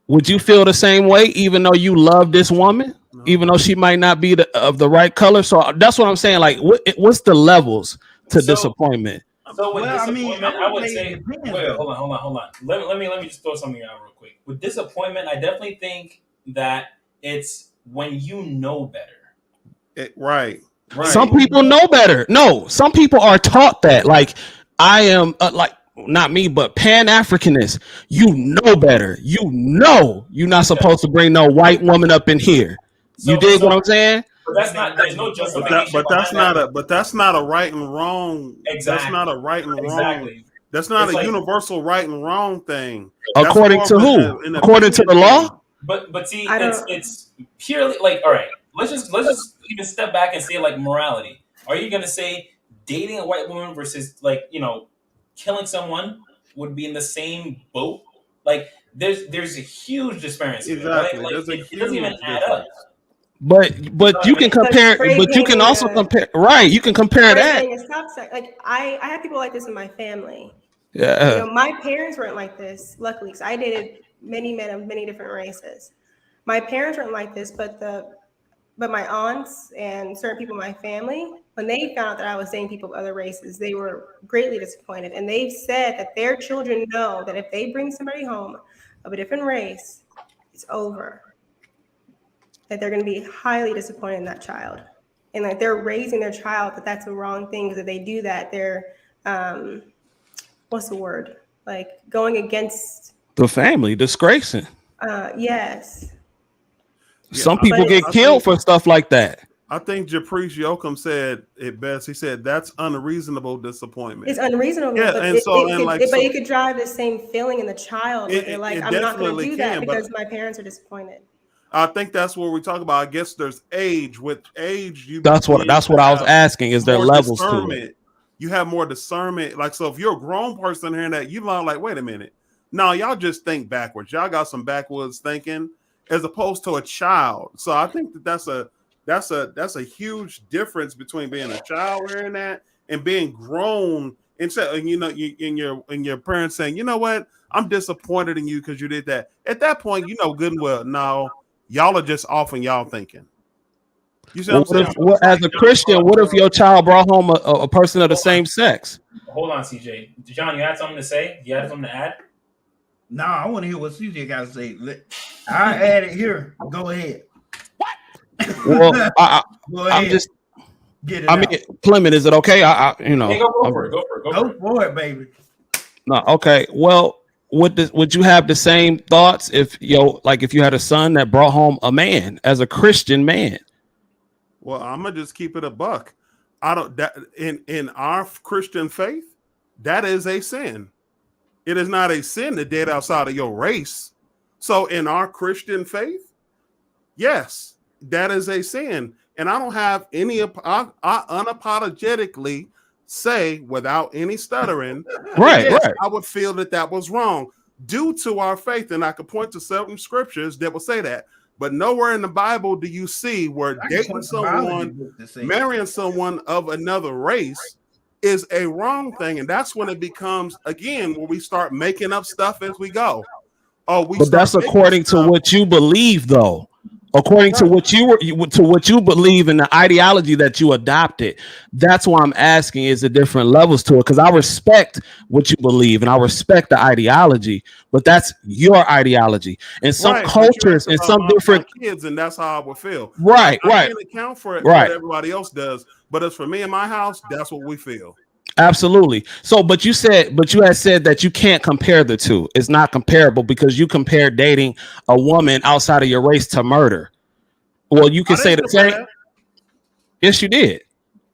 O: Would you feel the same way, even though you love this woman, even though she might not be of the right color? So that's what I'm saying. Like, what's the levels to disappointment?
J: So with disappointment, I would say, wait, hold on. Let me just throw something out real quick. With disappointment, I definitely think that it's when you know better.
K: Right.
O: Some people know better. No, some people are taught that. Like, I am like, not me, but Pan-Africanist. You know better. You know you're not supposed to bring no white woman up in here. You dig what I'm saying?
J: But that's not. There's no justification.
K: But that's not a right and wrong.
J: Exactly.
K: That's not a right and wrong.
J: Exactly.
K: That's not
J: It's
K: a
J: like,
K: universal right and wrong thing.
O: According to who? According to the law?
J: But see, it's purely like, all right. Let's just even step back and say like morality. Are you gonna say dating a white woman versus, like, you know, killing someone would be in the same boat? Like, there's a huge disparity.
K: Exactly.
J: Like,
K: There's a
J: it doesn't even add up.
O: But you can compare. But you can also compare. Right. You can compare that.
E: Like, I have people like this in my family.
O: Yeah.
E: You know, my parents weren't like this, luckily, because I dated many men of many different races. My parents weren't like this, but my aunts and certain people in my family, when they found out that I was dating people of other races, they were greatly disappointed. And they've said that their children know that if they bring somebody home of a different race, it's over. That they're going to be highly disappointed in that child. And like, they're raising their child that that's the wrong thing, because if they do that, they're, what's the word? Like, going against
O: The family disgracing.
E: Yes.
O: Some people get killed for stuff like that.
K: I think Japrice Yoakum said it best. He said that's unreasonable disappointment.
E: It's unreasonable,
K: yeah,
E: but it could drive the same feeling in the child. They're like, I'm not going to do that because my parents are disappointed.
K: I think that's where we talk about. I guess there's age. With age,
O: that's what I was asking. Is there levels to it?
K: You have more discernment. Like, so if you're a grown person hearing that, you learn like, wait a minute. No, y'all just think backwards. Y'all got some backwards thinking, as opposed to a child. So I think that's a huge difference between being a child hearing that and being grown. And you know, in your parents saying, you know what, I'm disappointed in you because you did that. At that point, you know good and well, no, y'all are just off in y'all thinking. You see what I'm saying?
O: As a Christian, what if your child brought home a person of the same sex?
J: Hold on, CJ. John, you had something to say? You had something to add?
B: No, I want to hear what CJ got to say. I add it here. Go ahead.
O: Well,
B: Go ahead.
O: I'm just.
B: Get it
O: I mean, Clement, is it okay?
J: Hey, go for it,
B: baby.
O: No, okay. Well, would you have the same thoughts if you had a son that brought home a man as a Christian man?
K: Well, I'm gonna just keep it a buck. I don't that in our Christian faith, that is a sin. It is not a sin to date outside of your race. So in our Christian faith, yes, that is a sin. And I don't have any, I unapologetically say without any stuttering,
O: right.
K: I would feel that was wrong due to our faith. And I could point to certain scriptures that will say that. But nowhere in the Bible do you see where dating someone, marrying someone of another race is a wrong thing. And that's when it becomes, again, where we start making up stuff as we go.
O: But that's according to what you believe, though. According to what you believe in the ideology that you adopted. That's why I'm asking, is there different levels to it? Because I respect what you believe and I respect the ideology, but that's your ideology. In some cultures, in some different
K: kids, and that's how I would feel.
O: Right.
K: I can't account for it what everybody else does, but as for me and my house, that's what we feel.
O: Absolutely. So, but you had said that you can't compare the two. It's not comparable because you compare dating a woman outside of your race to murder. Well, you can say the same. Yes, you did.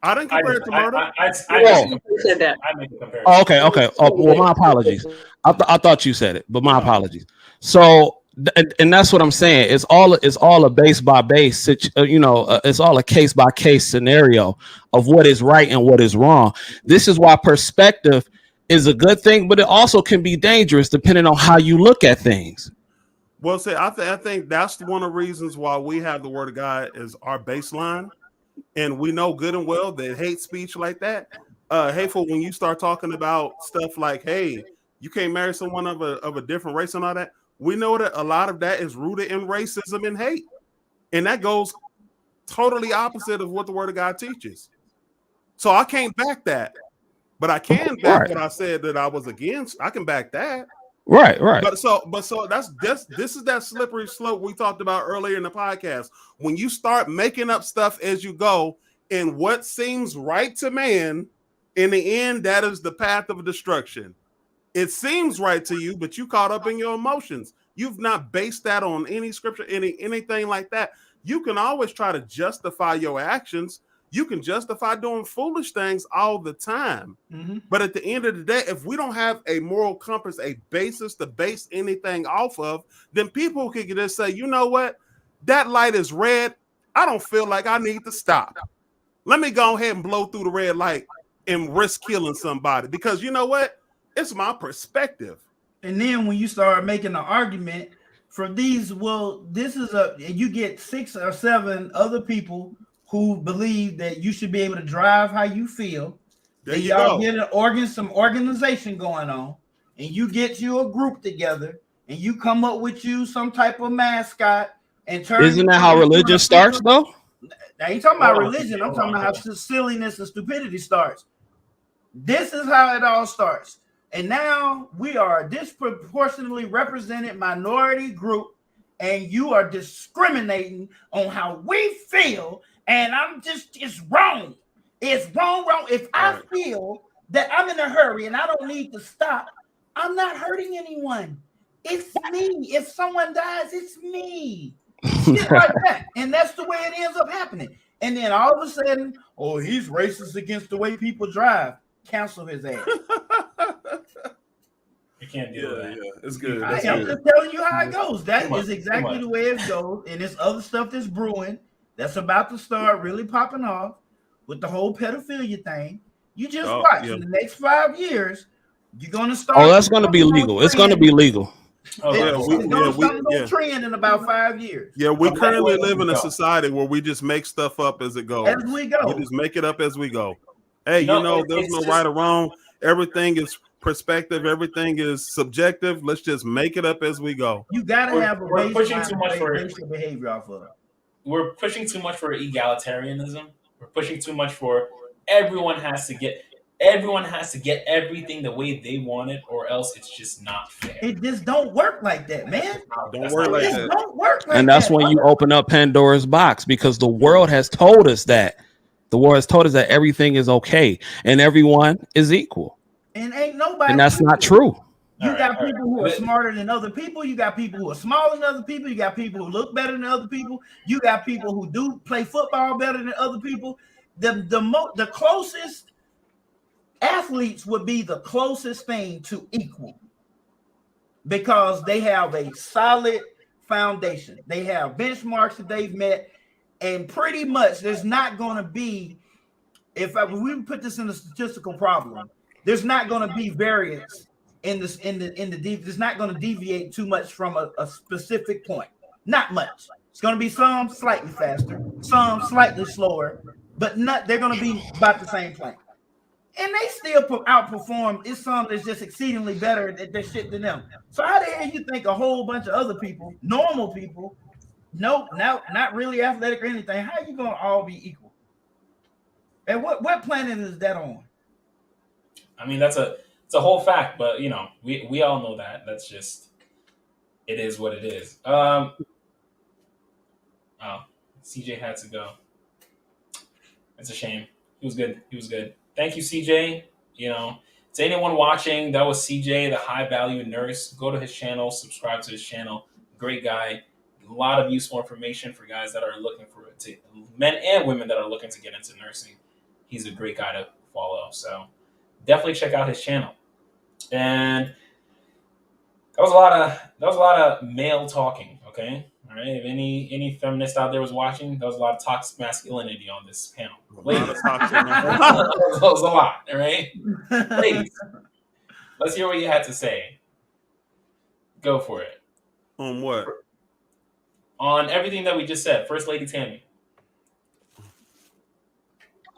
K: I didn't compare it to murder.
J: I
L: said that.
J: I make a comparison.
O: Oh, okay. Oh, well, my apologies. I thought you said it, but my apologies. So, and that's what I'm saying. It's all a base by base. It's all a case by case scenario of what is right and what is wrong. This is why perspective is a good thing, but it also can be dangerous depending on how you look at things.
K: Well, see, I think that's one of the reasons why we have the Word of God as our baseline, and we know good and well that hate speech like that, hateful. When you start talking about stuff like, "Hey, you can't marry someone of a different race" and all that, we know that a lot of that is rooted in racism and hate, and that goes totally opposite of what the Word of God teaches. So I can't back that, but I can back what I said that I was against. I can back that.
O: Right.
K: But so this is that slippery slope we talked about earlier in the podcast. When you start making up stuff as you go, and what seems right to man, in the end, that is the path of destruction. It seems right to you, but you caught up in your emotions. You've not based that on any scripture, anything like that. You can always try to justify your actions. You can justify doing foolish things all the time.
P: Mm-hmm.
K: But at the end of the day, if we don't have a moral compass, a basis to base anything off of, then people can just say, you know what? That light is red. I don't feel like I need to stop. Let me go ahead and blow through the red light and risk killing somebody. Because you know what? It's my perspective.
P: And then when you start making an argument for these, well, you get 6 or 7 other people who believe that you should be able to drive how you feel.
K: There
P: and
K: you
P: y'all
K: go.
P: get some organization going on, and you get you a group together, and you come up with you some type of mascot and turn.
O: Isn't that how religion starts, though?
P: I ain't talking about religion. I'm talking about how silliness and stupidity starts. This is how it all starts. And now we are a disproportionately represented minority group, and you are discriminating on how we feel. And it's wrong. It's wrong. If I feel that I'm in a hurry and I don't need to stop, I'm not hurting anyone. It's me. If someone dies, it's me. Shit like that. And that's the way it ends up happening. And then all of a sudden, oh, he's racist against the way people drive. Cancel his ass.
J: You can't do that.
K: Yeah, it's good.
P: I'm just telling you how it goes. That is exactly the way it goes. And there's other stuff that's brewing that's about to start really popping off with the whole pedophilia thing. You just watch. In the next 5 years, you're going to start.
O: Oh, that's going to be legal. It's going to be legal.
P: It's going to trend in about 5 years.
K: Yeah, we currently live in a society where we just make stuff up as it goes.
P: As we go.
K: We just make it up as we go. Hey, there's no right or wrong. Everything is perspective. Everything is subjective. Let's just make it up as we go.
P: You got to have a
J: we're pushing too much for
P: behavior off of it.
J: We're pushing too much for egalitarianism. We're pushing too much for everyone has to get everything the way they want it, or else it's just not fair.
P: It just don't work like that, man.
K: Don't work like that.
P: Don't work like
O: And that's
P: that.
O: when you open up Pandora's box, because the world has told us that. The world has told us that everything is okay and everyone is equal.
P: And ain't nobody.
O: And that's not true.
P: You got people who are smarter than other people. You got people who are smaller than other people. You got people who look better than other people. You got people who do play football better than other people. The closest athletes would be the closest thing to equal, because they have a solid foundation. They have benchmarks that they've met, and pretty much there's not going to be, if we put this in a statistical problem, there's not going to be variance in this it's not going to deviate too much from a specific point. Not much. It's going to be some slightly faster, some slightly slower, but they're going to be about the same point. And they still outperform. It's some that's just exceedingly better at their shit than them. So how the hell you think a whole bunch of other people, normal people, not really athletic or anything, how you gonna all be equal? And what planet is that on?
J: I mean, it's a whole fact, but we all know that. That's just, it is what it is. CJ had to go. It's a shame. He was good. Thank you, CJ. To anyone watching, that was CJ, the high value nurse. Go to his channel, subscribe to his channel. Great guy. a lot of useful information for guys that are looking for men and women that are looking to get into nursing. He's a great guy to follow. So definitely check out his channel. And that was a lot of male talking. Okay, all right. If any feminist out there was watching, there was a lot of toxic masculinity on this panel. Ladies, that was a lot. All right, ladies, let's hear what you had to say. Go for it.
K: On what?
J: On everything that we just said. First Lady Tammy.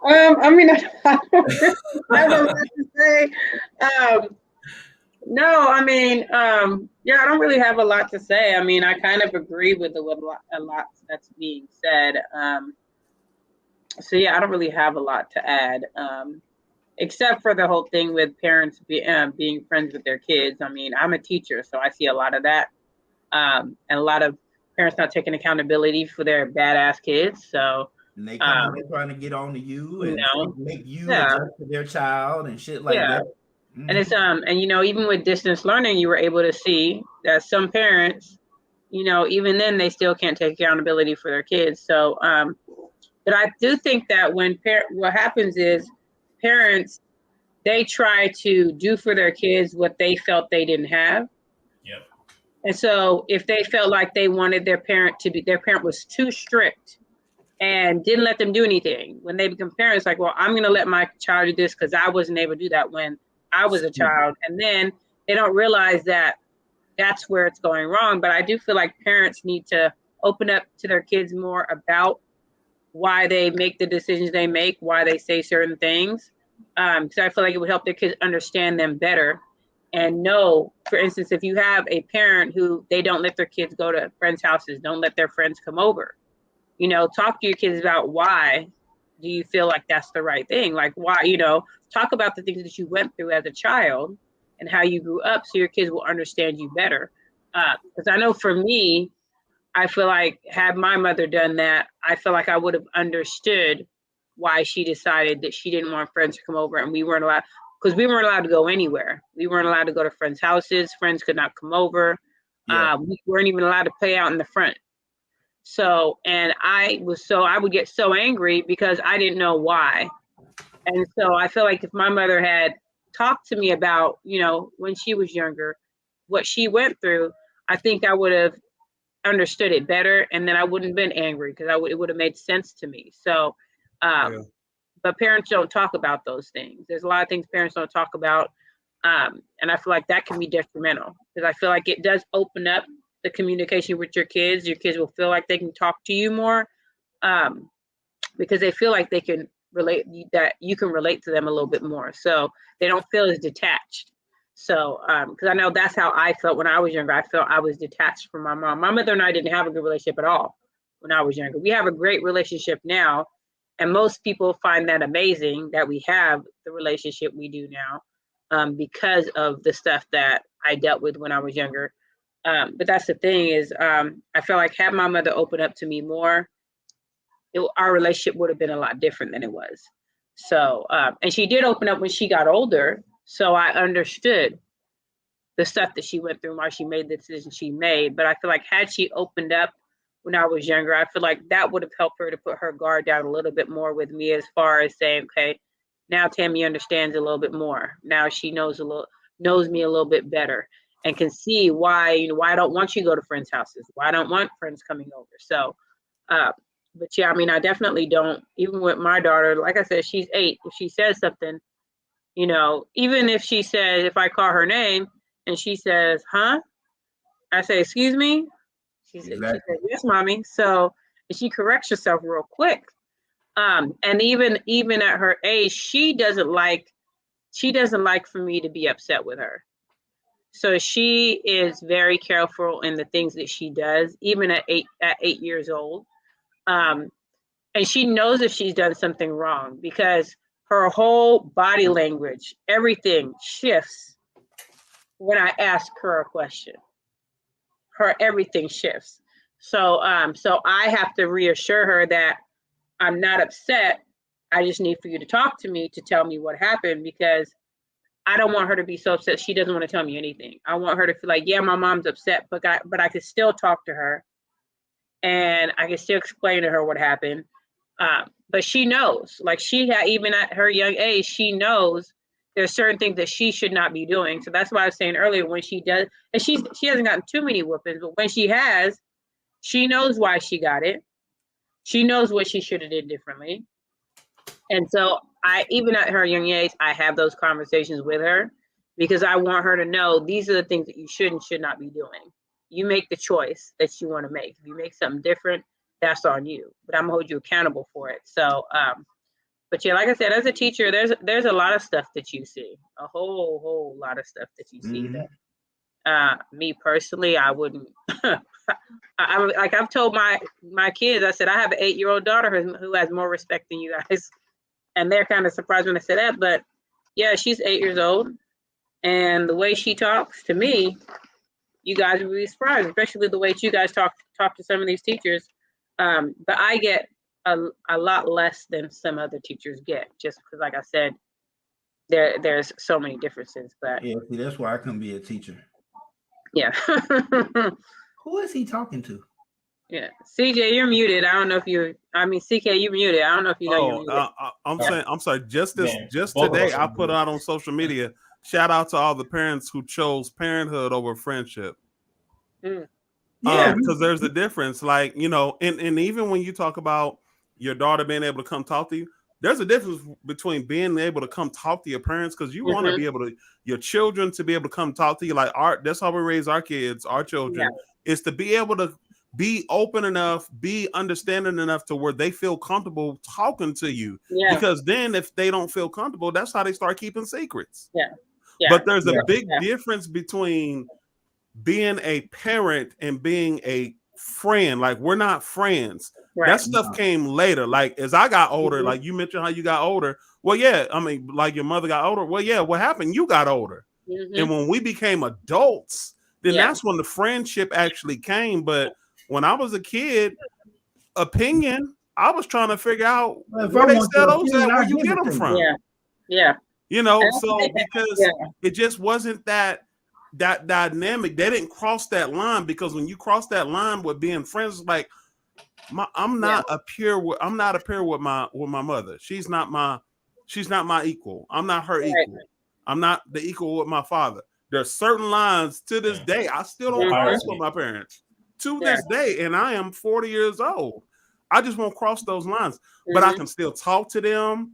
L: I mean, I don't really have a lot to say. No, I mean, yeah, I don't really have a lot to say. I mean, I kind of agree with a lot that's being said. So yeah, I don't really have a lot to add, except for the whole thing with parents being friends with their kids. I mean, I'm a teacher, so I see a lot of that, and a lot of parents not taking accountability for their badass kids. So.
P: And they come in trying to get on to you and make you adjust to their child and shit like that. Mm-hmm.
L: And it's and even with distance learning, you were able to see that some parents, even then they still can't take accountability for their kids. So but I do think that when what happens is parents, they try to do for their kids what they felt they didn't have.
J: Yep.
L: And so if they felt like they wanted their parent was too strict and didn't let them do anything, when they become parents, like, well, I'm going to let my child do this because I wasn't able to do that when I was a child. And then they don't realize that that's where it's going wrong. But I do feel like parents need to open up to their kids more about why they make the decisions they make, why they say certain things. So I feel like it would help their kids understand them better and know, for instance, if you have a parent who they don't let their kids go to friends' houses, don't let their friends come over, talk to your kids about why do you feel like that's the right thing? Like why, talk about the things that you went through as a child and how you grew up so your kids will understand you better. Because I know for me, I feel like had my mother done that, I feel like I would have understood why she decided that she didn't want friends to come over and we weren't allowed to go anywhere. We weren't allowed to go to friends' houses. Friends could not come over. Yeah. We weren't even allowed to play out in the front. So, and I would get so angry because I didn't know why. And so I feel like if my mother had talked to me about, when she was younger, what she went through, I think I would have understood it better. And then I wouldn't have been angry because it would have made sense to me. So, but parents don't talk about those things. There's a lot of things parents don't talk about. And I feel like that can be detrimental because I feel like it does open up the communication with your kids. Your kids will feel like they can talk to you more because they feel like they can relate, that you can relate to them a little bit more. So they don't feel as detached. So, because I know that's how I felt when I was younger. I felt I was detached from my mom. My mother and I didn't have a good relationship at all when I was younger. We have a great relationship now. And most people find that amazing that we have the relationship we do now because of the stuff that I dealt with when I was younger. But that's the thing is, I feel like had my mother opened up to me more, our relationship would have been a lot different than it was. So, and she did open up when she got older. So I understood the stuff that she went through and why she made the decision she made. But I feel like had she opened up when I was younger, I feel like that would have helped her to put her guard down a little bit more with me as far as saying, okay, now Tammy understands a little bit more. Now she knows me a little bit better and can see why, why I don't want you to go to friends' houses, why I don't want friends coming over. So, but yeah, I mean, I definitely don't, even with my daughter, like I said, she's 8. If she says something, even if she says, if I call her name and she says, huh? I say, excuse me? She says, yes, mommy. So she corrects herself real quick. And even at her age, she doesn't like for me to be upset with her. So she is very careful in the things that she does, even at 8 years old. And she knows if she's done something wrong because her whole body language, everything shifts when I ask her a question. Everything shifts. So so I have to reassure her that I'm not upset. I just need for you to talk to me to tell me what happened because I don't want her to be so upset she doesn't want to tell me anything. I want her to feel like, yeah, my mom's upset, but I could still talk to her and I can still explain to her what happened. But she knows, like even at her young age, she knows there's certain things that she should not be doing. So that's why I was saying earlier, when she does, and she hasn't gotten too many whoopings, but when she has, she knows why she got it. She knows what she should have did differently. And so even at her young age, I have those conversations with her because I want her to know these are the things that you should not be doing. You make the choice that you want to make. If you make something different, that's on you, but I'm gonna hold you accountable for it. So, but yeah, like I said, as a teacher, there's a lot of stuff that you see, a whole lot of stuff that you see that, me personally, I wouldn't, I've told my kids, I said, I have an 8-year-old daughter who has more respect than you guys. And they're kind of surprised when I say that, but yeah, she's 8 years old. And the way she talks to me, you guys will be surprised, especially the way you guys talk to some of these teachers. But I get a lot less than some other teachers get, just because, like I said, there's so many differences. But
P: yeah, see, that's why I couldn't be a teacher.
L: Yeah.
P: Who is he talking to?
L: Yeah, CJ, you're muted. I don't know if CK, you're muted. I don't know if you know you're muted.
K: I'm sorry. Just today, I put out on social media. Shout out to all the parents who chose parenthood over friendship. Because there's a difference, like, and even when you talk about your daughter being able to come talk to you, there's a difference between being able to come talk to your parents, because you want to be able to, your children to be able to come talk to you. Like that's how we raise our kids, our children, is to be able to be open enough, be understanding enough to where they feel comfortable talking to you. Because then if they don't feel comfortable, that's how they start keeping secrets. But there's a big difference between being a parent and being a friend. Like, we're not friends. That stuff came later. Like, as I got older, like you mentioned how you got older. Well, yeah, I mean, like your mother got older. Well, yeah, what happened? You got older. And when we became adults, then that's when the friendship actually came. But when I was a kid, opinion, I was trying to figure out where they sell those at, where you get them from. So because it just wasn't that dynamic. They didn't cross that line, because when you cross that line with being friends, like I'm not a peer with my mother. She's not my equal. I'm not her equal. I'm not the equal with my father. There's certain lines to this day I still don't cross with my parents to this day, and I am 40 years old. I just won't cross those lines, but I can still talk to them,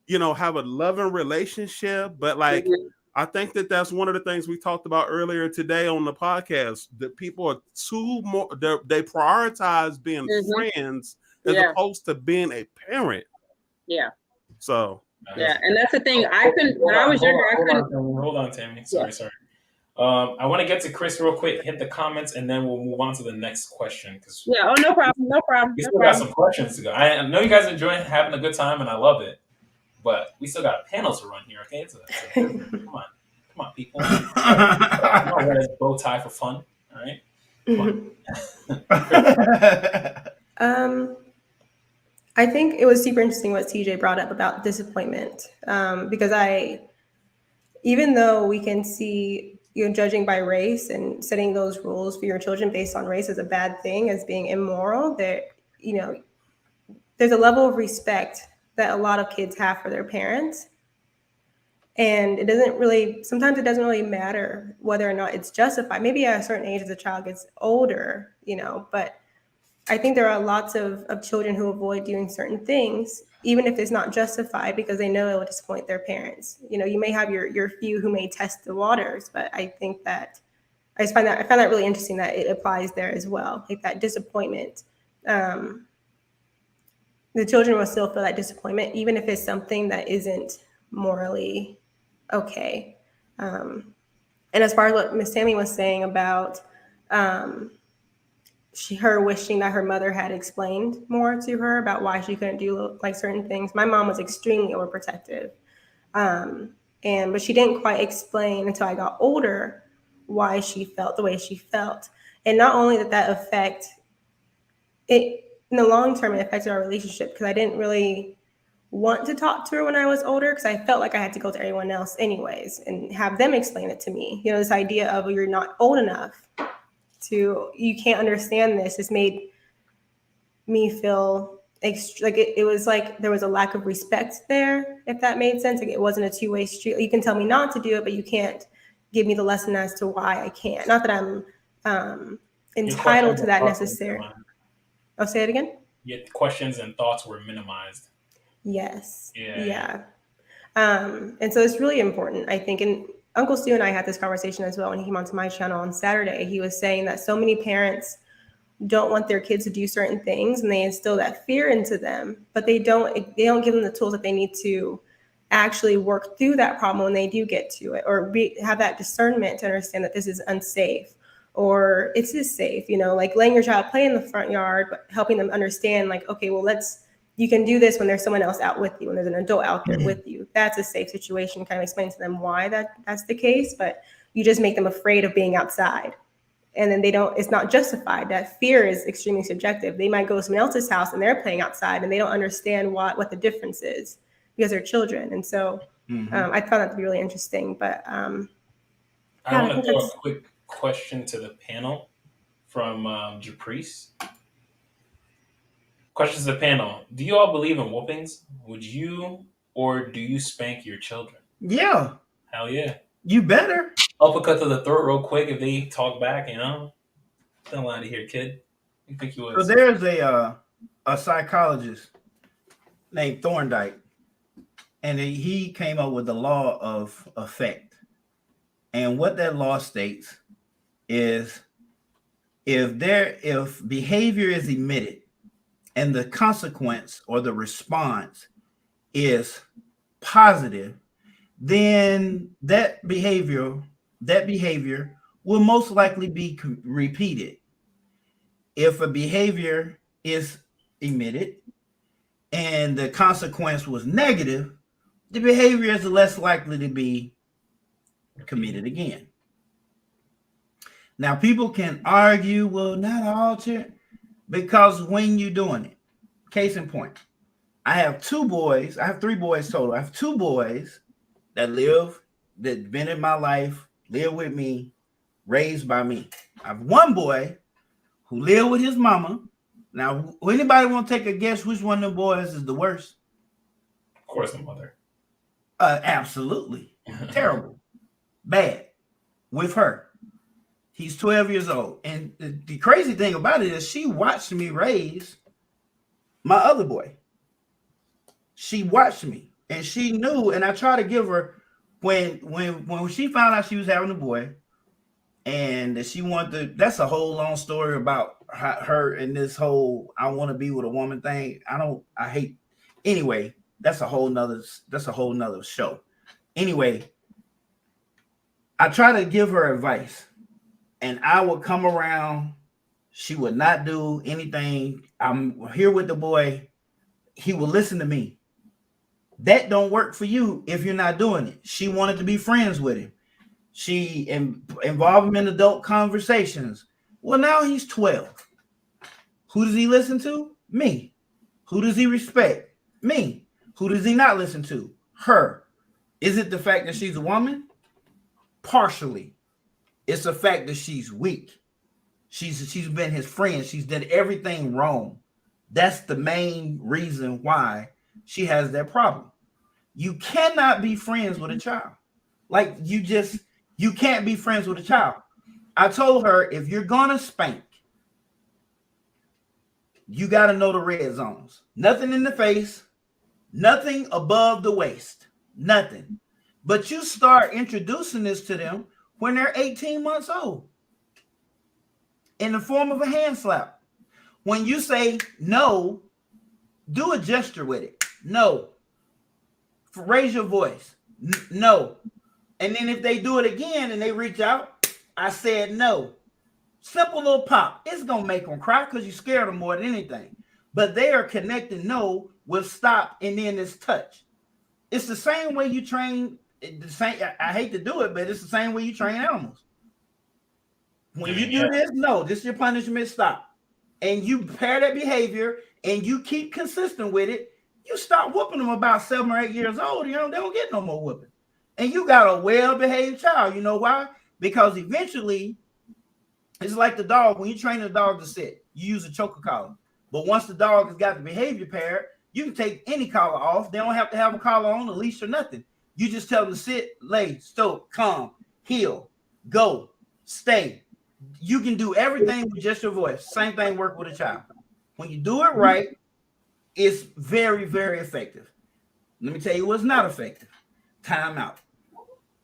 K: have a loving relationship. But like, I think that's one of the things we talked about earlier today on the podcast, that people are they prioritize being friends as opposed to being a parent. So
L: and that's the thing. When I was younger, I couldn't.
J: Hold on, Tammy. Sorry. I want to get to Chris real quick, hit the comments, and then we'll move on to the next question.
L: No problem.
J: We still got some questions to go. I know you guys are enjoying having a good time, and I love it. But we still got a panel to run here, okay? Come on, people. I'm not wearing a bow tie for fun, all right?
E: I think it was super interesting what CJ brought up about disappointment, because even though we can see judging by race and setting those rules for your children based on race as a bad thing, as being immoral, that there's a level of respect that a lot of kids have for their parents. And sometimes it doesn't really matter whether or not it's justified. Maybe at a certain age as a child gets older, but I think there are lots of children who avoid doing certain things, even if it's not justified, because they know it will disappoint their parents. You may have your few who may test the waters, but I think that I find that really interesting that it applies there as well. Like that disappointment, the children will still feel that disappointment, even if it's something that isn't morally okay. And as far as what Miss Tammy was saying about her wishing that her mother had explained more to her about why she couldn't do like certain things. My mom was extremely overprotective. But she didn't quite explain until I got older why she felt the way she felt. And not only did that affect it, in the long term, it affected our relationship, because I didn't really want to talk to her when I was older, because I felt like I had to go to everyone else anyways and have them explain it to me. This idea of you're not old enough you can't understand this, has made me feel like it was like there was a lack of respect there, if that made sense. Like it wasn't a two-way street. You can tell me not to do it, but you can't give me the lesson as to why I can't. Not that I'm entitled to that necessarily. I'll say it again.
J: Your questions and thoughts were minimized.
E: Yes.
J: Yeah.
E: And so it's really important, I think. And Uncle Stu and I had this conversation as well when he came onto my channel on Saturday. He was saying that so many parents don't want their kids to do certain things, and they instill that fear into them, but they don't give them the tools that they need to actually work through that problem when they do get to it, or have that discernment to understand that this is unsafe or it is safe, like letting your child play in the front yard, but helping them understand like, okay, well, you can do this when there's someone else out with you, when there's an adult out there with you. That's a safe situation. Kind of explain to them why that's the case, but you just make them afraid of being outside. And then it's not justified. That fear is extremely subjective. They might go to someone else's house and they're playing outside and they don't understand what the difference is because they're children. And so I found that to be really interesting. But
J: I want to throw a quick question to the panel from Japrice. Questions to the panel. Do you all believe in whoopings? Would you or do you spank your children?
P: Yeah.
J: Hell yeah.
P: You better.
J: Uppercut to the throat real quick if they talk back, Don't lie to here, kid. You think you was?
P: So there's a psychologist named Thorndike, and he came up with the law of effect. And what that law states is if behavior is emitted and the consequence or the response is positive, then that behavior will most likely be repeated. If a behavior is emitted and the consequence was negative, the behavior is less likely to be committed again. Now, people can argue, well, not all children, because when you're doing it, case in point, I have 2 boys. I have 3 boys total. I have 2 boys that been in my life, live with me, raised by me. I have 1 boy who lived with his mama. Now, anybody want to take a guess which one of the boys is the worst?
J: Of course, the mother.
P: Absolutely. Terrible. Bad. With her. He's 12 years old. And the crazy thing about it is she watched me raise my other boy. She watched me. And she knew, and I tried to give her, when she found out she was having a boy, and that she wanted to, that's a whole long story about her and this whole I want to be with a woman thing. Anyway, that's a whole nother show. Anyway, I try to give her advice, and I would come around. She would not do anything. I'm here with the boy. He will listen to me. That don't work for you if you're not doing it. She wanted to be friends with him. She involved him in adult conversations. Well, now he's 12. Who does he listen to? Me. Who does he respect? Me. Who does he not listen to? Her. Is it the fact that she's a woman? Partially. It's the fact that she's weak. She's been his friend. She's done everything wrong. That's the main reason why she has that problem. You cannot be friends with a child. Like you can't be friends with a child. I told her, if you're gonna spank, you got to know the red zones. Nothing in the face, nothing above the waist, nothing. But you start introducing this to them when they're 18 months old in the form of a hand slap. When you say no, do a gesture with it. No. Raise your voice. No. And then if they do it again and they reach out, I said no. Simple little pop. It's going to make them cry because you scared them more than anything. But they are connecting no with stop and then this touch. It's the same way you train. I hate to do it, but it's the same way you train animals. When you do this, no, this is your punishment, stop. And you pair that behavior and you keep consistent with it, you start whooping them about 7 or 8 years old, they don't get no more whooping. And you got a well-behaved child. You know why? Because eventually, it's like the dog. When you train a dog to sit, you use a choker collar. But once the dog has got the behavior impaired, you can take any collar off. They don't have to have a collar on, a leash or nothing. You just tell them to sit, lay, stow, calm, heel, go, stay. You can do everything with just your voice. Same thing work with a child. When you do it right, it's very, very effective. Let me tell you what's not effective. Timeout.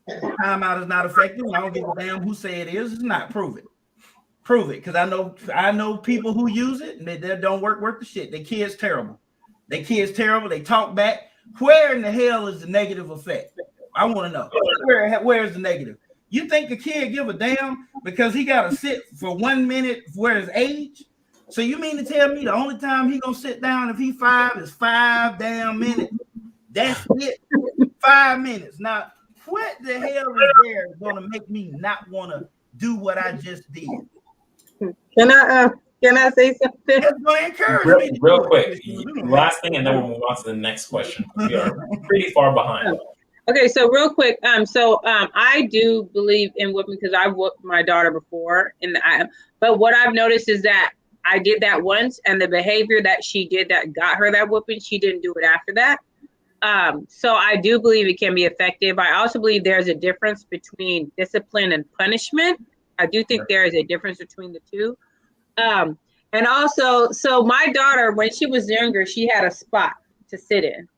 P: Timeout is not effective. I don't give a damn who say it is. It's not. Prove it. Prove it. Because I know people who use it and they don't work the shit. Their kids terrible. Their kids terrible. They talk back. Where in the hell is the negative effect? I want to know. Where is the negative? You think the kid give a damn because he got to sit for 1 minute for his age? So you mean to tell me the only time he gonna sit down if he 5 is 5 damn minutes? That's it. 5 minutes. Now, what the hell is there gonna make me not want to do what I just did?
L: Can I say something?
P: It's gonna encourage me.
J: Real quick, last thing, and then we'll move on to the next question. We are pretty far behind.
L: Okay, so real quick, I do believe in whooping because I've whooped my daughter before, but what I've noticed is that I did that once, and the behavior that she did that got her that whooping, she didn't do it after that. So I do believe it can be effective. I also believe there's a difference between discipline and punishment. I do think there is a difference between the two. And also, so my daughter, when she was younger, she had a spot to sit in.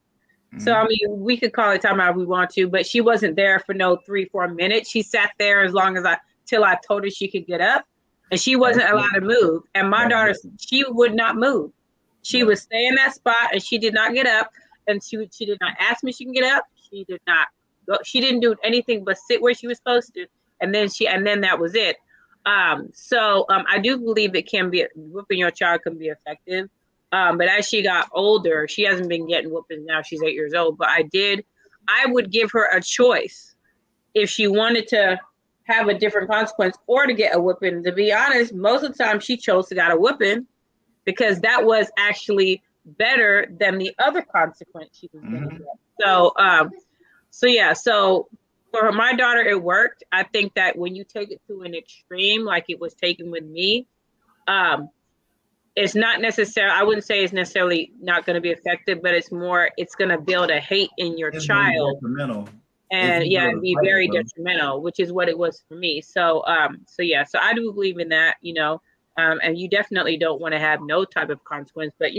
L: So, I mean, we could call it timeout if we want to, but she wasn't there for no 3-4 minutes. She sat there as long as till I told her she could get up, and she wasn't allowed to move. And my daughter, she would not move. She would stay in that spot, and she did not get up. And she did not ask me if she can get up. She did not go. She didn't do anything but sit where she was supposed to. And then that was it. So I do believe it can be, whooping your child can be effective. But as she got older, she hasn't been getting whoopings now. She's 8 years old. But I would give her a choice if she wanted to have a different consequence or to get a whooping. To be honest, most of the time she chose to get a whooping because that was actually better than the other consequence she was going to get. So for my daughter, it worked. I think that when you take it to an extreme, like it was taken with me, it's not necessarily, I wouldn't say it's necessarily not going to be effective, but it's going to build a hate in your child. And it'd be very detrimental, which is what it was for me. So I do believe in that, and you definitely don't want to have no type of consequence, but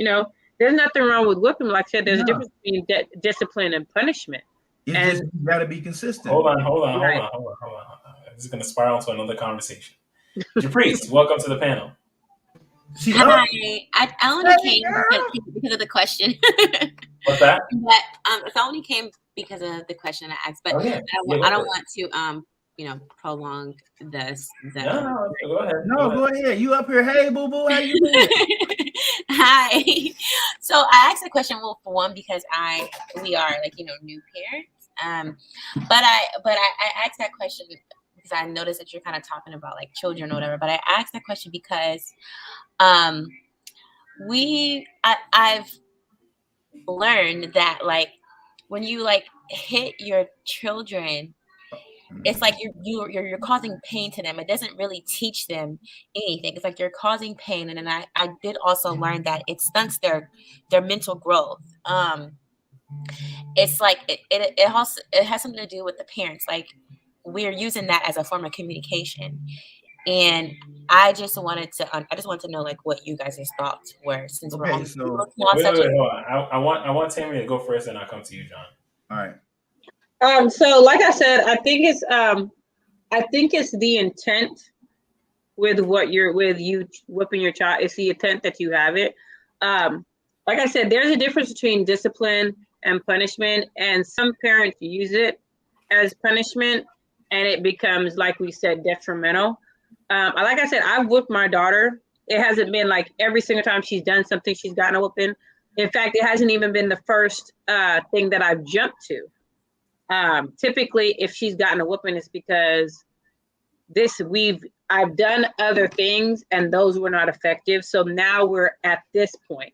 L: there's nothing wrong with whipping. Like I said, there's a difference between discipline and punishment.
P: And you got to be consistent.
J: Hold on. This is going to spiral into another conversation. Japrice, welcome to the panel.
Q: Hi, I only came because of the question.
J: What's that?
Q: But I only came because of the question I asked. But I don't want to prolong this.
J: No, go ahead.
P: Go ahead. You up here? Hey, boo boo, how you doing?
Q: Hi. So I asked the question, well, for one, because we are new parents. But I asked that question because I noticed that you're kind of talking about like children or whatever. But I asked that question because I've learned that like when you like hit your children, it's like you're causing pain to them. It doesn't really teach them anything. It's like you're causing pain. And then I did also learn that it stunts their mental growth. It's like it has something to do with the parents. Like we're using that as a form of communication. And I just wanted to know like what you guys' thoughts were since we're on
J: hold on. I want Tammy to go first, and I'll come to you, John.
P: All right.
L: So like I said, I think it's the intent with you whipping your child. It's the intent that you have it. Like I said, there's a difference between discipline and punishment, and some parents use it as punishment, and it becomes, like we said, detrimental. Like I said, I've whipped my daughter. It hasn't been like every single time she's done something, she's gotten a whooping. In fact, it hasn't even been the first thing that I've jumped to. Typically, if she's gotten a whooping, it's because I've done other things and those were not effective. So now we're at this point.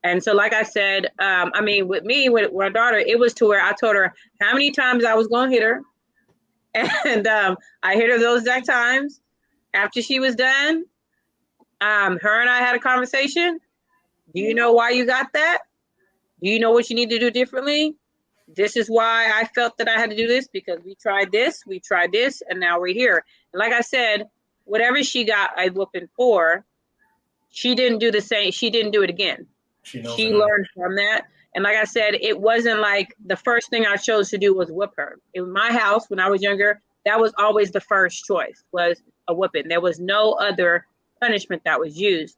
L: And so, like I said, with my daughter, it was to where I told her how many times I was going to hit her. And I hit her those exact times. After she was done, her and I had a conversation. Do you know why you got that? Do you know what you need to do differently? This is why I felt that I had to do this, because we tried this, and now we're here. And like I said, whatever she got a whooping for, she didn't do the same. She didn't do it again. She learned from that. And like I said, it wasn't like the first thing I chose to do was whoop her. In my house, when I was younger, that was always the first choice, was a whooping. There was no other punishment that was used.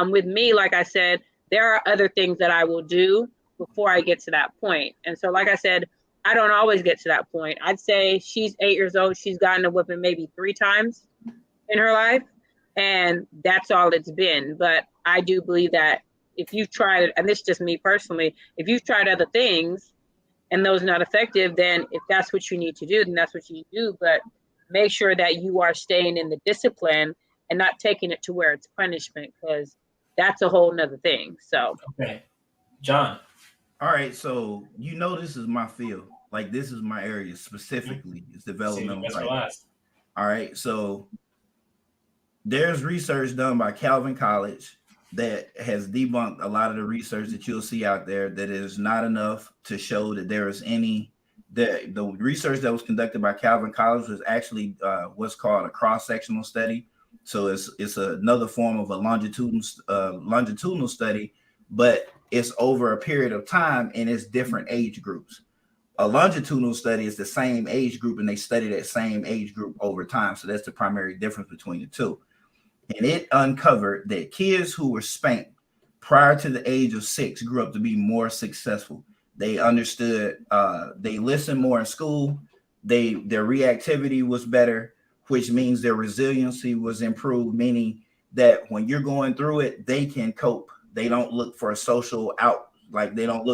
L: With me, like I said, there are other things that I will do before I get to that point. And so, like I said, I don't always get to that point. I'd say she's 8 years old. She's gotten a whipping maybe 3 times in her life. And that's all it's been. But I do believe that if you've tried, and this is just me personally, if you've tried other things and those are not effective, then if that's what you need to do, then that's what you do. But make sure that you are staying in the discipline and not taking it to where it's punishment, because that's a whole nother thing. So,
J: okay, John.
B: All right, so this is my field. Like, this is my area specifically. It's developmental. All right, so there's research done by Calvin College that has debunked a lot of the research that you'll see out there, that is not enough to show that there is any. The research that was conducted by Calvin College was actually what's called a cross-sectional study. So it's another form of a longitudinal study, but it's over a period of time and it's different age groups. A longitudinal study is the same age group and they study that same age group over time. So that's the primary difference between the two. And it uncovered that kids who were spanked prior to the age of 6 grew up to be more successful. They understood, they listened more in school, their reactivity was better, which means their resiliency was improved, meaning that when you're going through it, they can cope. They don't look for a social out, like they don't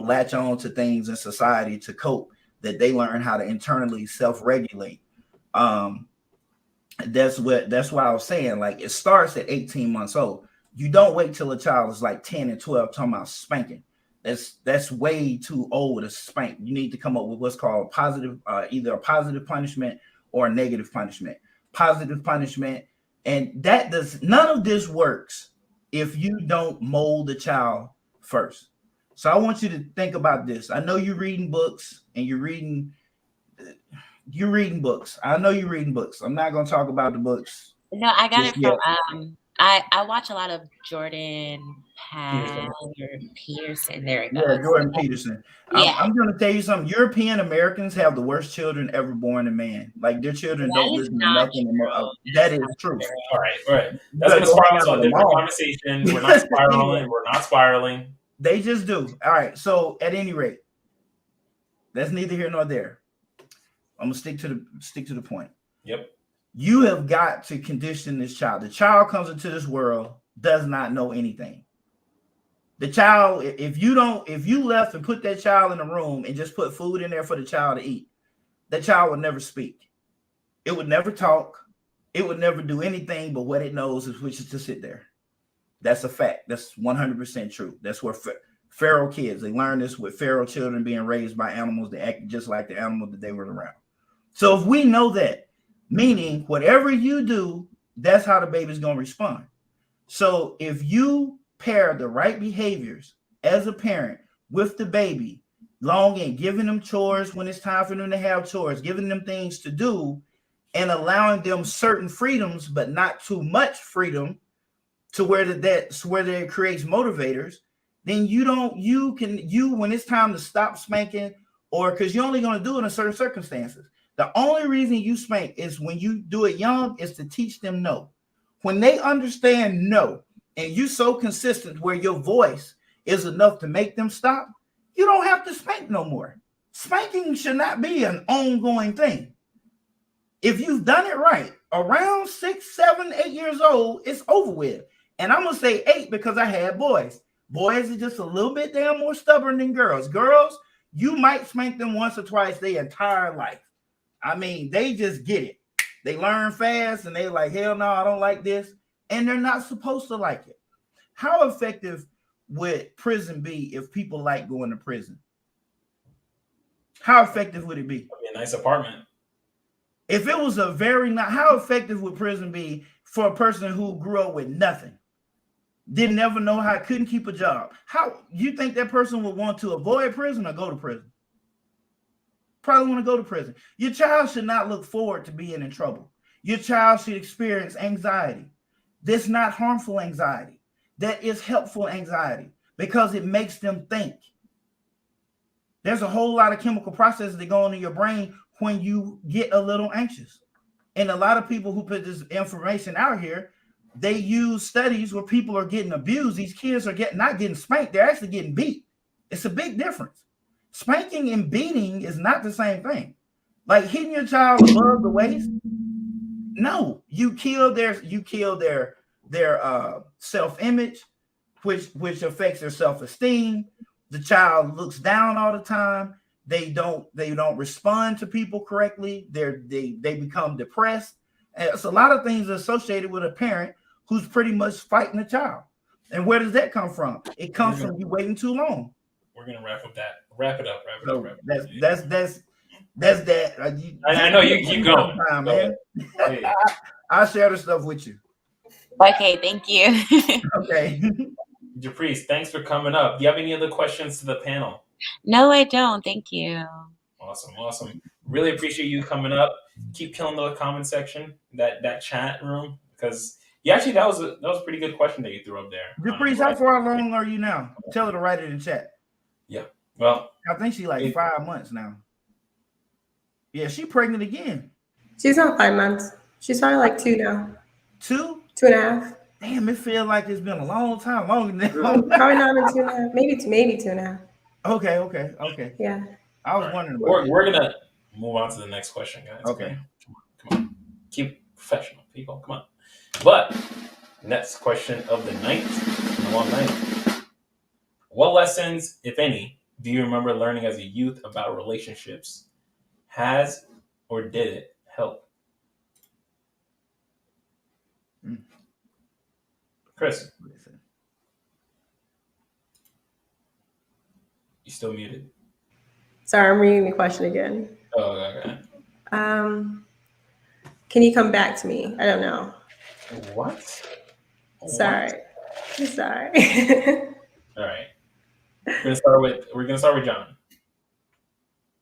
B: latch on to things in society to cope, that they learn how to internally self-regulate. That's why I was saying, like, it starts at 18 months old. You don't wait till a child is like 10 and 12 talking about spanking. That's way too old to spank. You need to come up with what's called positive, either a positive punishment or a negative punishment. Positive punishment, and none of this works if you don't mold the child first. So I want you to think about this. I know you're reading books and you're reading books. I know you're reading books. I'm not going to talk about the books.
Q: No, I got it from I watch a lot of Jordan Peterson. There it goes.
B: Yeah, Jordan Peterson.
Q: Yeah.
B: I'm going to tell you something. European Americans have the worst children ever born to man. Like, their children don't listen to nothing. That is true.
J: All right. That's going to spiral to a different conversation. We're not spiraling. We're not spiraling.
B: They just do. All right. So at any rate, that's neither here nor there. I'm gonna stick to the point.
J: Yep.
B: You have got to condition this child. The child comes into this world, does not know anything. The child, if you left and put that child in a room and just put food in there for the child to eat, that child would never speak. It would never talk. It would never do anything but what it knows is which is to sit there. That's a fact. That's 100% true. That's where feral kids, they learn this with feral children being raised by animals that act just like the animal that they were around. So if we know that, meaning whatever you do, that's how the baby's going to respond. So if you pair the right behaviors as a parent with the baby, longing, giving them chores when it's time for them to have chores, giving them things to do, and allowing them certain freedoms, but not too much freedom to where it creates motivators, then when it's time to stop spanking, or because you're only going to do it in certain circumstances. The only reason you spank is when you do it young is to teach them no. When they understand no, and you're so consistent where your voice is enough to make them stop, you don't have to spank no more. Spanking should not be an ongoing thing. If you've done it right, around 6, 7, 8 years old, it's over with. And I'm going to say 8 because I had boys. Boys are just a little bit damn more stubborn than girls. Girls, you might spank them once or twice their entire life. I mean, they just get it. They learn fast and they're like, hell no, I don't like this. And they're not supposed to like it. How effective would prison be if people like going to prison? How effective would it be?
J: It'd be a nice apartment.
B: If it was how effective would prison be for a person who grew up with nothing?
P: didn't ever know how, couldn't keep a job. How you think that person would want to avoid prison or go to prison? Probably want to go to prison. Your child should not look forward to being in trouble. Your child should experience anxiety. That's not harmful anxiety. That is helpful anxiety because it makes them think. There's a whole lot of chemical processes that go on in your brain when you get a little anxious. And a lot of people who put this information out here, they use studies where people are getting abused. These kids are not getting spanked. They're actually getting beat. It's a big difference. Spanking and beating is not the same thing. Like hitting your child above the waist. No, you kill their self-image, which affects their self-esteem. The child looks down all the time. They don't respond to people correctly. They become depressed. And it's a lot of things associated with a parent who's pretty much fighting a child. And where does that come from? It comes from you waiting too long.
J: We're gonna wrap it up.
P: That's that.
J: I know you keep going,
P: man. I'll share the stuff with you.
Q: Okay, thank you.
P: Okay.
J: Japrice, thanks for coming up. Do you have any other questions to the panel?
Q: No, I don't. Thank you.
J: Awesome. Really appreciate you coming up. Keep killing the comment section, that chat room, because that was a pretty good question that you threw up there.
P: Japrice, how far along are you now? Tell her to write it in chat.
J: Yeah. Well,
P: I think she's like 5 months now. Yeah, she's pregnant again.
E: She's not 5 months. She's probably like 2 now.
P: 2?
E: 2.5.
P: Damn, it feels like it's been a long time. Longer than that.
E: Probably not even 2.5. Maybe 2.5.
P: Okay.
E: Yeah.
P: I was wondering about
J: we're gonna move on to the next question, guys.
P: Okay.
J: Come on. Keep professional, people. Come on. But next question of the night, the one night. What lessons, if any, do you remember learning as a youth about relationships? Has or did it help? Chris, you still muted?
E: Sorry, I'm reading the question again.
J: Oh, okay.
E: Can you come back to me? I don't know.
J: What?
E: Sorry.
J: All right. We're gonna start with John.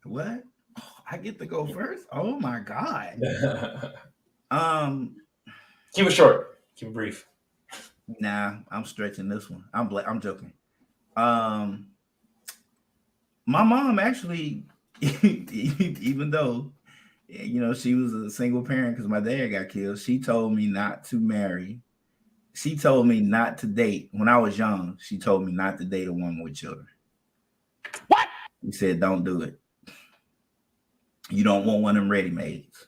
P: What? Oh, I get to go first? Oh my God.
J: Keep it short. Keep it brief.
P: Nah, I'm stretching this one. I'm joking. My mom actually, even though she was a single parent because my dad got killed, she told me not to marry. She told me not to date. When I was young, she told me not to date a woman with children. What? He said, don't do it. You don't want one of them ready-mades.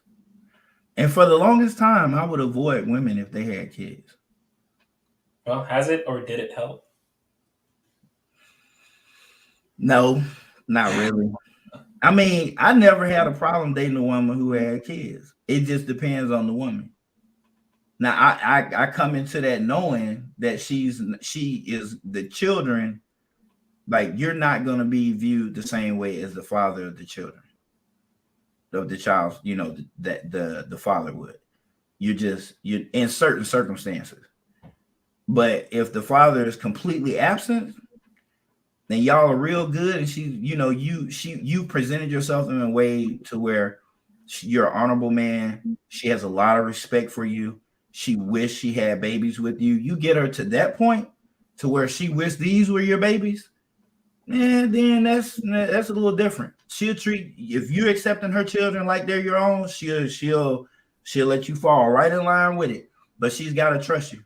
P: And for the longest time, I would avoid women if they had kids.
J: Well, has it or did it help?
P: No, not really. I mean, I never had a problem dating a woman who had kids. It just depends on the woman. Now, I come into that knowing that she is the children. Like, you're not going to be viewed the same way as the father of the children, of the child. That the father would. You're in certain circumstances. But if the father is completely absent, then y'all are real good, and you presented yourself in a way to where you're an honorable man. She has a lot of respect for you. She wished she had babies with you. You get her to that point to where she wished these were your babies, and then that's a little different. She'll treat, if you're accepting her children like they're your own, she'll let you fall right in line with it. But she's got to trust you.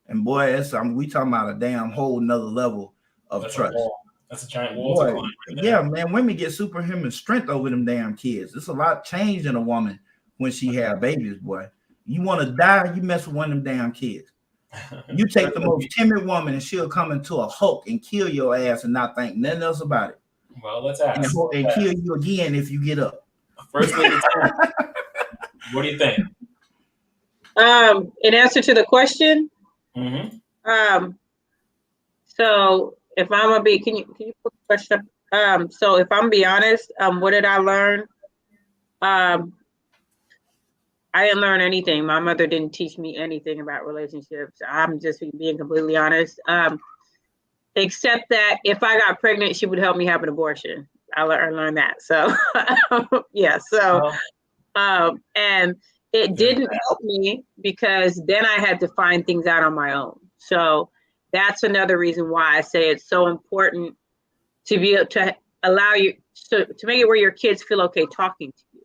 P: And boy, we talking about a damn whole nother level of trust.
J: That's a giant wall to climb right there.
P: Yeah, man, women get superhuman strength over them damn kids. It's a lot changed in a woman when she have babies, boy. You want to die, you mess with one of them damn kids. You take the most timid woman and she'll come into a Hulk and kill your ass and not think nothing else about it.
J: Well, let's ask.
P: And kill you again if you get up.
J: First lady, what do you think?
L: In answer to the question, so if I'm gonna be, can you put the question up? So if I'm gonna be honest, what did I learn? I didn't learn anything. My mother didn't teach me anything about relationships. I'm just being completely honest. Except that if I got pregnant, she would help me have an abortion. I learned that. So yeah. So and it didn't help me because then I had to find things out on my own. So that's another reason why I say it's so important to be able to allow you to make it where your kids feel okay talking to you.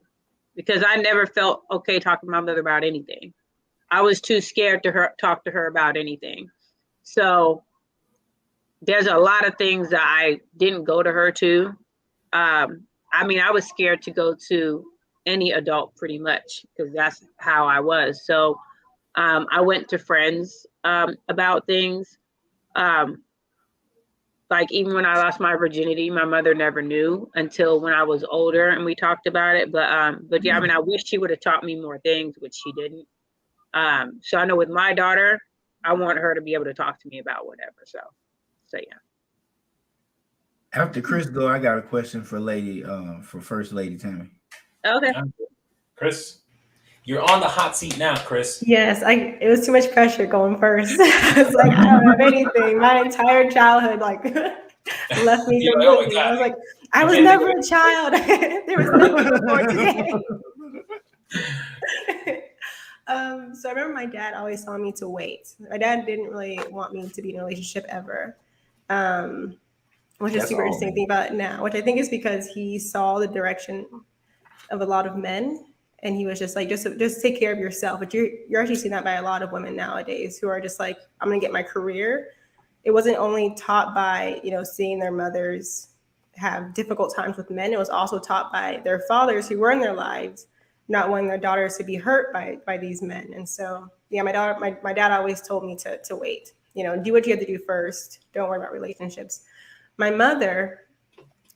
L: Because I never felt okay talking to my mother about anything. I was too scared to talk to her about anything. So there's a lot of things that I didn't go to her to. I mean, I was scared to go to any adult pretty much because that's how I was. So I went to friends about things. Like even when I lost my virginity, my mother never knew until when I was older and we talked about it. But yeah, I mean, I wish she would have taught me more things, which she didn't. So I know with my daughter, I want her to be able to talk to me about whatever. So yeah.
B: After Chris go, I got a question for First Lady Timmy.
L: Okay.
J: Chris, you're on the hot seat now, Chris.
E: Yes, it was too much pressure going first. It's like I don't have anything. My entire childhood left me completely. I was like, I was never a child. There was nothing before today. So I remember my dad always told me to wait. My dad didn't really want me to be in a relationship ever. Which is super interesting thing about it now, which I think is because he saw the direction of a lot of men. And he was just like, just take care of yourself. But you're actually seeing that by a lot of women nowadays who are just like, I'm going to get my career. It wasn't only taught by, seeing their mothers have difficult times with men. It was also taught by their fathers who were in their lives, not wanting their daughters to be hurt by these men. And so, yeah, my dad always told me to wait, do what you have to do first. Don't worry about relationships. My mother,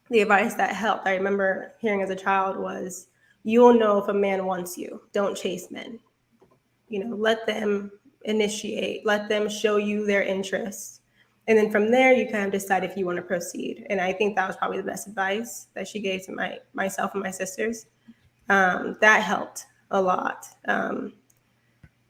E: the advice that helped, I remember hearing as a child was, you'll know if a man wants you. Don't chase men. Let them initiate, let them show you their interests. And then from there, you kind of decide if you want to proceed. And I think that was probably the best advice that she gave to myself and my sisters. That helped a lot. I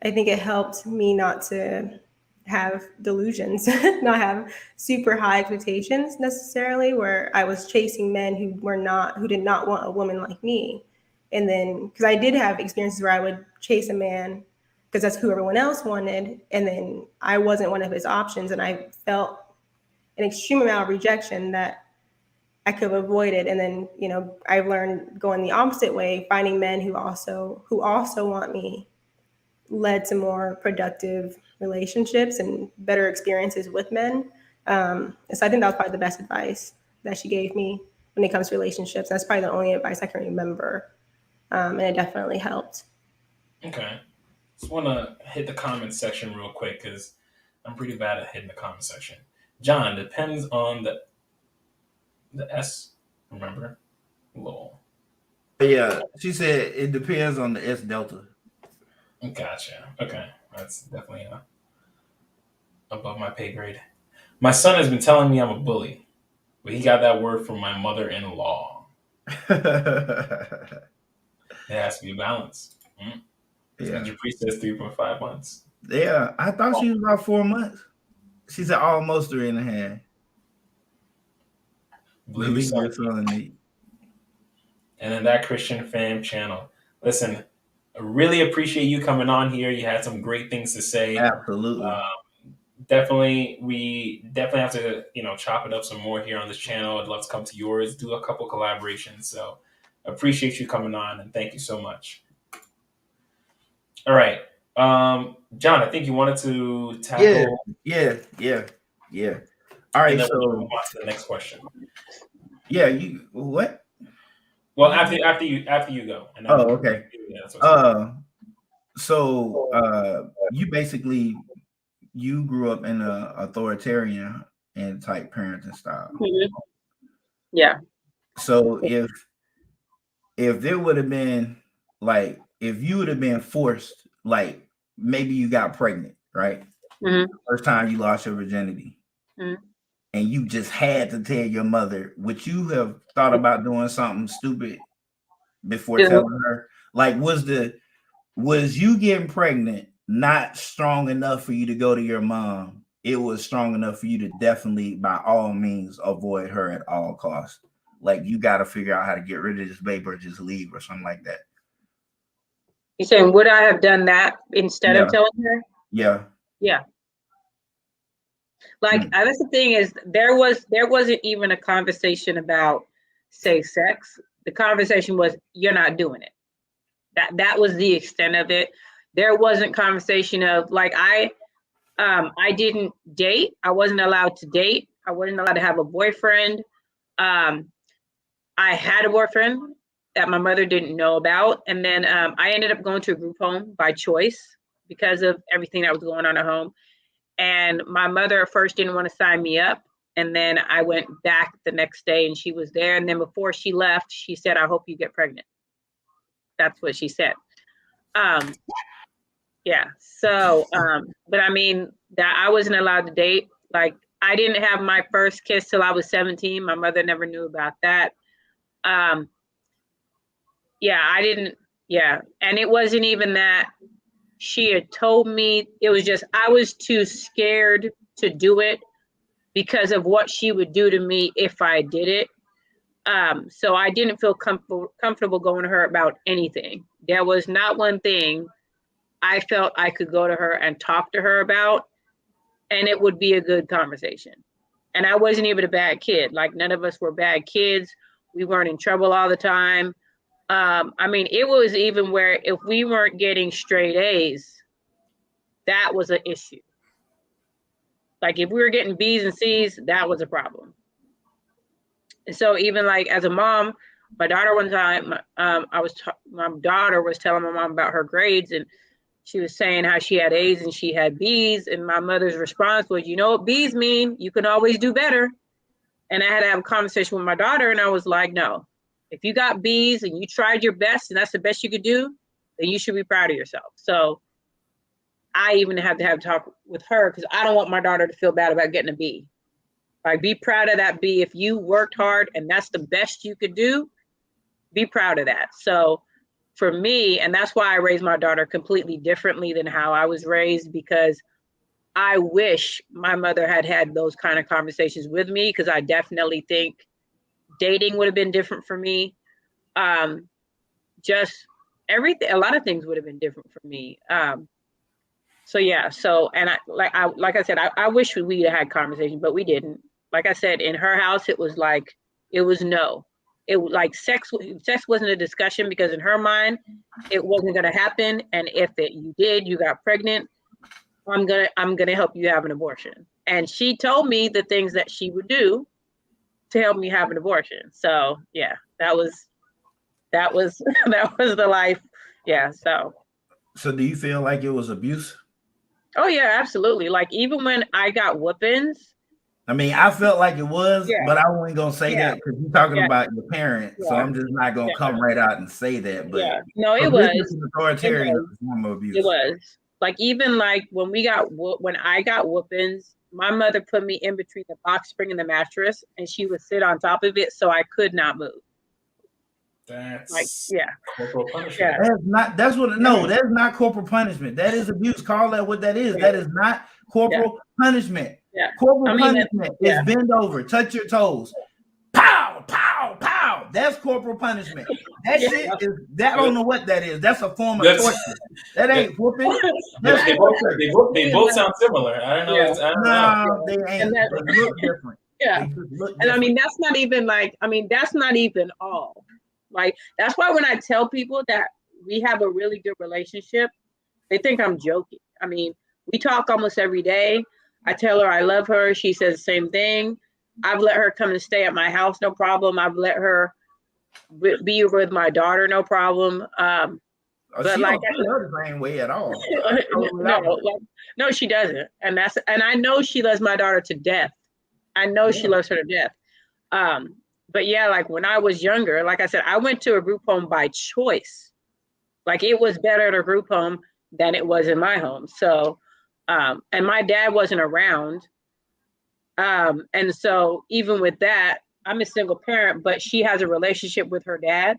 E: think it helped me not to have delusions, not have super high expectations necessarily, where I was chasing men who did not want a woman like me. And then, because I did have experiences where I would chase a man because that's who everyone else wanted. And then I wasn't one of his options. And I felt an extreme amount of rejection that I could have avoided. And then, I've learned going the opposite way, finding men who also want me led to more productive relationships and better experiences with men. So I think that was probably the best advice that she gave me when it comes to relationships. That's probably the only advice I can remember. And it definitely helped.
J: Okay. Just want to hit the comment section real quick because I'm pretty bad at hitting the comment section. John, depends on the S, remember? Lol.
B: Yeah, she said it depends on the S delta.
J: Gotcha. Okay. That's definitely above my pay grade. My son has been telling me I'm a bully, but he got that word from my mother-in-law. There has to be a balance. Yeah. Your priest says 3.5 months.
B: Yeah, I thought she was about 4 months. She said almost 3.5.
J: Believe me. And then that Christian fam channel. Listen, I really appreciate you coming on here. You had some great things to say.
B: Absolutely.
J: We definitely have to, chop it up some more here on this channel. I'd love to come to yours, do a couple collaborations. So appreciate you coming on and thank you so much. All right. John, I think you wanted to tackle.
B: Yeah. All right.
J: And then
B: So
J: we'll move on to the next question.
B: Yeah, you what?
J: Well, after you go. And
B: oh, okay. You grew up in a authoritarian and type parenting style.
L: Mm-hmm. Yeah.
B: So if there would have been if you would have been forced, maybe you got pregnant, right?
L: Mm-hmm.
B: First time you lost your virginity.
L: Mm-hmm.
B: And you just had to tell your mother, would you have thought about doing something stupid before telling her?
P: Was you getting pregnant not strong enough for you to go to your mom? It was strong enough for you to definitely, by all means, avoid her at all costs. Like, you got to figure out how to get rid of this baby or just leave or something like that.
L: You saying, would I have done that instead of telling her?
P: Yeah.
L: Yeah. Like, that's the thing is, there wasn't even a conversation about safe sex. The conversation was, you're not doing it. That was the extent of it. There wasn't conversation of like, I didn't date. I wasn't allowed to date. I wasn't allowed to have a boyfriend. I had a boyfriend that my mother didn't know about. And then I ended up going to a group home by choice because of everything that was going on at home. And my mother at first didn't want to sign me up. And then I went back the next day and she was there. And then before she left, she said, I hope you get pregnant. That's what she said. Yeah. So, but I mean, that I wasn't allowed to date. Like, I didn't have my first kiss till I was 17. My mother never knew about that. Yeah, I didn't. Yeah. And it wasn't even that she had told me. It was just, I was too scared to do it because of what she would do to me if I did it. So I didn't feel comfortable going to her about anything. There was not one thing I felt I could go to her and talk to her about, and it would be a good conversation. And I wasn't even a bad kid. Like, none of us were bad kids. We weren't in trouble all the time. I mean, it was even where if we weren't getting straight A's, that was an issue. Like, if we were getting B's and C's, that was a problem. And so even like as a mom, my daughter one time, my daughter was telling my mom about her grades, and she was saying how she had A's and she had B's. And my mother's response was, you know what B's mean? You can always do better. And I had to have a conversation with my daughter, and I was like, no, if you got B's and you tried your best and that's the best you could do, then you should be proud of yourself. So I even had to have a talk with her because I don't want my daughter to feel bad about getting a B. Like, be proud of that B. If you worked hard and that's the best you could do, be proud of that. So for me, and that's why I raised my daughter completely differently than how I was raised, because I wish my mother had had those kind of conversations with me, because I definitely think dating would have been different for me. Just everything, a lot of things would have been different for me. So yeah, so, and like I said, I wish we had conversations, but we didn't. Like I said, in her house, it was like, it was no. It was like sex wasn't a discussion, because in her mind, it wasn't going to happen. And if you did, you got pregnant, I'm gonna help you have an abortion. And she told me the things that she would do to help me have an abortion. So yeah, that was the life. Yeah.
P: So do you feel like it was abuse?
L: Oh yeah, absolutely. Like, even when I got whoopings.
P: I mean, I felt like it was, but I wasn't gonna say that because you're talking about your parents. So I'm just not gonna come right out and say that. But
L: no, it was
P: authoritarian form of abuse.
L: It was like, even like when I got whoopings, my mother put me in between the box spring and the mattress, and she would sit on top of it so I could not move.
J: That's
L: like,
J: corporal punishment.
P: That's not corporal punishment. That is abuse. Call that what that is. That is not corporal punishment. Corporal punishment is bend over, touch your toes, pow, pow, pow. That's corporal punishment. That shit is, I don't know what that is. That's a form of torture. That ain't whooping.
J: They both sound similar. I don't know.
P: No, they ain't. They look different.
L: Yeah. And I mean, that's not even all. Like, that's why when I tell people that we have a really good relationship, they think I'm joking. I mean, we talk almost every day. I tell her I love her. She says the same thing. I've let her come and stay at my house, no problem. I've let her be with my daughter, no problem. But like,
P: she don't the same way at all.
L: No, she doesn't. And I know she loves my daughter to death. I know she loves her to death. But yeah, like when I was younger, like I said, I went to a group home by choice. Like, it was better at a group home than it was in my home. So, and my dad wasn't around. And so even with that, I'm a single parent, but she has a relationship with her dad.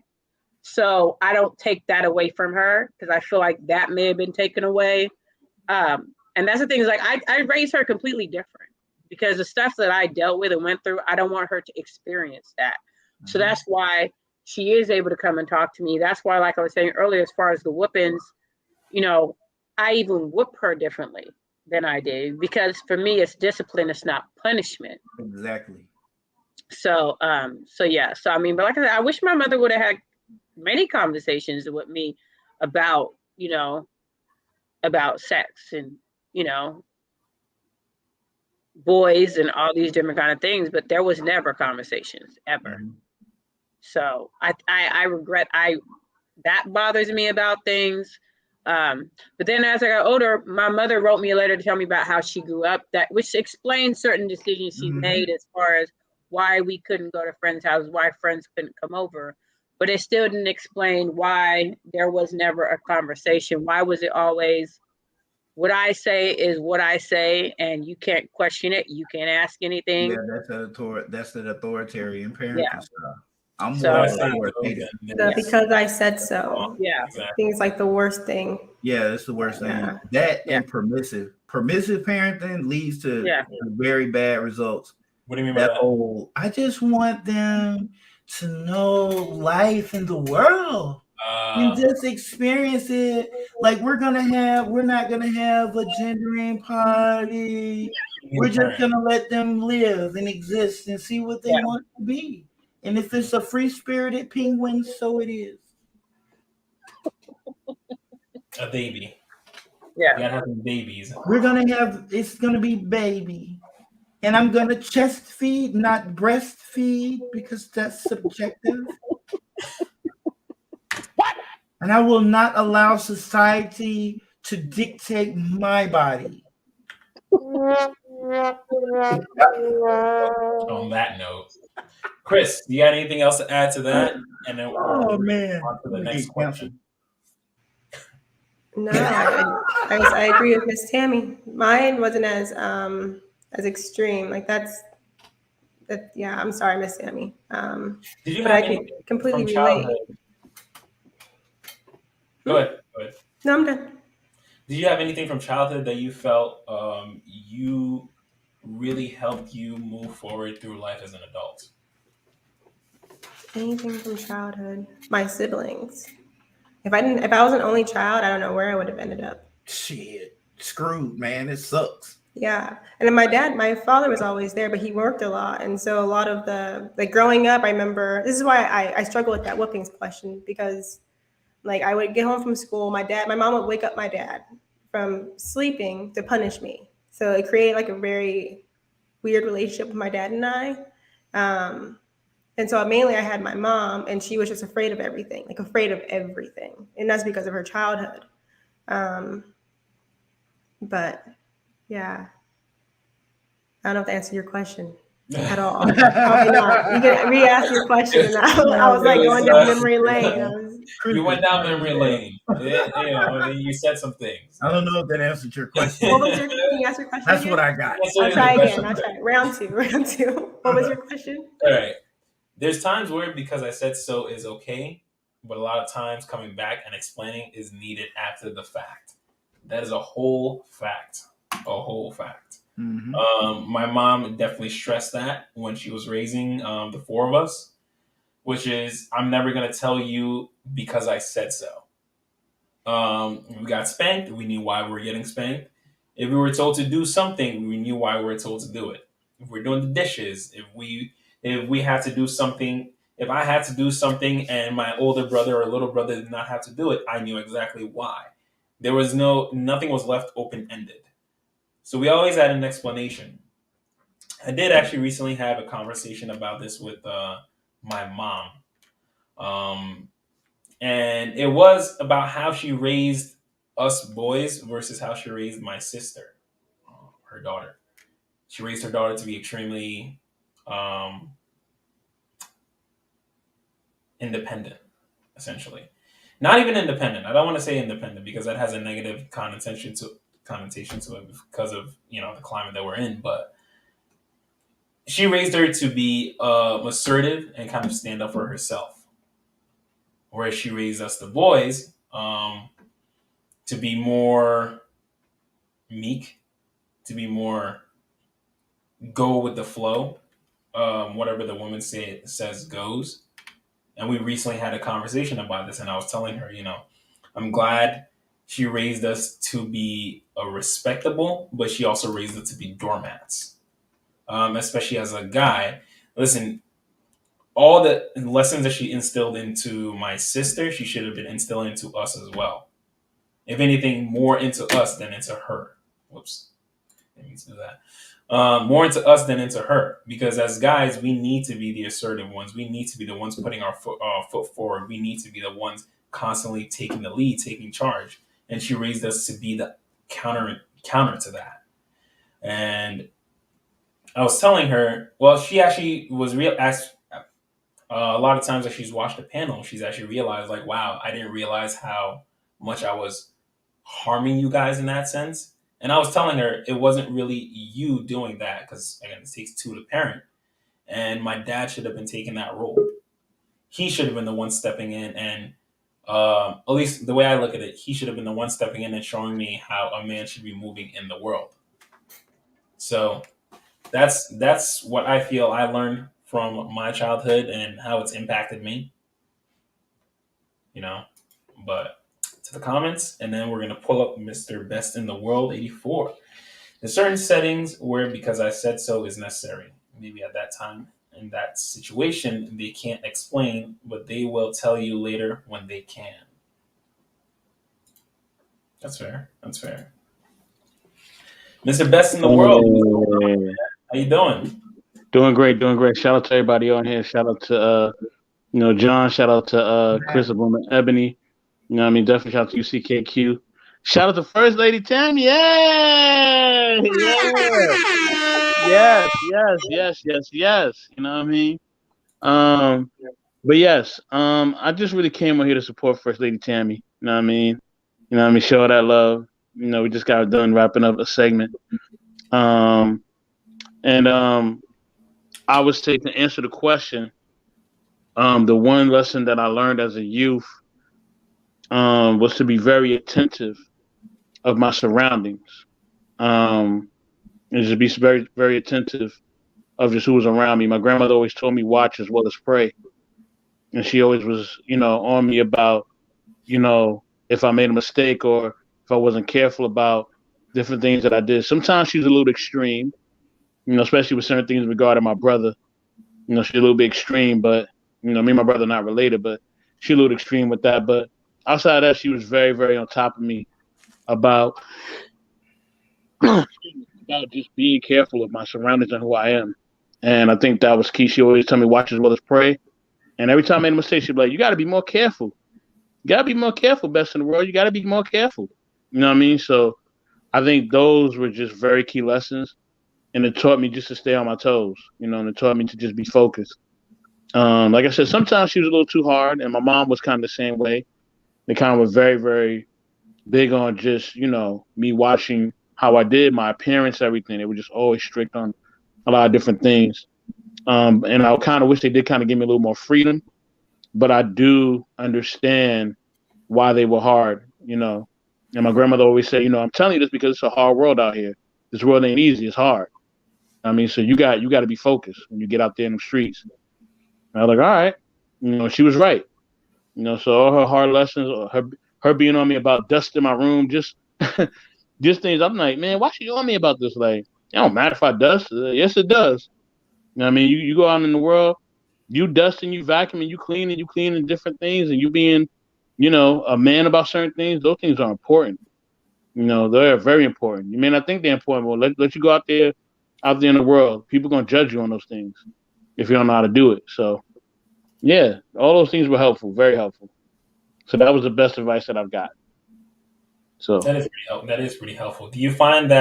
L: So I don't take that away from her because I feel like that may have been taken away. And that's the thing is like I raised her completely different because the stuff that I dealt with and went through, I don't want her to experience that. So that's why she is able to come and talk to me. That's why, like I was saying earlier, as far as the whoopings, you know, I even whoop her differently than I did because for me, it's discipline. It's not punishment.
B: Exactly.
L: So, so yeah. So, I mean, but like I said, I wish my mother would have had many conversations with me about, you know, about sex and, you know, boys and all these different kind of things, but there was never conversations ever. So I regret that bothers me about things. But then as I got older, my mother wrote me a letter to tell me about how she grew up, which explains certain decisions she made as far as why we couldn't go to friends' houses, why friends couldn't come over. But it still didn't explain why there was never a conversation. Why was it always what I say is what I say, and you can't question it. You can't ask anything.
B: Yeah, that's an authoritarian parenting
L: Yeah.
B: style. I'm
L: So,
B: more authoritative.
E: Because I said so.
L: Yeah.
E: I think it's like the worst thing.
B: Yeah, that's the worst thing.
E: Yeah.
B: That and permissive parenting leads to very bad results.
J: What do you mean by that?
B: Whole, I just want them to know life in the world and just experience it. Like we're not gonna have a gendering party. We're just gonna let them live and exist and see what they want to be. And if it's a free-spirited penguin, so it is.
J: A baby.
L: Yeah.
J: You gotta have some babies.
B: It's gonna be baby. And I'm gonna chest feed, not breastfeed, because that's subjective. What? And I will not allow society to dictate my body.
J: On that note, Chris, you got anything else to add to that? And then
B: man,
J: on to the next question.
E: No, I agree with Miss Tammy. Mine wasn't as extreme. Like that. Yeah, I'm sorry, Miss Tammy.
J: Did you
E: but
J: have
E: I can
J: anything
E: completely
J: from
E: relate.
J: childhood? Go ahead.
E: No, I'm done.
J: Did you have anything from childhood that you felt you really helped you move forward through life as an adult?
E: Anything from childhood? My siblings. If I was an only child, I don't know where I would have ended up.
B: Shit, screwed, man. It sucks.
E: Yeah, and then my father was always there, but he worked a lot, and so a lot of growing up, I remember this is why I struggle with that whoopings question because, like, I would get home from school, my mom would wake up my dad from sleeping to punish me, so it created like a very weird relationship with my dad and I. And so mainly I had my mom, and she was just afraid of everything. And that's because of her childhood. But yeah, I don't know if to answer your question at all. Probably not. You can re-ask your question. And I was like going down memory lane.
J: You went down memory lane. And you said some things.
B: I don't know if that answered your question.
E: Can you ask your question?
B: That's
E: again?
B: what I got.
E: I'll try again. Round two. What was your question?
J: All right. There's times where because I said so is okay, but a lot of times coming back and explaining is needed after the fact. That is a whole fact. A whole fact.
B: Mm-hmm.
J: My mom definitely stressed that when she was raising the four of us, which is I'm never going to tell you because I said so. We got spanked. We knew why we were getting spanked. If we were told to do something, we knew why we were told to do it. If we're doing the dishes, if we had to do something, if I had to do something and my older brother or little brother did not have to do it, I knew exactly why. There was nothing was left open-ended. So we always had an explanation. I did actually recently have a conversation about this with my mom. And it was about how she raised us boys versus how she raised my sister, her daughter. She raised her daughter to be extremely independent, essentially. Not even independent. I don't want to say independent because that has a negative connotation to it because of the climate that we're in. But she raised her to be assertive and kind of stand up for herself. where she raised us, the boys, to be more meek, to be more go with the flow. Whatever the woman says goes. And we recently had a conversation about this, and I was telling her, I'm glad she raised us to be respectable, but she also raised us to be doormats. Especially as a guy. Listen, all the lessons that she instilled into my sister, she should have been instilling into us as well. If anything, more into us than into her. Whoops. Didn't mean to do that. More into us than into her. Because as guys, we need to be the assertive ones. We need to be the ones putting our foot forward. We need to be the ones constantly taking the lead, taking charge. And she raised us to be the counter to that. And I was telling her, well, she actually was a lot of times that she's watched the panel, she's actually realized, like, wow, I didn't realize how much I was harming you guys in that sense. And I was telling her it wasn't really you doing that, because again, it takes two to parent. And my dad should have been taking that role. He should have been the one stepping in, and at least the way I look at it, he should have been the one stepping in and showing me how a man should be moving in the world. So that's what I feel I learned from my childhood and how it's impacted me. But to the comments, and then we're gonna pull up Mr. Best in the World 84. In certain settings where because I said so is necessary. Maybe at that time in that situation they can't explain, but they will tell you later when they can. That's fair. Mr. Best in the World. How you doing?
R: Doing great. Shout out to everybody on here. Shout out to John. Shout out to Chris and Ebony. Definitely shout out to UCKQ. Shout out to First Lady Tammy. Yay! Yeah. Yes. You know what I mean? But yes, I just really came on here to support First Lady Tammy. You know what I mean? Show that love. We just got done wrapping up a segment. I would say, to answer the question, the one lesson that I learned as a youth was to be very attentive of my surroundings, and just be very, very attentive of just who was around me. My grandmother always told me, watch as well as pray. And she always was, on me about, if I made a mistake or if I wasn't careful about different things that I did. Sometimes she's a little extreme, especially with certain things regarding my brother. She's a little bit extreme, but, me and my brother are not related, but she's a little extreme with that. But outside of that, she was very, very on top of me about just being careful of my surroundings and who I am. And I think that was key. She always told me, watch as well as pray. And every time I made a mistake, she'd be like, you got to be more careful. You got to be more careful, Best in the World. You got to be more careful. You know what I mean? So I think those were just very key lessons. And it taught me just to stay on my toes, and it taught me to just be focused. Like I said, sometimes she was a little too hard, and my mom was kind of the same way. They kind of were very, very big on just, me watching how I did, my appearance, everything. They were just always strict on a lot of different things. And I kind of wish they did kind of give me a little more freedom, but I do understand why they were hard, And my grandmother always said, I'm telling you this because it's a hard world out here. This world ain't easy. It's hard. So you got to be focused when you get out there in the streets. And I was like, all right. She was right. So all her hard lessons, or her being on me about dusting my room, just things. I'm like, man, why she on me about this? Like, it don't matter if I dust. Yes, it does. You go out in the world, you dusting, you vacuuming, you cleaning different things, and you being, a man about certain things. Those things are important. They're very important. You may not think they're important, but let you go out there in the world. People going to judge you on those things if you don't know how to do it. So, yeah, all those things were helpful, very helpful. So that was the best advice that I've got. So
J: that is pretty helpful. Do you find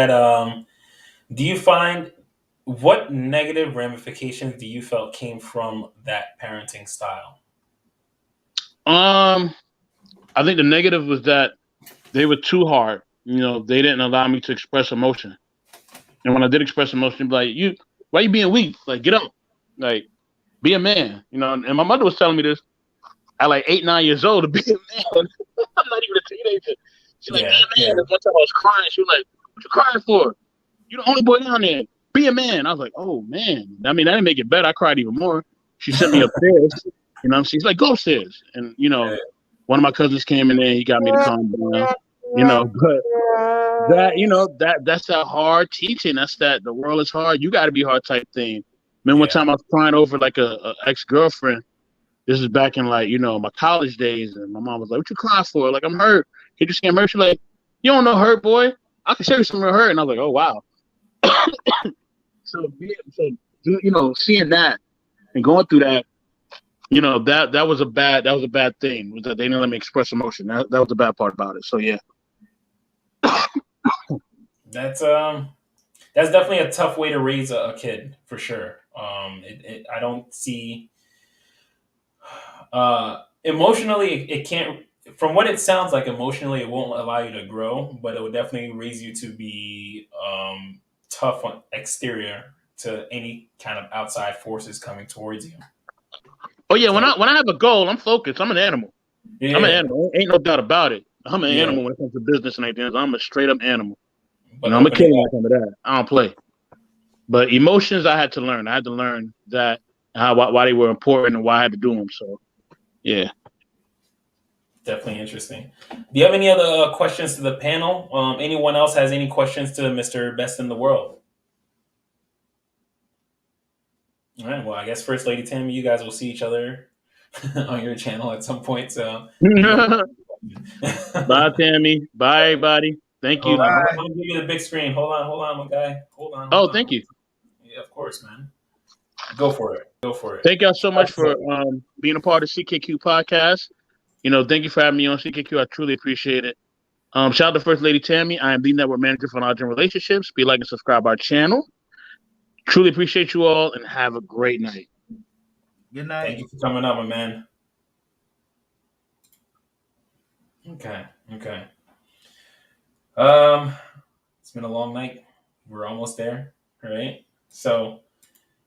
J: what negative ramifications do you felt came from that parenting style?
R: I think the negative was that they were too hard. They didn't allow me to express emotion. And when I did express emotion, they'd be like, why you being weak? Like, get up. Like, be a man. And my mother was telling me this. at like 8, 9 years old to be a man. I'm not even a teenager. She's like, be a man.
J: Yeah.
R: And one time I was crying. She was like, what you crying for? You're the only boy down there. Be a man. I was like, oh, man. I mean, that didn't make it better. I cried even more. She sent me upstairs. You know, she's like, go upstairs. And, you know, one of my cousins came in there. He got me to calm down. You know, but that, you know, that's that hard teaching. That's that the world is hard. You got to be hard type thing. Man, one time I was crying over like a ex-girlfriend. This is back in like, you know, my college days. And my mom was like, what you crying for? Like, I'm hurt. Can you see I'm hurt? She's like, you don't know hurt, boy. I can show you some real hurt. And I was like, oh, wow. So, you know, seeing that and going through that, you know, that was a bad thing. Was that they didn't let me express emotion. That was the bad part about it. So yeah.
J: That's definitely a tough way to raise a kid for sure. I don't see emotionally it can't. From what it sounds like, emotionally it won't allow you to grow, but it will definitely raise you to be tough on exterior to any kind of outside forces coming towards you.
R: Oh yeah, when I have a goal, I'm focused. I'm an animal.
J: Yeah.
R: I'm an animal. Ain't no doubt about it. I'm an animal when it comes to business and everything. I'm a straight up animal. You know, I'm a kid when it comes to that. I don't play. But emotions, I had to learn. I had to learn that why they were important and why I had to do them. So, yeah.
J: Definitely interesting. Do you have any other questions to the panel? Anyone else has any questions to Mr. Best in the World? All right. Well, I guess First Lady Timmy, you guys will see each other on your channel at some point. So,
R: bye, Tammy. Bye, everybody. Thank you.
J: I'll give you the big screen. Hold on, my guy. Hold on.
R: Oh, thank you.
J: Yeah, of course, man. Go for it.
R: Thank y'all so much for being a part of CKQ podcast. You know, thank you for having me on CKQ. I truly appreciate it. Shout out to First Lady Tammy. I am the network manager for Knowledge and Relationships. Be like and subscribe our channel. Truly appreciate you all and have a great night.
P: Good night.
J: Thank you for coming up, my man. Okay. It's been a long night. We're almost there. All right. So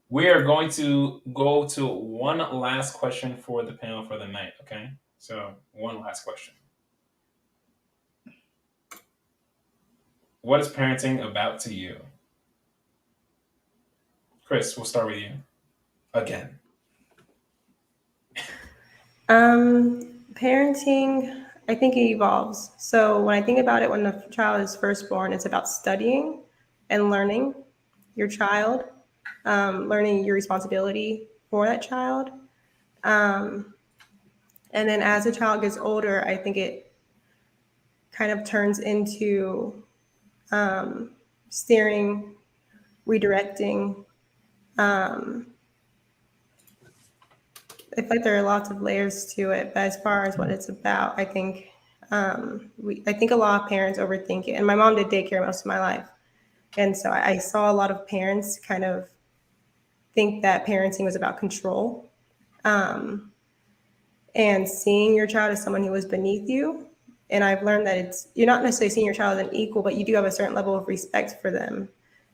J: we are going to go to one last question for the panel for the night. Okay. So one last question. What is parenting about to you? Chris, we'll start with you again.
E: Parenting, I think it evolves. So when I think about it, when the child is first born, it's about studying and learning your child, learning your responsibility for that child. And then as the child gets older, I think it kind of turns into steering, redirecting. I feel like there are lots of layers to it, but as far as what it's about, I think I think a lot of parents overthink it. And my mom did daycare most of my life, and so I saw a lot of parents kind of think that parenting was about control, and seeing your child as someone who was beneath you. And I've learned that you're not necessarily seeing your child as an equal, but you do have a certain level of respect for them,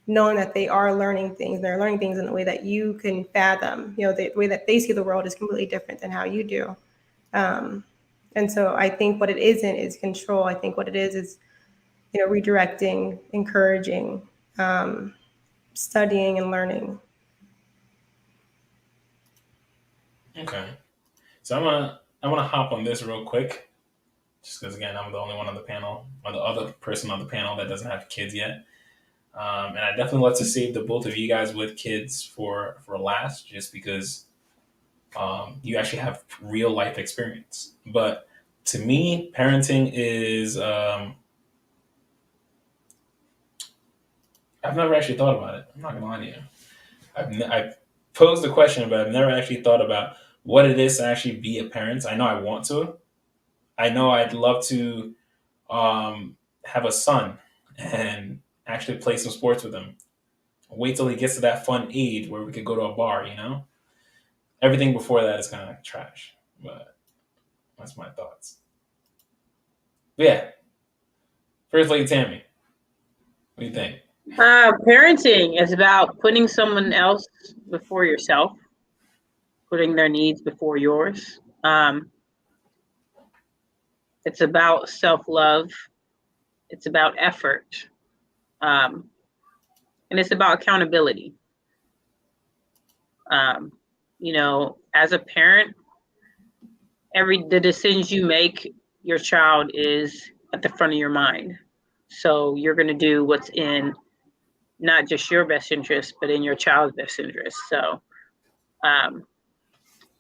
E: knowing that they are learning things. They're learning things in the way that you can fathom. You know, the way that they see the world is completely different than how you do. And so I think what it isn't is control. I think what it is, you know, redirecting, encouraging, studying and learning.
J: Okay. So I'm gonna hop on this real quick, just because again I'm the only one on the panel, or the other person on the panel that doesn't have kids yet. And I definitely want to save the both of you guys with kids for last, just because you actually have real life experience. But to me, parenting is I've never actually thought about it. I'm not gonna lie to you. I've posed the question, but I've never actually thought about what it is to actually be a parent. I know I want to. I know I'd love to have a son and actually play some sports with him. Wait till he gets to that fun age where we could go to a bar, you know? Everything before that is kind of trash, but that's my thoughts. But yeah. First Lady Tammy, what do you think?
L: Parenting is about putting someone else before yourself, putting their needs before yours. It's about self-love. It's about effort. And it's about accountability. You know, as a parent, the decisions you make, your child is at the front of your mind. So you're going to do what's in not just your best interest, but in your child's best interest. So,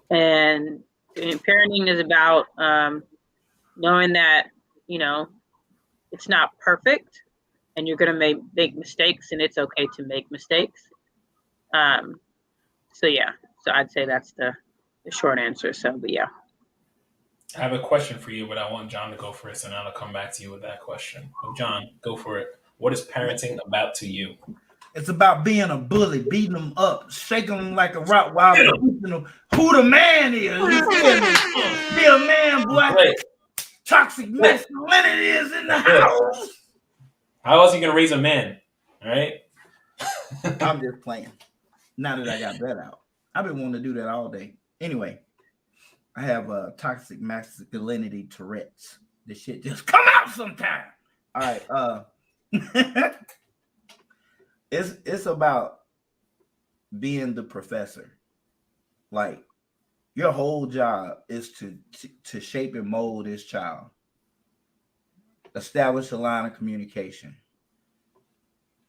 L: and parenting is about knowing that, you know, it's not perfect and you're going to make mistakes, and it's okay to make mistakes. So yeah, so I'd say that's the short answer. So, but yeah.
J: I have a question for you, but I want John to go first, and I'll come back to you with that question. So John, go for it. What is parenting about to you?
P: It's about being a bully, beating them up, shaking them like a Rottweiler, teaching them who the man is. You feel me? Be a man, boy.
J: Right.
P: Toxic masculinity is in the house.
J: How else are you going to raise a man? All right?
P: I'm just playing. Now that I got that out. I've been wanting to do that all day. Anyway, I have toxic masculinity Tourette's. This shit just come out sometime. All right. It's about being the professor. Like, your whole job is to shape and mold this child. Establish a line of communication.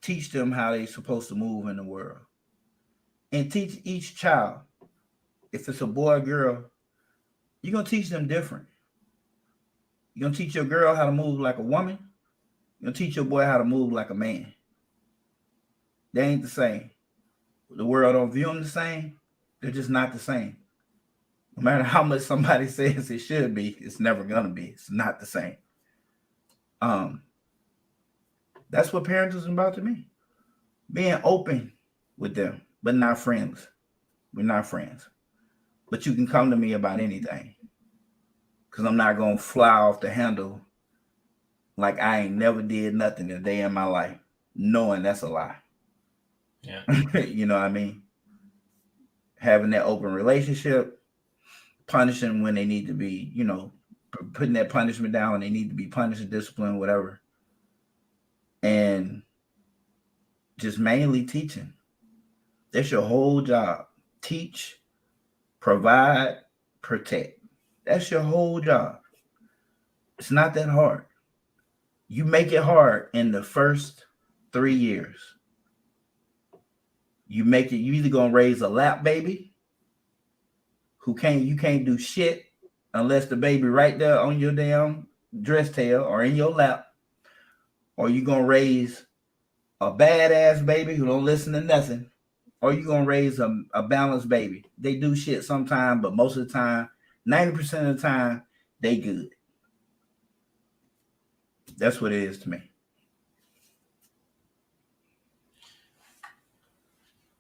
P: Teach them how they're supposed to move in the world. And teach each child, if it's a boy or girl, you're going to teach them different. You're going to teach your girl how to move like a woman. You're going to teach your boy how to move like a man. They ain't the same. The world don't view them the same. They're just not the same. No matter how much somebody says it should be, it's never going to be. It's not the same. That's what parenting is about to me. Being open with them, but not friends. We're not friends. But you can come to me about anything. Because I'm not going to fly off the handle like I ain't never did nothing a day in my life, knowing that's a lie.
J: Yeah.
P: You know what I mean? Having that open relationship, punishing when they need to be, you know, putting that punishment down when they need to be punished, disciplined, whatever. And just mainly teaching. That's your whole job. Teach, provide, protect. That's your whole job. It's not that hard. You make it hard in the first 3 years. You either gonna raise a lap baby you can't do shit unless the baby right there on your damn dress tail or in your lap, or you gonna raise a badass baby who don't listen to nothing, or you gonna raise a balanced baby. They do shit sometime, but most of the time, 90% of the time, they good. That's what it is to me.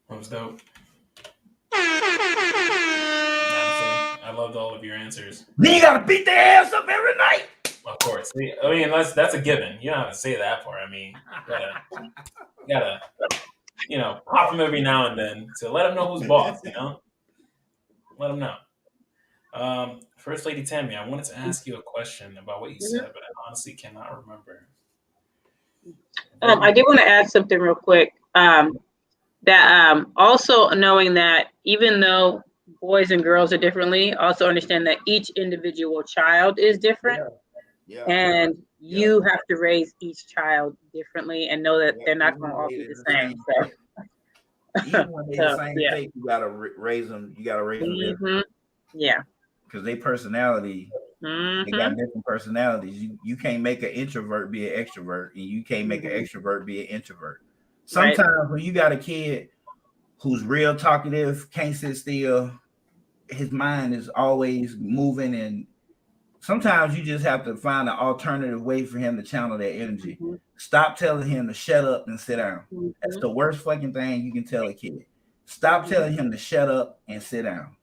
J: That was dope. Honestly, I loved all of your answers.
P: Then you gotta beat their ass up every night.
J: Of course. I mean, that's a given. You don't have to say that part. I mean, you gotta, you know, pop them every now and then to let them know who's boss, you know? Let them know. First Lady Tammy, I wanted to ask you a question about what you said, but I honestly cannot remember.
L: I did want to add something real quick. That also knowing that even though boys and girls are differently, also understand that each individual child is different.
P: Yeah.
L: And you have to raise each child differently and know that they're not going to all be the same. So,
P: even when they're the same shape, you gotta raise them. You gotta raise them different.
L: Yeah.
P: Because they personality, they got different personalities. You can't make an introvert be an extrovert, and you can't make an extrovert be an introvert. Sometimes when you got a kid who's real talkative, can't sit still, his mind is always moving, and sometimes you just have to find an alternative way for him to channel that energy. Stop telling him to shut up and sit down. That's the worst fucking thing you can tell a kid. Stop telling him to shut up and sit down.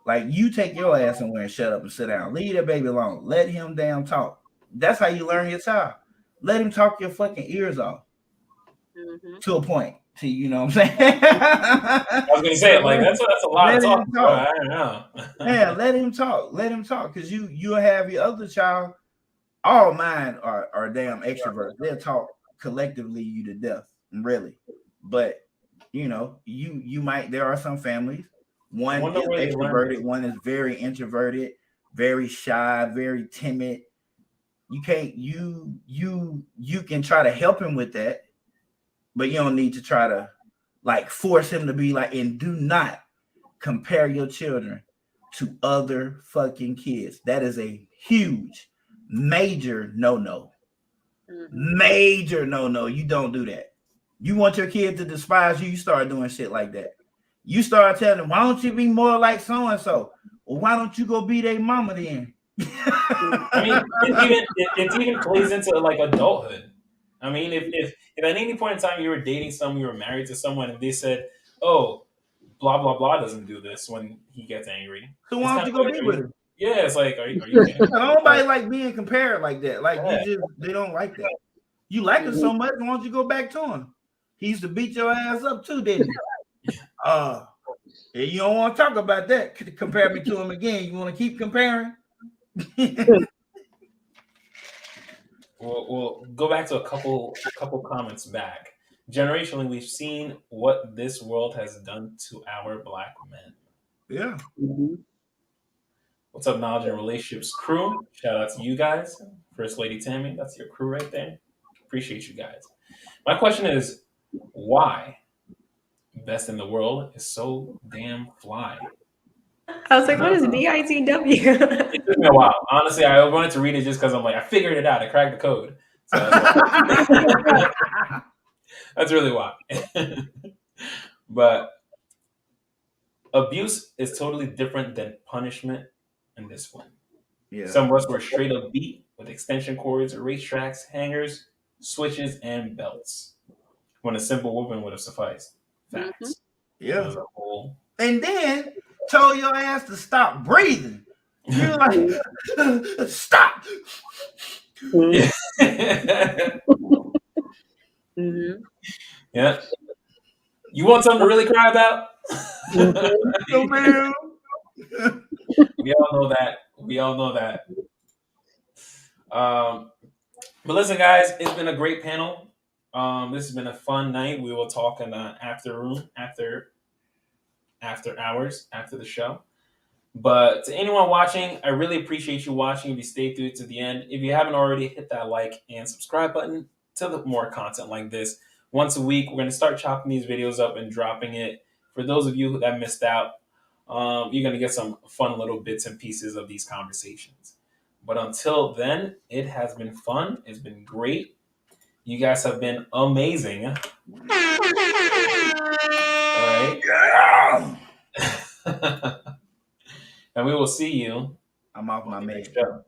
P: Like, you take your ass somewhere and shut up and sit down. Leave that baby alone. Let him damn talk. That's how you learn your child. Let him talk your fucking ears off to a point. See, you know what I'm saying?
J: I was gonna say, like, that's a lot of talk. I don't know.
P: Yeah, let him talk. Let him talk, because you'll have your other child. All mine are damn extroverts. They'll talk collectively you to death, really. But you know, you might. There are some families. One is extroverted, one is very introverted, very shy, very timid. You can't. You can try to help him with that, but you don't need to try to like force him to be like. And do not compare your children to other fucking kids. That is a huge, major no. Major no. You don't do that. You want your kid to despise you, you start doing shit like that. You start telling them, why don't you be more like so and so? Well, why don't you go be their mama then?
J: I mean, it even plays into like adulthood. I mean, if at any point in time you were dating someone, you were married to someone, and they said, "Oh, blah blah blah doesn't do this," when he gets angry,
P: so why don't you go be with him?
J: Yeah, it's like, are you kidding?
P: Nobody like being compared like that. Like they don't like that. You like him so much, why don't you go back to him? He used to beat your ass up too, didn't he? You don't want to talk about that. Compare me to him again. You want to keep comparing?
J: We'll go back to a couple comments back. Generationally, we've seen what this world has done to our Black men.
P: Yeah.
J: What's up, Knowledge and Relationships crew? Shout out to you guys. First Lady Tammy, that's your crew right there. Appreciate you guys. My question is, why Best in the World is so damn fly?
E: I was like, what is BITW?
J: It took me a while. Honestly, I wanted to read it just because I'm like, I figured it out. I cracked the code. So that's really why. But abuse is totally different than punishment in this one.
P: Yeah.
J: Some of us were straight up beat with extension cords, racetracks, hangers, switches, and belts. When a simple whooping would have sufficed. Facts.
P: Yeah. And then told your ass to stop breathing. You're like, stop.
J: Yeah. You want something to really cry about? We all know that. We all know that. But listen, guys, it's been a great panel. This has been a fun night. We will talk in the after room after hours after the show. But to anyone watching, I really appreciate you watching. If you stay through to the end, if you haven't already, hit that like and subscribe button to the more content like this. Once a week, we're going to start chopping these videos up and dropping it. For those of you that missed out, you're going to get some fun little bits and pieces of these conversations. But until then, it has been fun. It's been great. You guys have been amazing. All right.
P: Yeah.
J: And we will see you.
P: I'm off my
J: next show.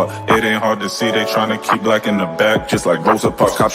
S: It ain't hard to see they tryna keep black in the back, just like Rosa Parks. Cop